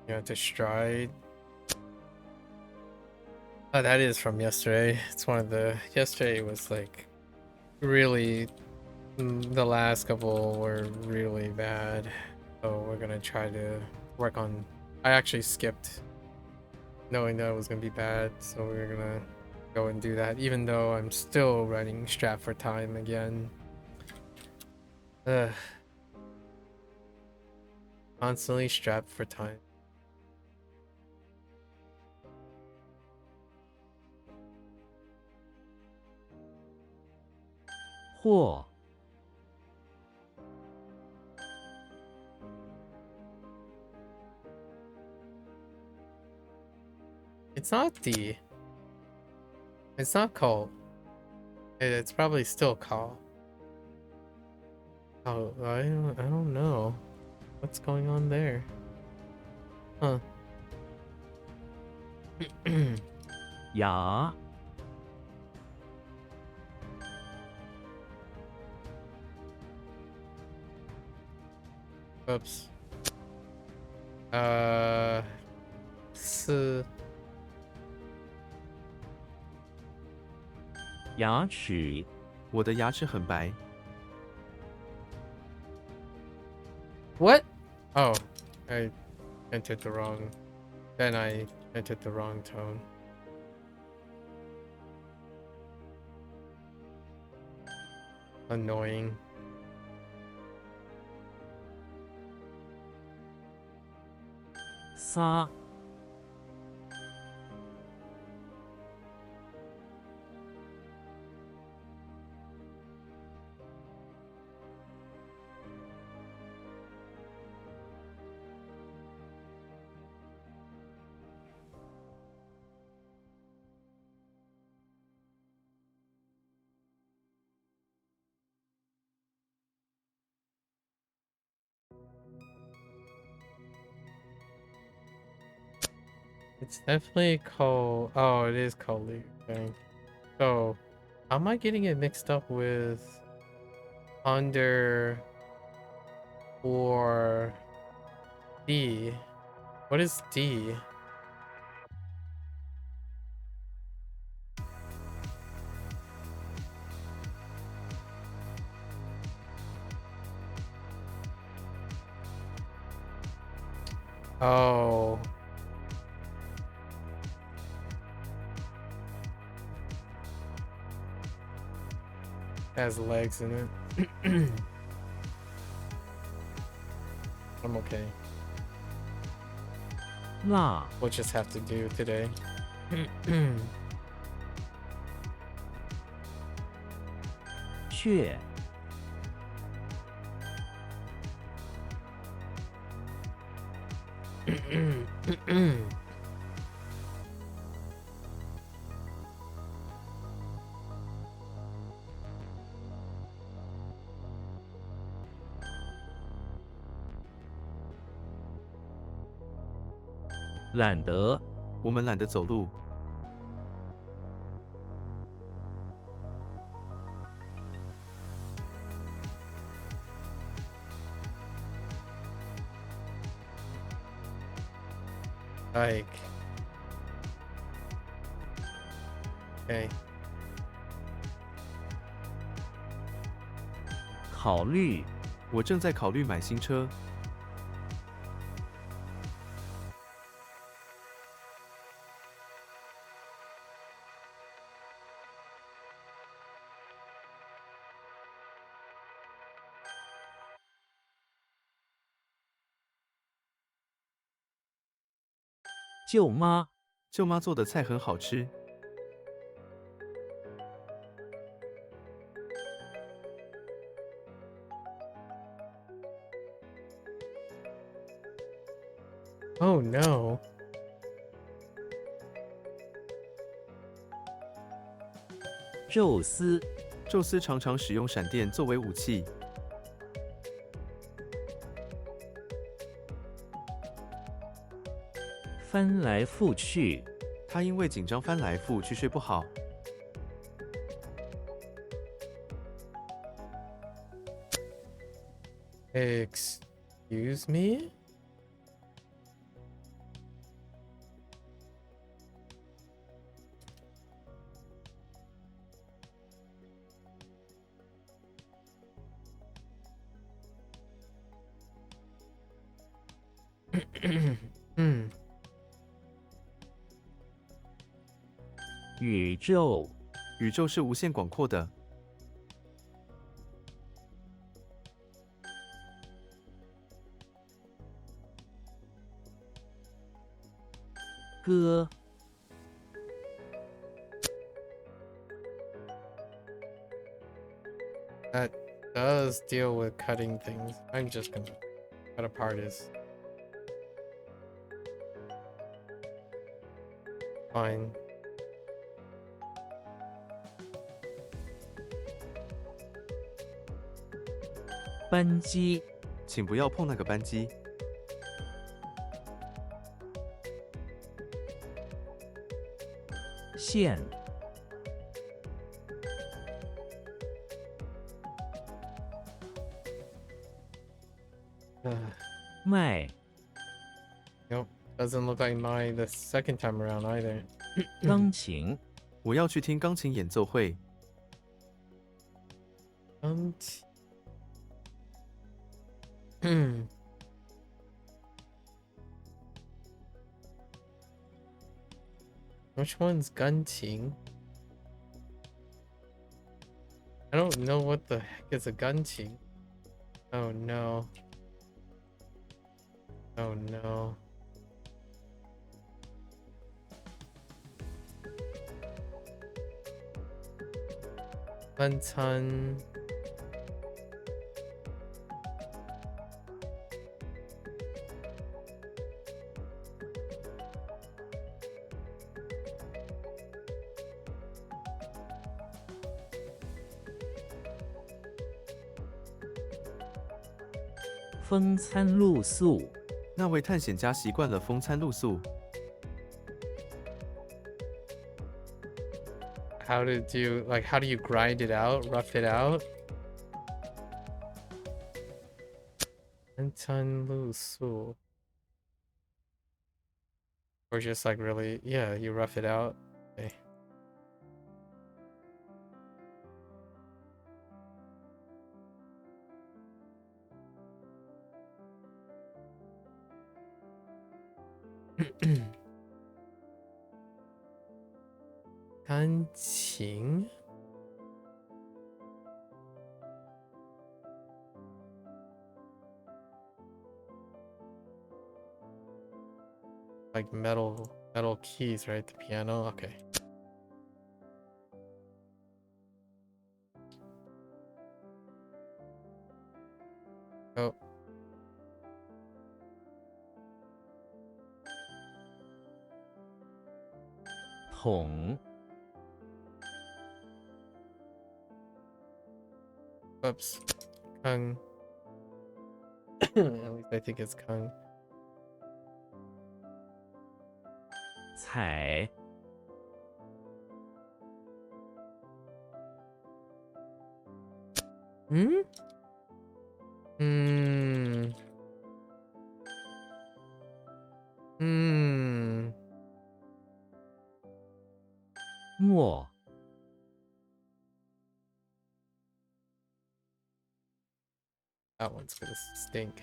Yeah, to stride. Oh, that is from yesterday. It's one of the... Yesterday was like really... The last couple were really bad. So we're gonna try to work on... I actually skipped knowing that it was gonna be bad. So we're gonna go and do that, even though I'm still running strap for time again. Ugh. Constantly strapped for time. 或 It's not D. It's not call. It's probably still call. Oh, I don't know. What's going on there? Huh. 牙 Oops. 四牙齿我的牙齿很白。 What? Oh, I entered the wrong. Then I entered the wrong tone. Annoying. 撒 It's definitely called. Oh, it is called League. Okay. So, how am I getting it mixed up with under or D? What is D? Oh. It has legs in it. I'm okay. 辣 We'll just have to do today. 雀 懒得我们懒得走路。 Like. Okay. 考虑我正在考虑买新车。 舅妈舅妈做的菜很好吃。 Oh no. 宙斯宙斯常常使用闪电作为武器。 翻来覆去他因为紧张翻来覆去睡不好。 Excuse me? Hmm. 宇宙宇宙是无限广阔的。 歌 does deal with cutting things. I'm just gonna cut apart his. Fine. 扳机，请不要碰那个扳机。线， 麦， Nope. Doesn't look like mine the second time around either. 钢琴，我要去听钢琴演奏会。 Which one's gunting? I don't know what the heck is a gunting. Oh no. Oh no. Bunton. "风餐露宿，那位探险家习惯了风餐露宿。 How to do, like, how do you grind it out, rough it out? Bunton Lusu. Or just like really, yeah, you rough it out. Okay. Kanqing? Like metal keys, right? The piano. Okay. Oh. 桶， Oops. Kung. At least I think it's Kung. 采， Hmm? Hmm. Hmm. 墨， That one's gonna stink.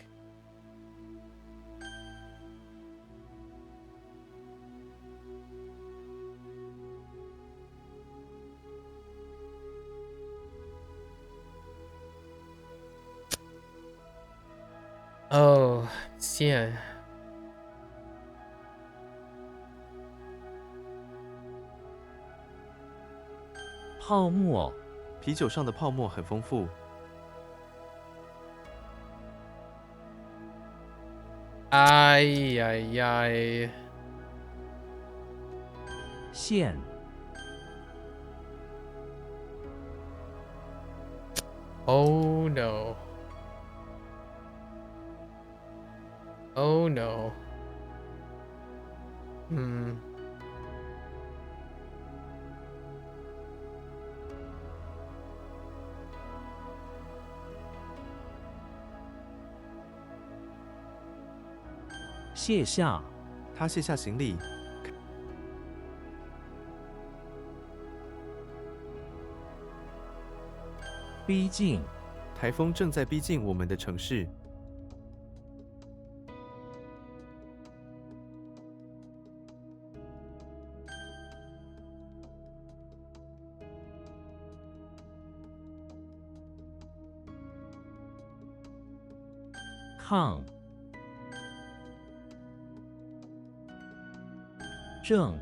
Oh, 线。泡沫，啤酒上的泡沫很丰富。 Ay, ay, ay. 线， Oh no. Oh no. Hmm. 卸下，他卸下行李，逼近，台风正在逼近我们的城市。 抗，正，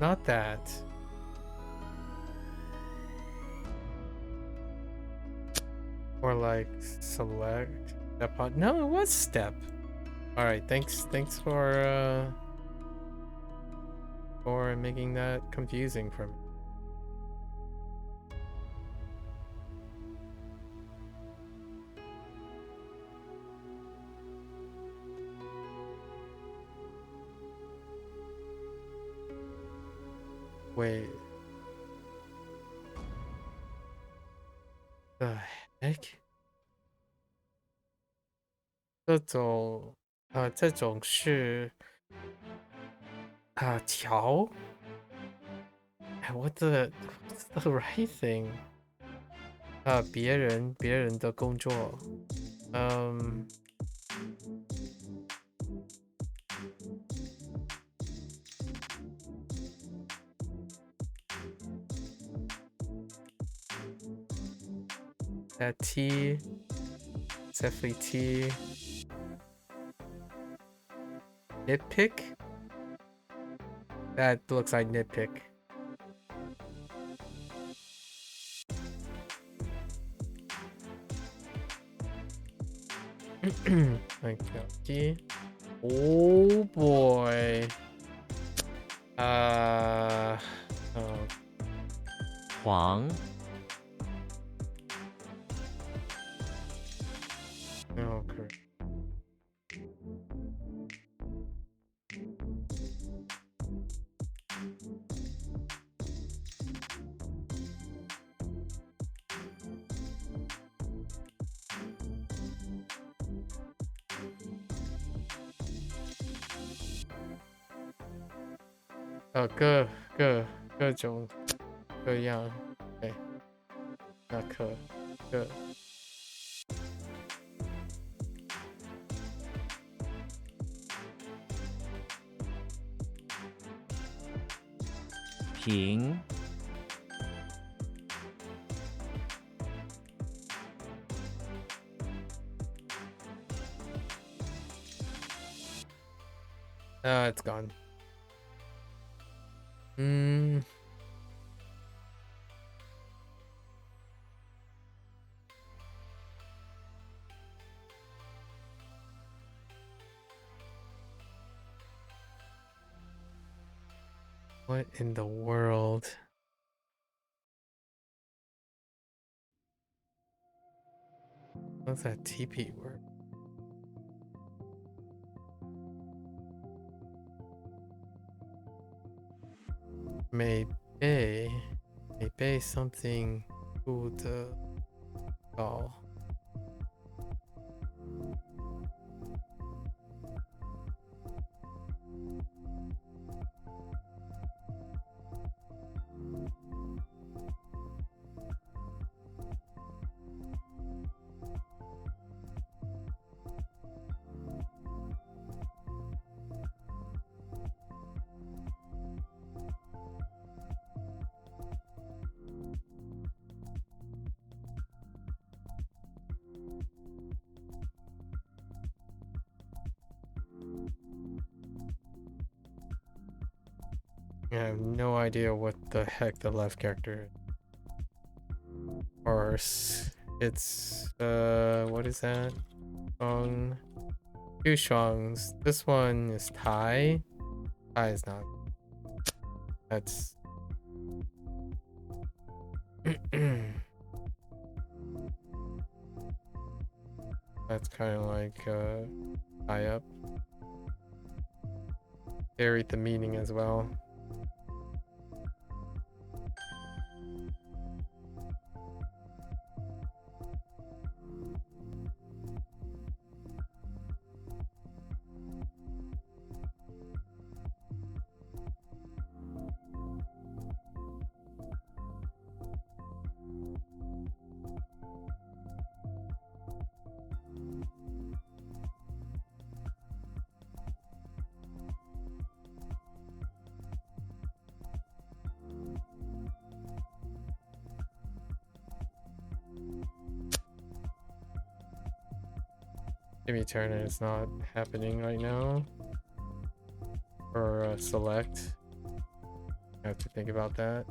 Not that. Or like select step on. No, it was step. All right, thanks for making that confusing for me. Wait. The heck? 这种是调 what's the right thing? 别人的工作that T definitely T nitpick. That looks like nitpick. Okay. Oh boy. Oh. 黄 Okay. Oh, 各种各样，对，那各平 it's gone. What in the world? What's that TP word? Maybe something good. Oh. I have no idea what the heck the left character is. Or it's what is that? Strong. Two Strongs. This one is Thai. Thai is not. That's that's kind of like tie up. Buried the meaning as well. Jimmy Turner is not happening right now. Or select. I have to think about that.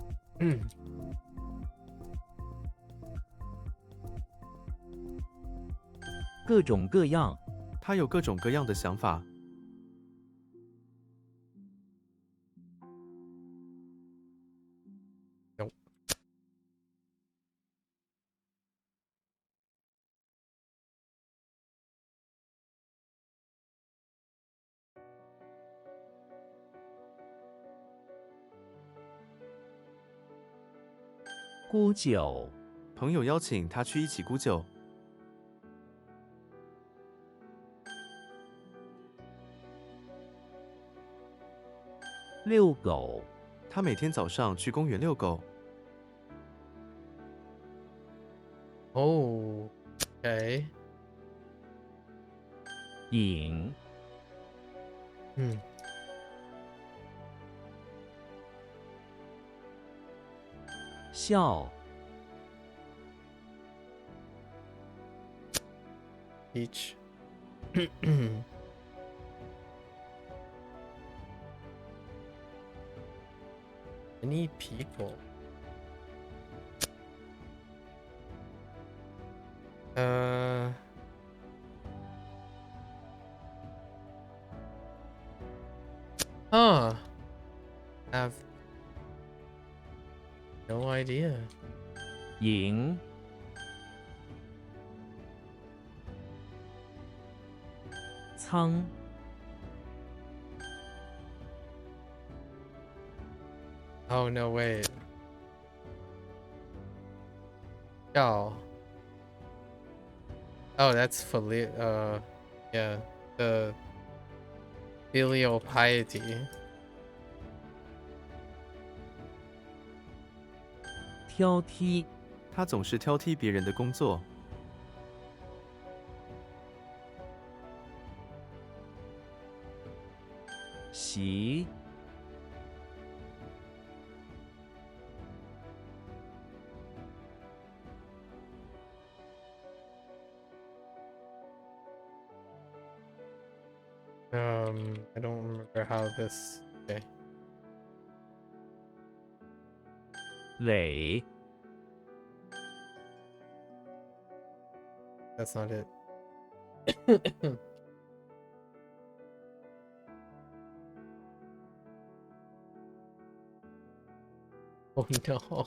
各种各样，他有各种各样的想法。 Nope. Gu 酒，朋友邀请他去一起鼓酒。 遛狗，他每天早上去公园遛狗。 Oh, okay. 饮，笑， Each. Many people. Huh. Have no idea. 饮，仓， Oh no, wait. Oh. Oh, that's yeah, the filial piety. 挑剔，他总是挑剔别人的工作。 习， I don't remember how this. Okay. 垒， That's not it. Oh no.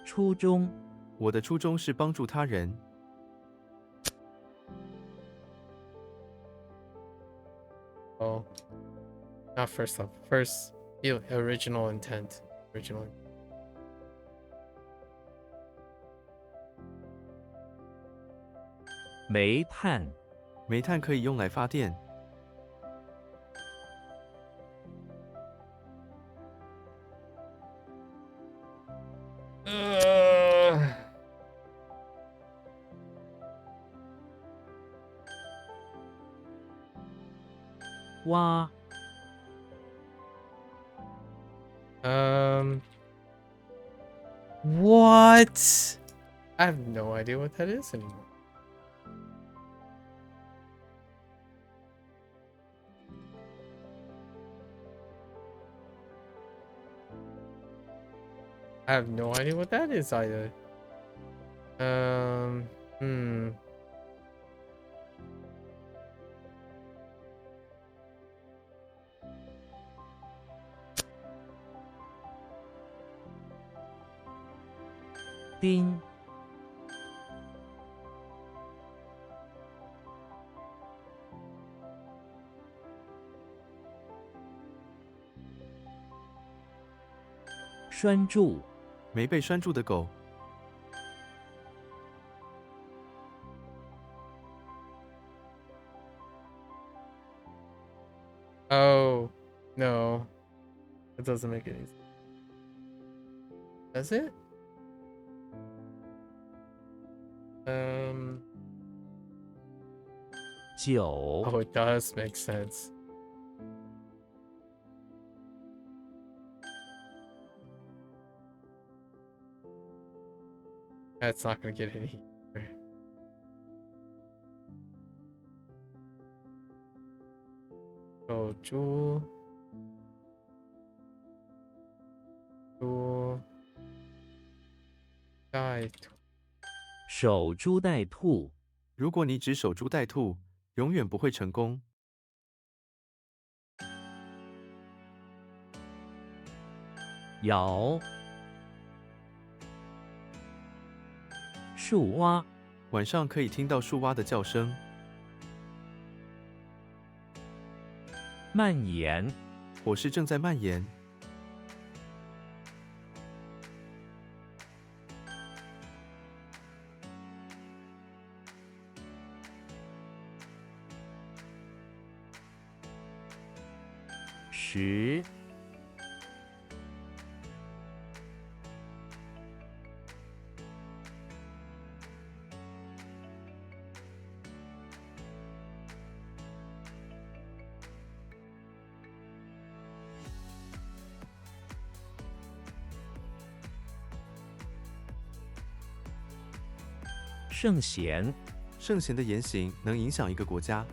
初衷，我的初衷是帮助他人。 Oh, not first love. First, original intent. Original. 煤炭，煤炭可以用来发电。 挖， What? I have no idea what that is anymore. I have no idea what that is either. Hmm. 钉， 拴住， 没被拴住的狗。 Oh, no. That doesn't make any sense. Does it? 9 Oh, it does make sense. That's not gonna get any easier. So Jewel. Jewel. 带兔。守株待兔，如果你只守株待兔，永远不会成功。摇，树蛙，晚上可以听到树蛙的叫声。蔓延，火势正在蔓延。时，圣贤，圣贤的言行能影响一个国家。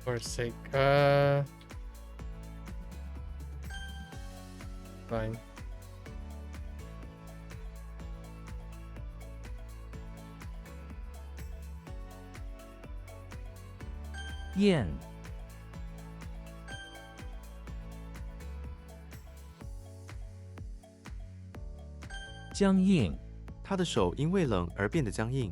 forsake. Fine. 燕，僵硬，他的手因为冷而变得僵硬。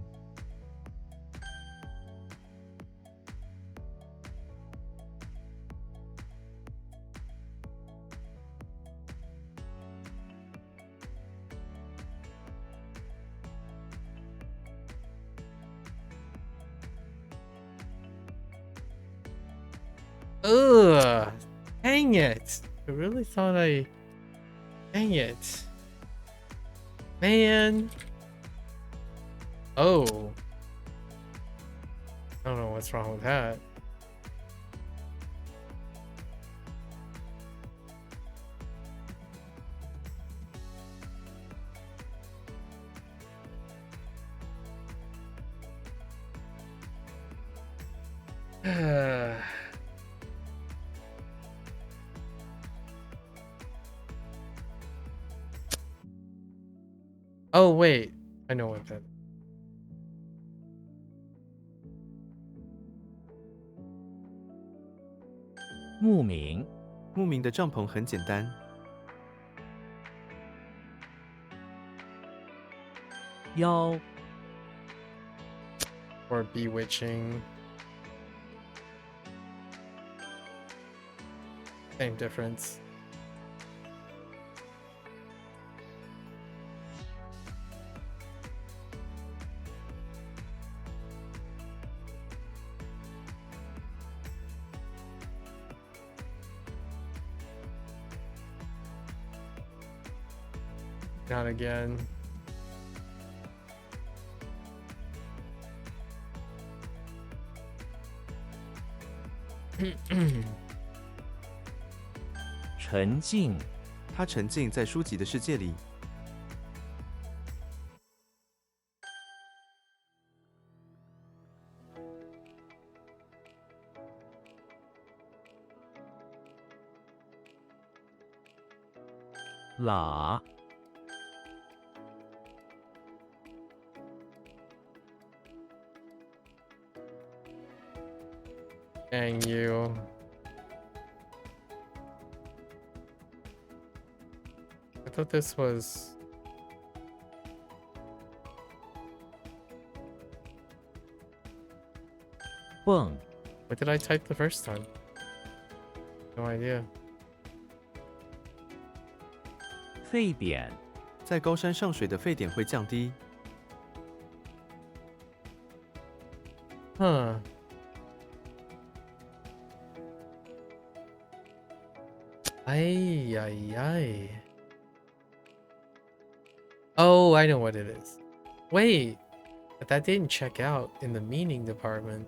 Ugh! Dang it! I really thought I. Dang it. Man. Oh. I don't know what's wrong with that. Oh, wait. I know what that is. 牧民，牧民的帐篷很简单。妖， Or bewitching. Same difference. Not again. 沉静，他沉浸在书籍的世界里。喇， Dang you. I thought this was. 蹦， What did I type the first time? No idea. 沸点，在高山上水的沸点会降低。 Huh. Ay, ay, ay. Oh, I know what it is. Wait, but that didn't check out in the meaning department.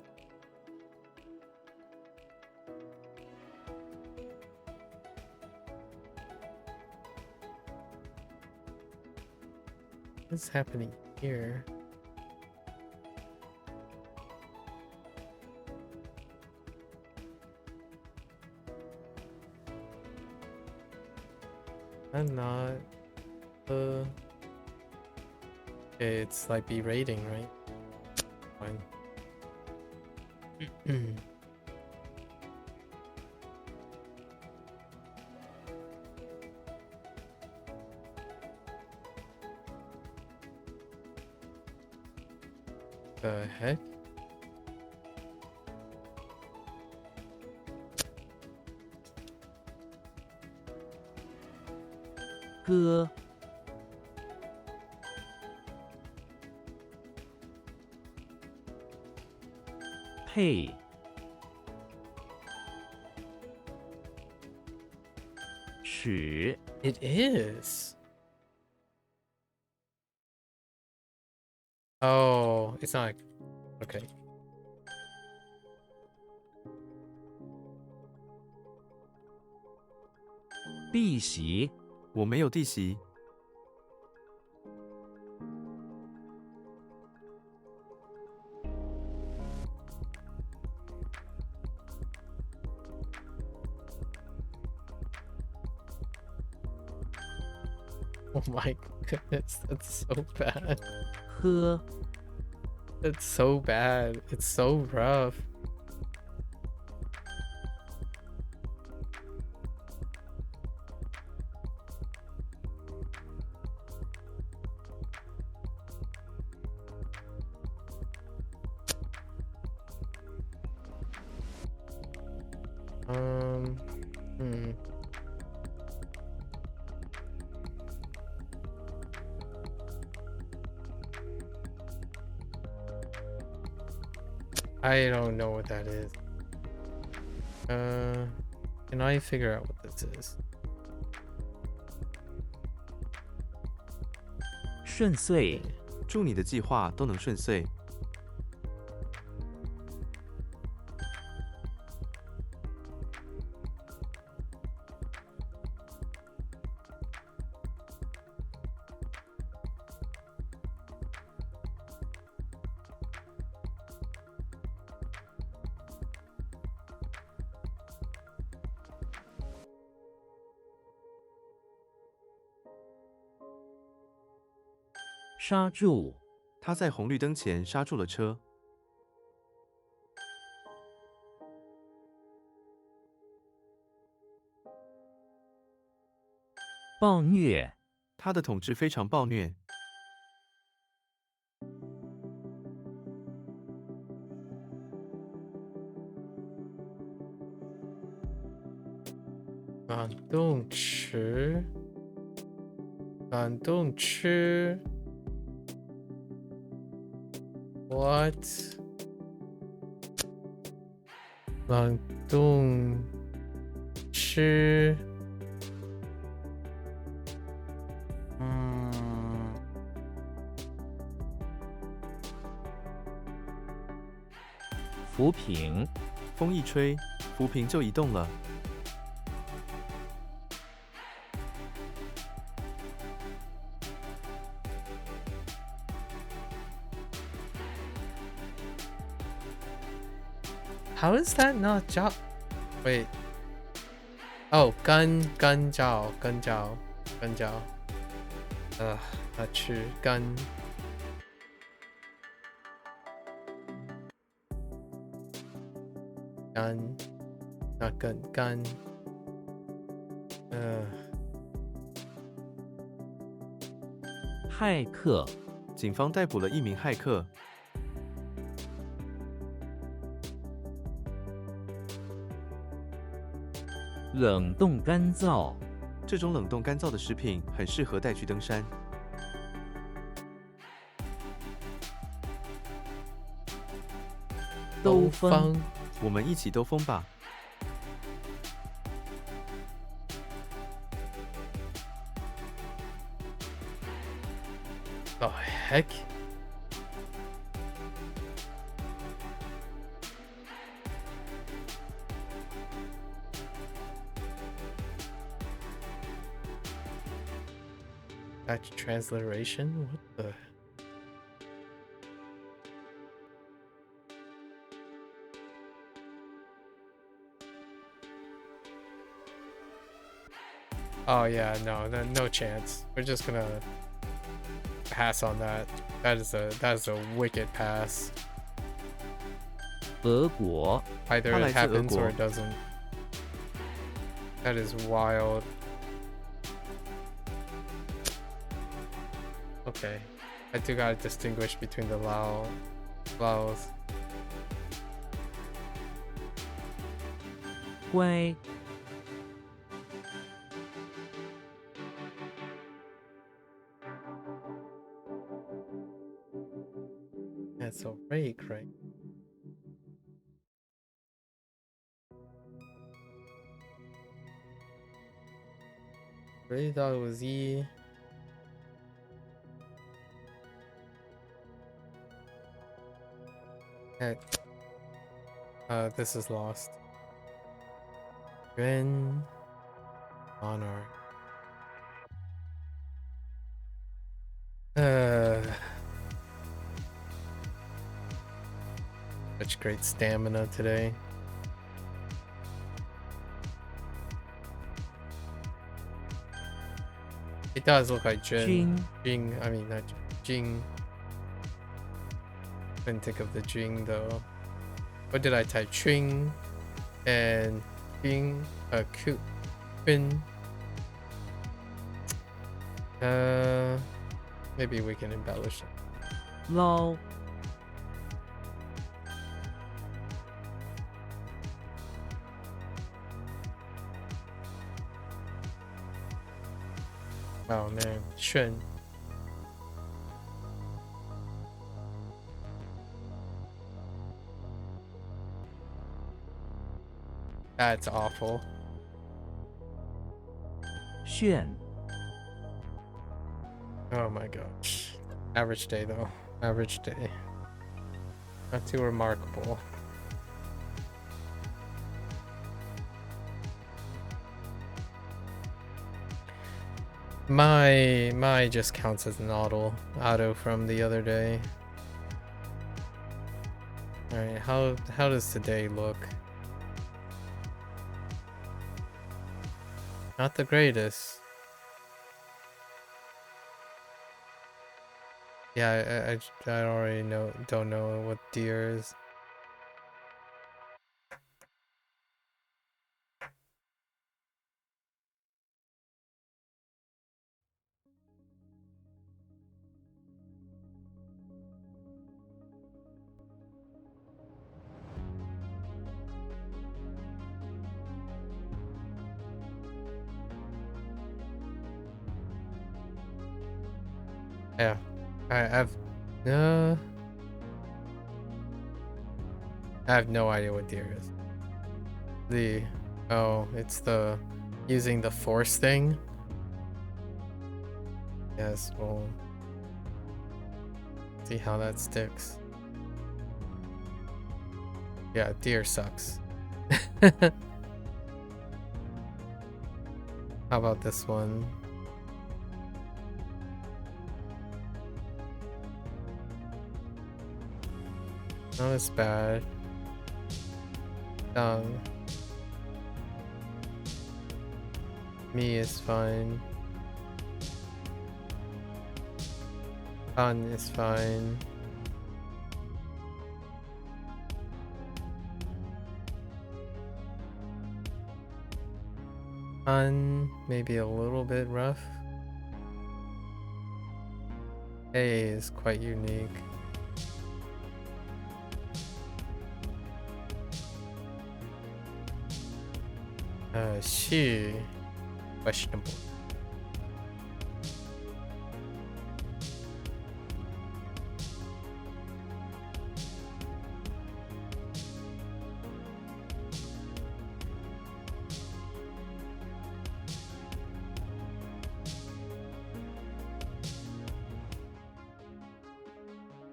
What's happening here? I'm not. It's like B rating, right? Fine. The heck? Ge. 配 使 It is. Oh, it's not. Okay. 弟媳我没有弟媳， Oh my goodness, that's so bad. 喝 It's so bad. It's so rough. Hmm. I don't know what that is. Can I figure out what this is? 顺遂祝你的计划都能顺遂。 刹住他在红绿灯前刹住了车， 暴虐 他的统治非常暴虐。 感动池，感动池。What？ 感动池。浮萍风一吹，浮萍就移动了。 How is that not job? Wait. Oh, gun jiao. Not true. Gun. Not gun. 骇客警方逮捕了一名骇客。 冷冻干燥，这种冷冻干燥的食品很适合带去登山。兜风，我们一起兜风吧。 The heck? Batch transliteration? What the? Oh yeah, no chance. We're just gonna pass on that. That is a wicked pass. 俄国 Either 他 it 来自俄 happens or 国 it doesn't. That is wild. Okay. I do gotta distinguish between the Laos. 乖 That's a rake, right? Really thought it was E. Heck. This is lost. Yuan. Honor. Such great stamina today. It does look like Jin. Jing, I mean not Jing. Couldn't think of the Jing though. What did I type? Ching and Jing, Ku, Bin. Maybe we can embellish it. 捞 Oh man, Shun. That's awful. 炫 Oh my gosh. Average day though. Average day. Not too remarkable. My just counts as an auto from the other day. Alright, how does today look? Not the greatest. Yeah, I already don't know what deer is. Yeah, I have no idea what deer is. It's the using the force thing. Yes, we'll see how that sticks. Yeah, deer sucks. How about this one? Not as bad. Me is fine. Fun is fine. Fun, maybe a little bit rough. A is quite unique. She questionable.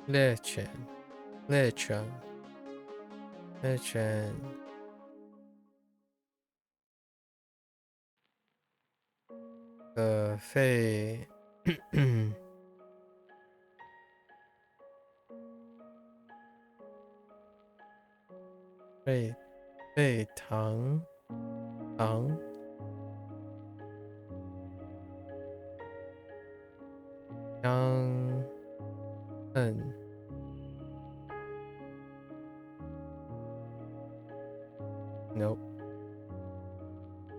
Lechen. Fei 背糖糖相恨 Nope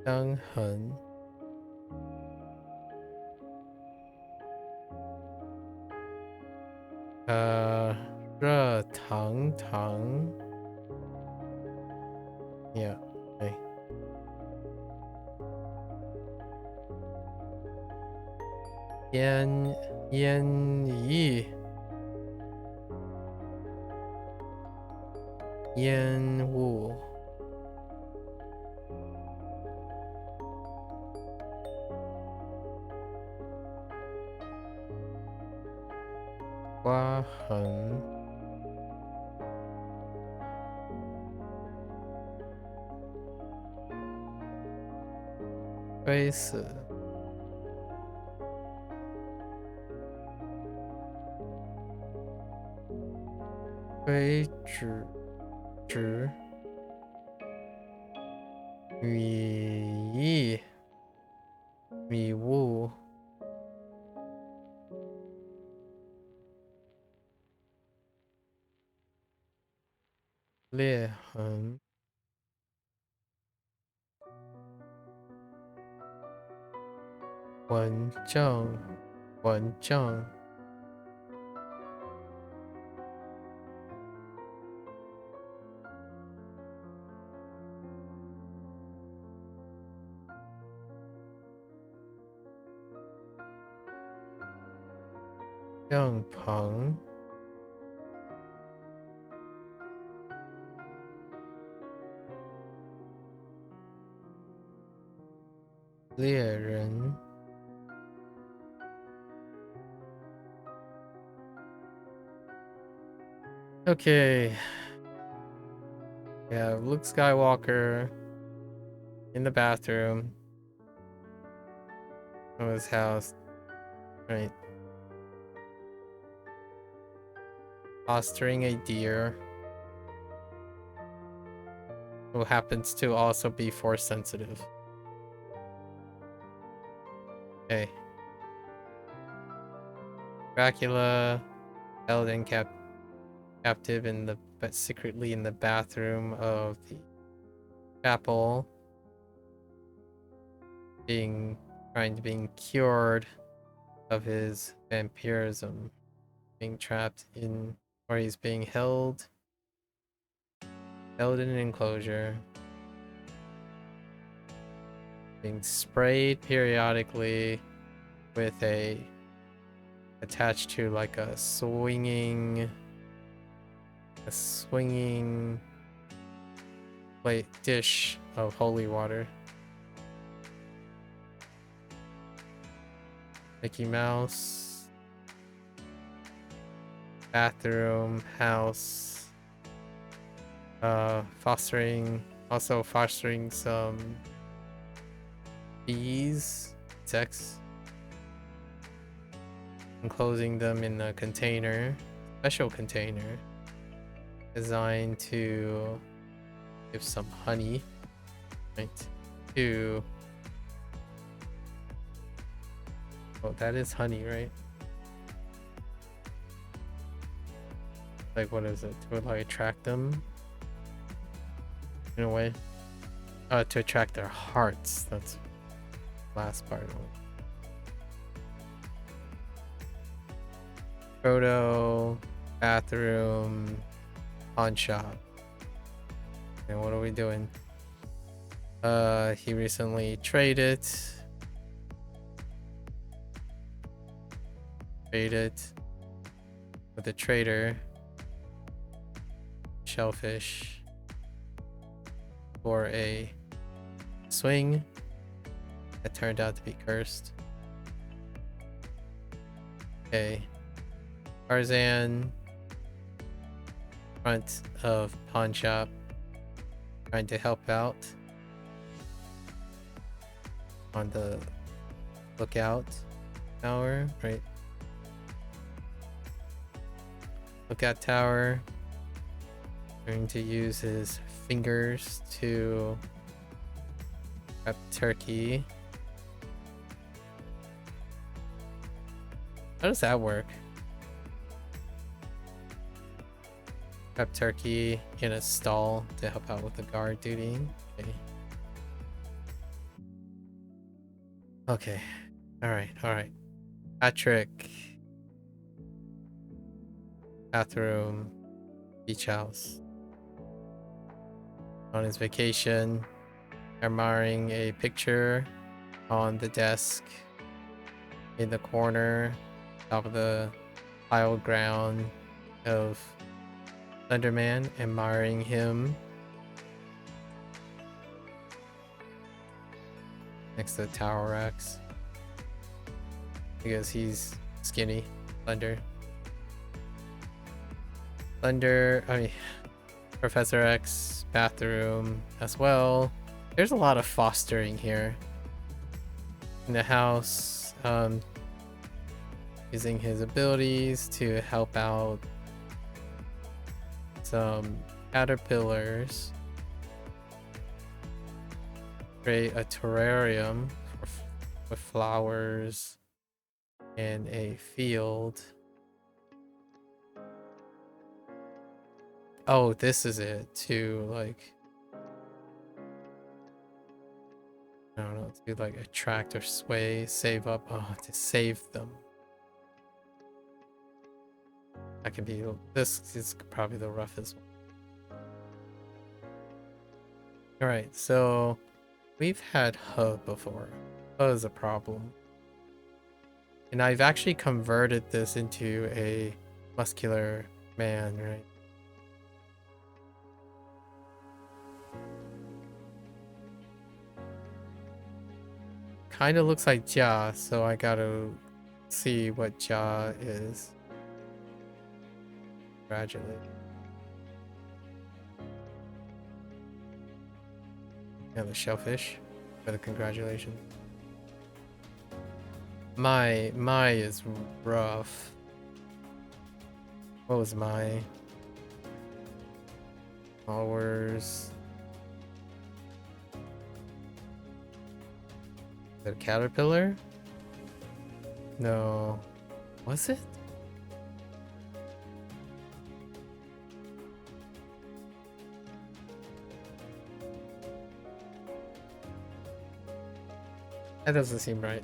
相痕热糖糖 Yeah 对烟雨烟雾刮痕推死推指迷雾裂痕蚊帐帐篷猎人Okay. We have Luke Skywalker in the bathroom of his house. Right. Fostering a deer who happens to also be force sensitive. Okay. Dracula held in captive but secretly in the bathroom of the chapel, trying to being cured of his vampirism, being trapped in, or he's being held in an enclosure, being sprayed periodically with attached to like a swinging plate dish of holy water. Mickey Mouse bathroom house, fostering some bees, insects, enclosing them in a special container designed to give some honey, right? Oh, that is honey, right? Like, what is it? To like attract them in a way? To attract their hearts. That's the last part of it. Photo, bathroom, pawn shop. And what are we doing? He recently traded with a trader shellfish for a swing that turned out to be cursed. Okay. Tarzan, front of pawn shop, trying to help out, on the lookout tower, right? Lookout tower. Going to use his fingers to grab turkey. How does that work? Grab turkey in a stall to help out with the guard duty. Okay. Okay. Alright. Patrick. Bathroom. Beach house. On his vacation. Admiring a picture on the desk. In the corner. Top of the tiled ground of Slenderman. Admiring him. Next to the Tower Rex. Because he's skinny. Slender. Professor X bathroom as well. There's a lot of fostering here. In the house, using his abilities to help out some caterpillars. Create a terrarium with flowers and a field. Oh, this is it to like, I don't know, to like attract or sway, save up, to save them. That can be, this is probably the roughest one. Alright, so we've had Hub before. Hub is a problem. And I've actually converted this into a muscular man, right? Kind of looks like Jia, so I gotta see what Jia is. Congratulate. Yeah, the shellfish for the congratulations. My is rough. What was my followers? The caterpillar? No. Was it? That doesn't seem right.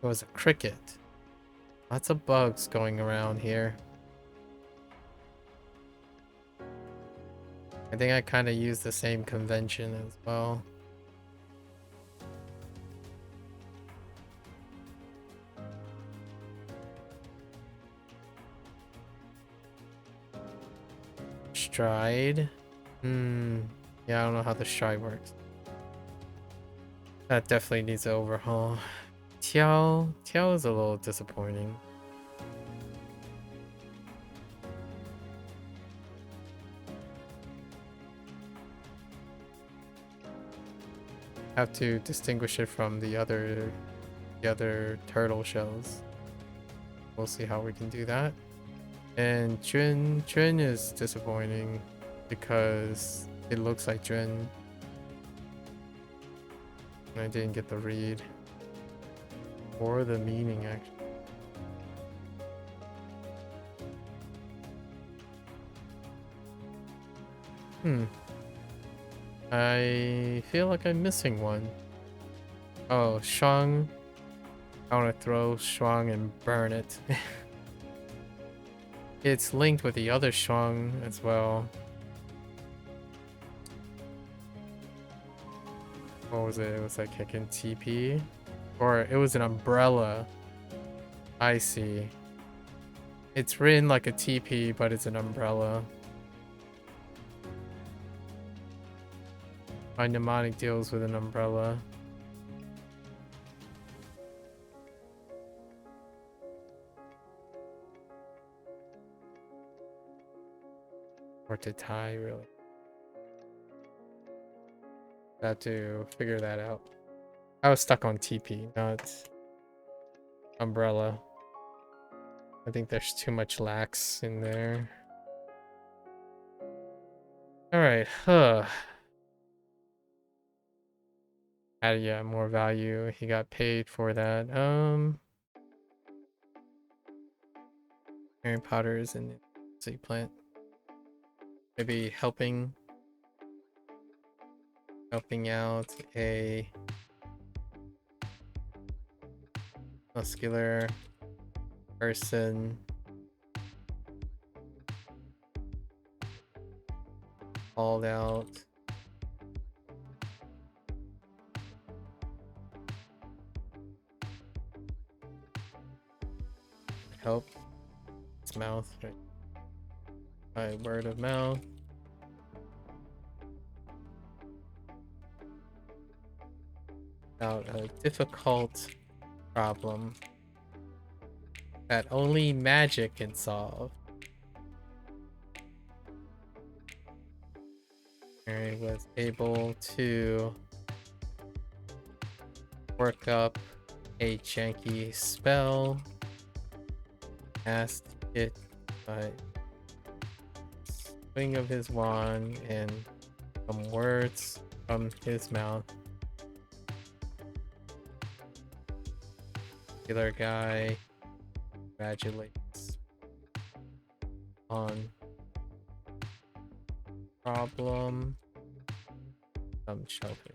It was a cricket. Lots of bugs going around here. I think I kind of used the same convention as well. Stride. Yeah, I don't know how the stride works. That definitely needs an overhaul. Tiao is a little disappointing. Have to distinguish it from the other turtle shells. We'll see how we can do that. And Jun is disappointing because it looks like Jun. And I didn't get the read or the meaning actually. I feel like I'm missing one. Oh, Shuang. I want to throw Shuang and burn it. It's linked with the other Shuang as well. What was it? It was like kicking TP? Or it was an umbrella. I see. It's written like a TP, but it's an umbrella. My mnemonic deals with an umbrella. Or hard to tie, really. Got to figure that out. I was stuck on TP, not umbrella. I think there's too much lax in there. Alright, yeah, more value. He got paid for that. Harry Potter is in Sea Plant. Maybe helping out a muscular person. Called out. Help its mouth, right? By word of mouth. About a difficult problem that only magic can solve. Mary was able to work up a janky spell, cast it by swing of his wand and some words from his mouth. Killer guy congratulates on problem. Some shelter.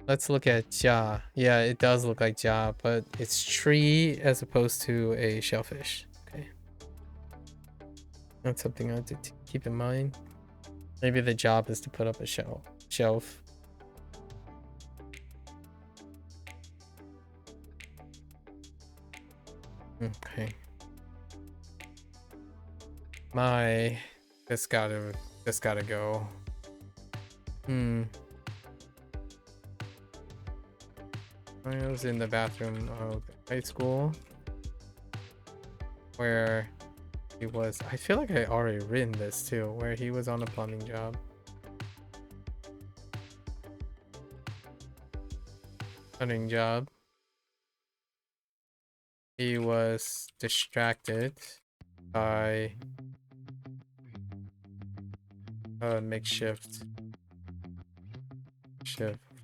Let's look at Jia. Yeah, it does look like Jia, but it's tree as opposed to a shellfish. Okay. That's something I have to keep in mind. Maybe the job is to put up a shelf. Okay. This gotta go. I was in the bathroom of high school where he was. I feel like I already written this too, where he was on a plumbing job. Plumbing job. He was distracted by a makeshift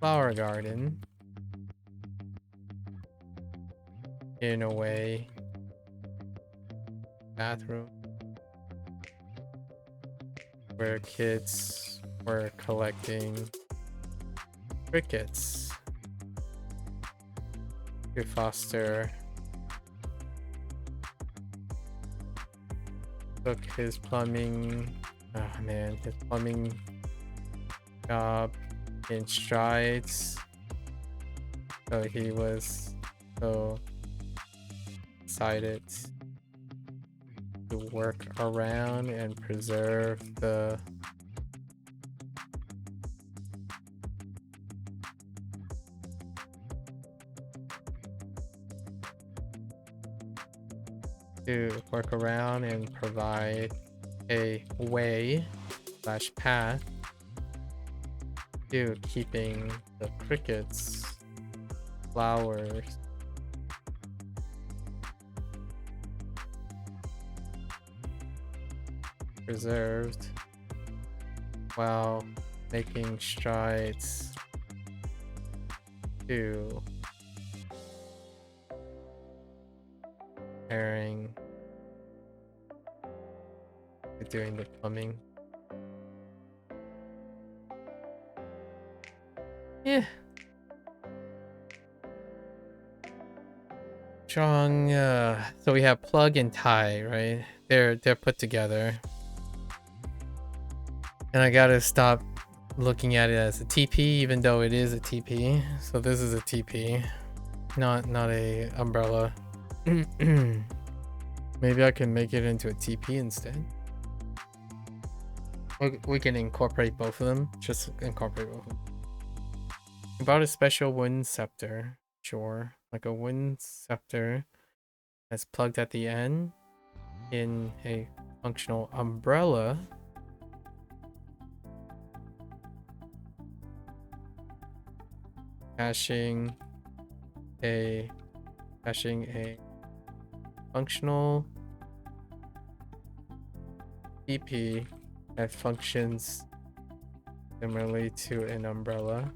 flower garden in a way. Bathroom where kids were collecting crickets to foster. Took his plumbing, his plumbing job in strides. So he was so excited to work around and preserve the and provide a way / path to keeping the crickets, flowers, preserved while making strides to preparing doing the plumbing. Yeah. Strong. So we have plug and tie, right? They're put together. And I gotta stop looking at it as a TP, even though it is a TP. So this is a TP, not a umbrella. Maybe I can make it into a TP instead. We can incorporate both of them. Just incorporate both of them. About a special wooden scepter. Sure. like a wind scepter that's plugged at the end in a functional umbrella. Caching a functional TP that functions similarly to an umbrella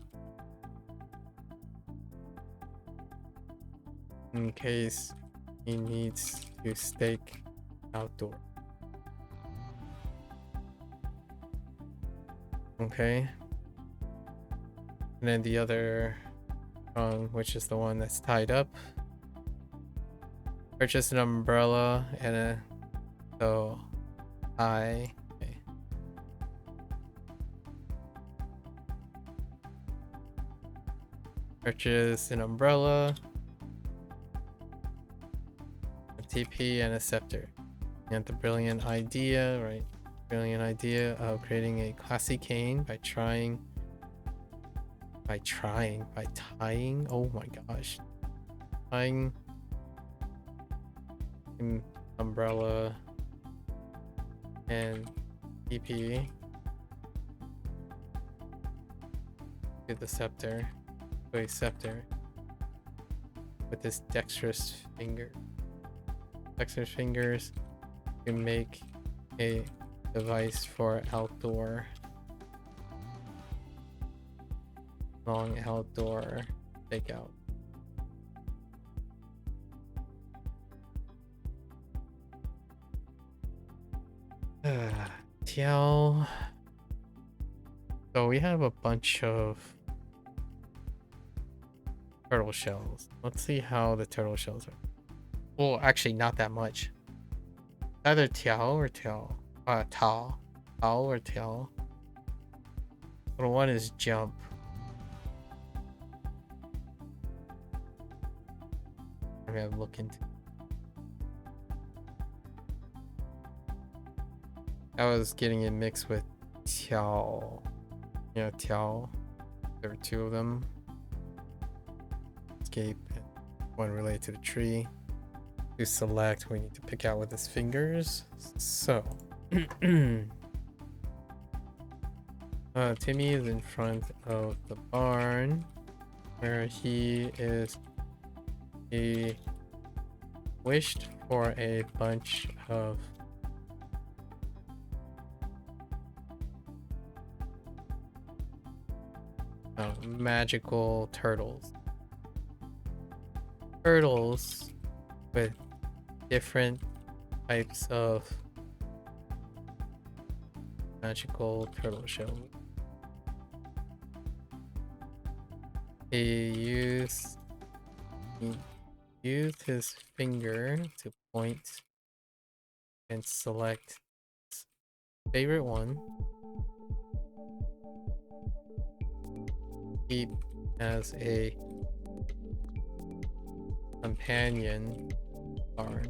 in case he needs to stake outdoor. Okay. And then the other prong, which is the one that's tied up. Purchase an umbrella and a okay. Purchase an umbrella, a TP, and a scepter. You have the brilliant idea, right? Brilliant idea of creating a classy cane by tying. Oh my gosh. Tying an umbrella and TP to the scepter. A scepter with this dexterous fingers to make a device for outdoor, long outdoor takeout. Tiao. So we have a bunch of turtle shells. Let's see how the turtle shells are. Well, actually, not that much. Either Tiao or Tiao. Tao. Tao or Tiao. Little one is jump. I'm gonna look into. I was getting it mixed with Tiao. Yeah, Tiao. There are two of them. Escape. One related to the tree. To select, we need to pick out with his fingers. So, Timmy is in front of the barn, where he wished for a bunch of magical turtles. Turtles with different types of magical turtle shells. He used his finger to point and select his favorite one. Keep as a companion barn.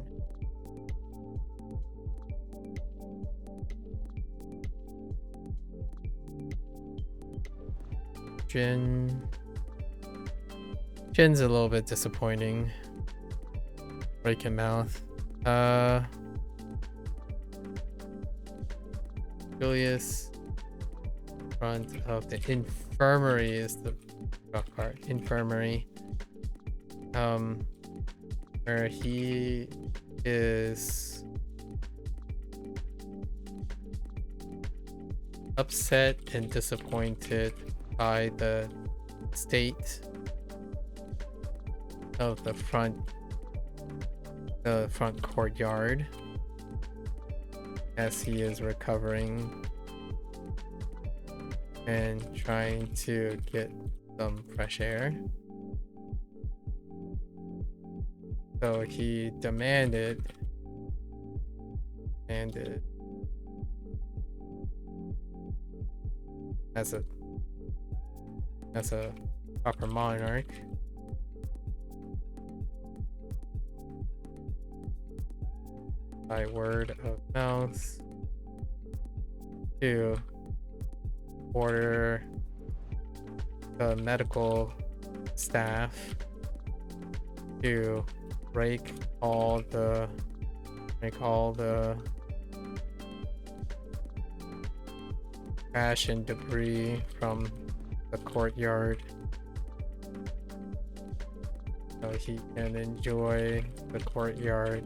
Jin's a little bit disappointing. Breaking mouth. Julius, front of the infirmary is the rough part. Infirmary. Where he is upset and disappointed by the state of the front courtyard as he is recovering and trying to get some fresh air. So he demanded as a proper monarch by word of mouth to order the medical staff to make all the trash and debris from the courtyard so he can enjoy the courtyard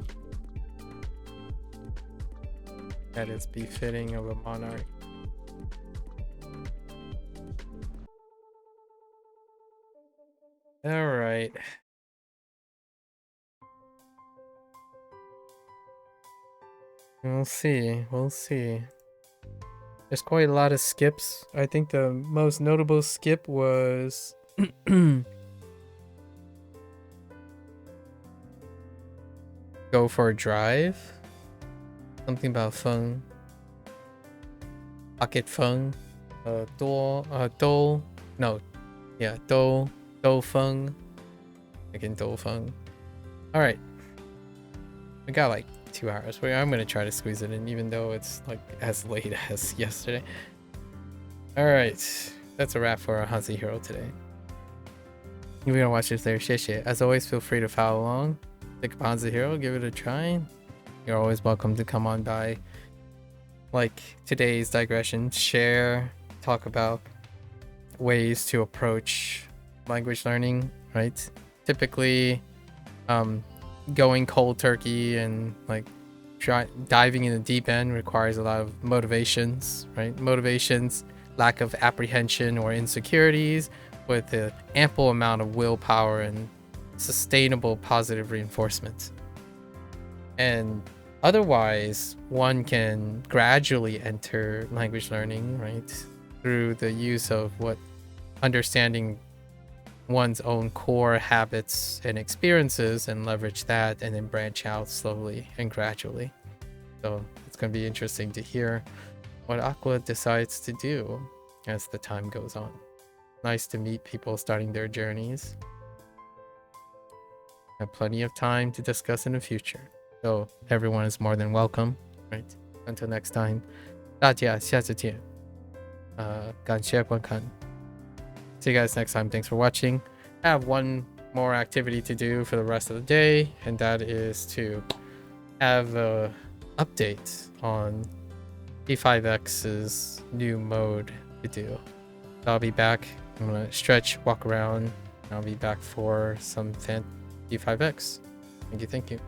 that is befitting of a monarch. All right. We'll see. We'll see. There's quite a lot of skips. I think the most notable skip was go for a drive. Something about feng. Pocket feng. Do feng. Again, do feng. Alright. We got like 2 hours. I'm gonna try to squeeze it in, even though it's like as late as yesterday. Alright. That's a wrap for our HanziHero today. If you're gonna watch this there, shit. As always, feel free to follow along. Pick up HanziHero, give it a try. You're always welcome to come on by. Like today's digression, share, talk about ways to approach language learning, right? Typically, going cold turkey and like diving in the deep end requires a lot of motivations, right? Motivations, lack of apprehension or insecurities, with an ample amount of willpower and sustainable positive reinforcement. And otherwise, one can gradually enter language learning, right? Through the use of understanding one's own core habits and experiences and leverage that and then branch out slowly and gradually. So it's going to be interesting to hear what Aqua decides to do as the time goes on. Nice to meet people starting their journeys. Have plenty of time to discuss in the future. So everyone is more than welcome, right? Until next time, 大家下次见。感谢观看。See you guys next time. Thanks for watching. I have one more activity to do for the rest of the day, and that is to have an update on E5X's new mode to do. So I'll be back. I'm gonna stretch, walk around, and I'll be back for some E5X. Thank you.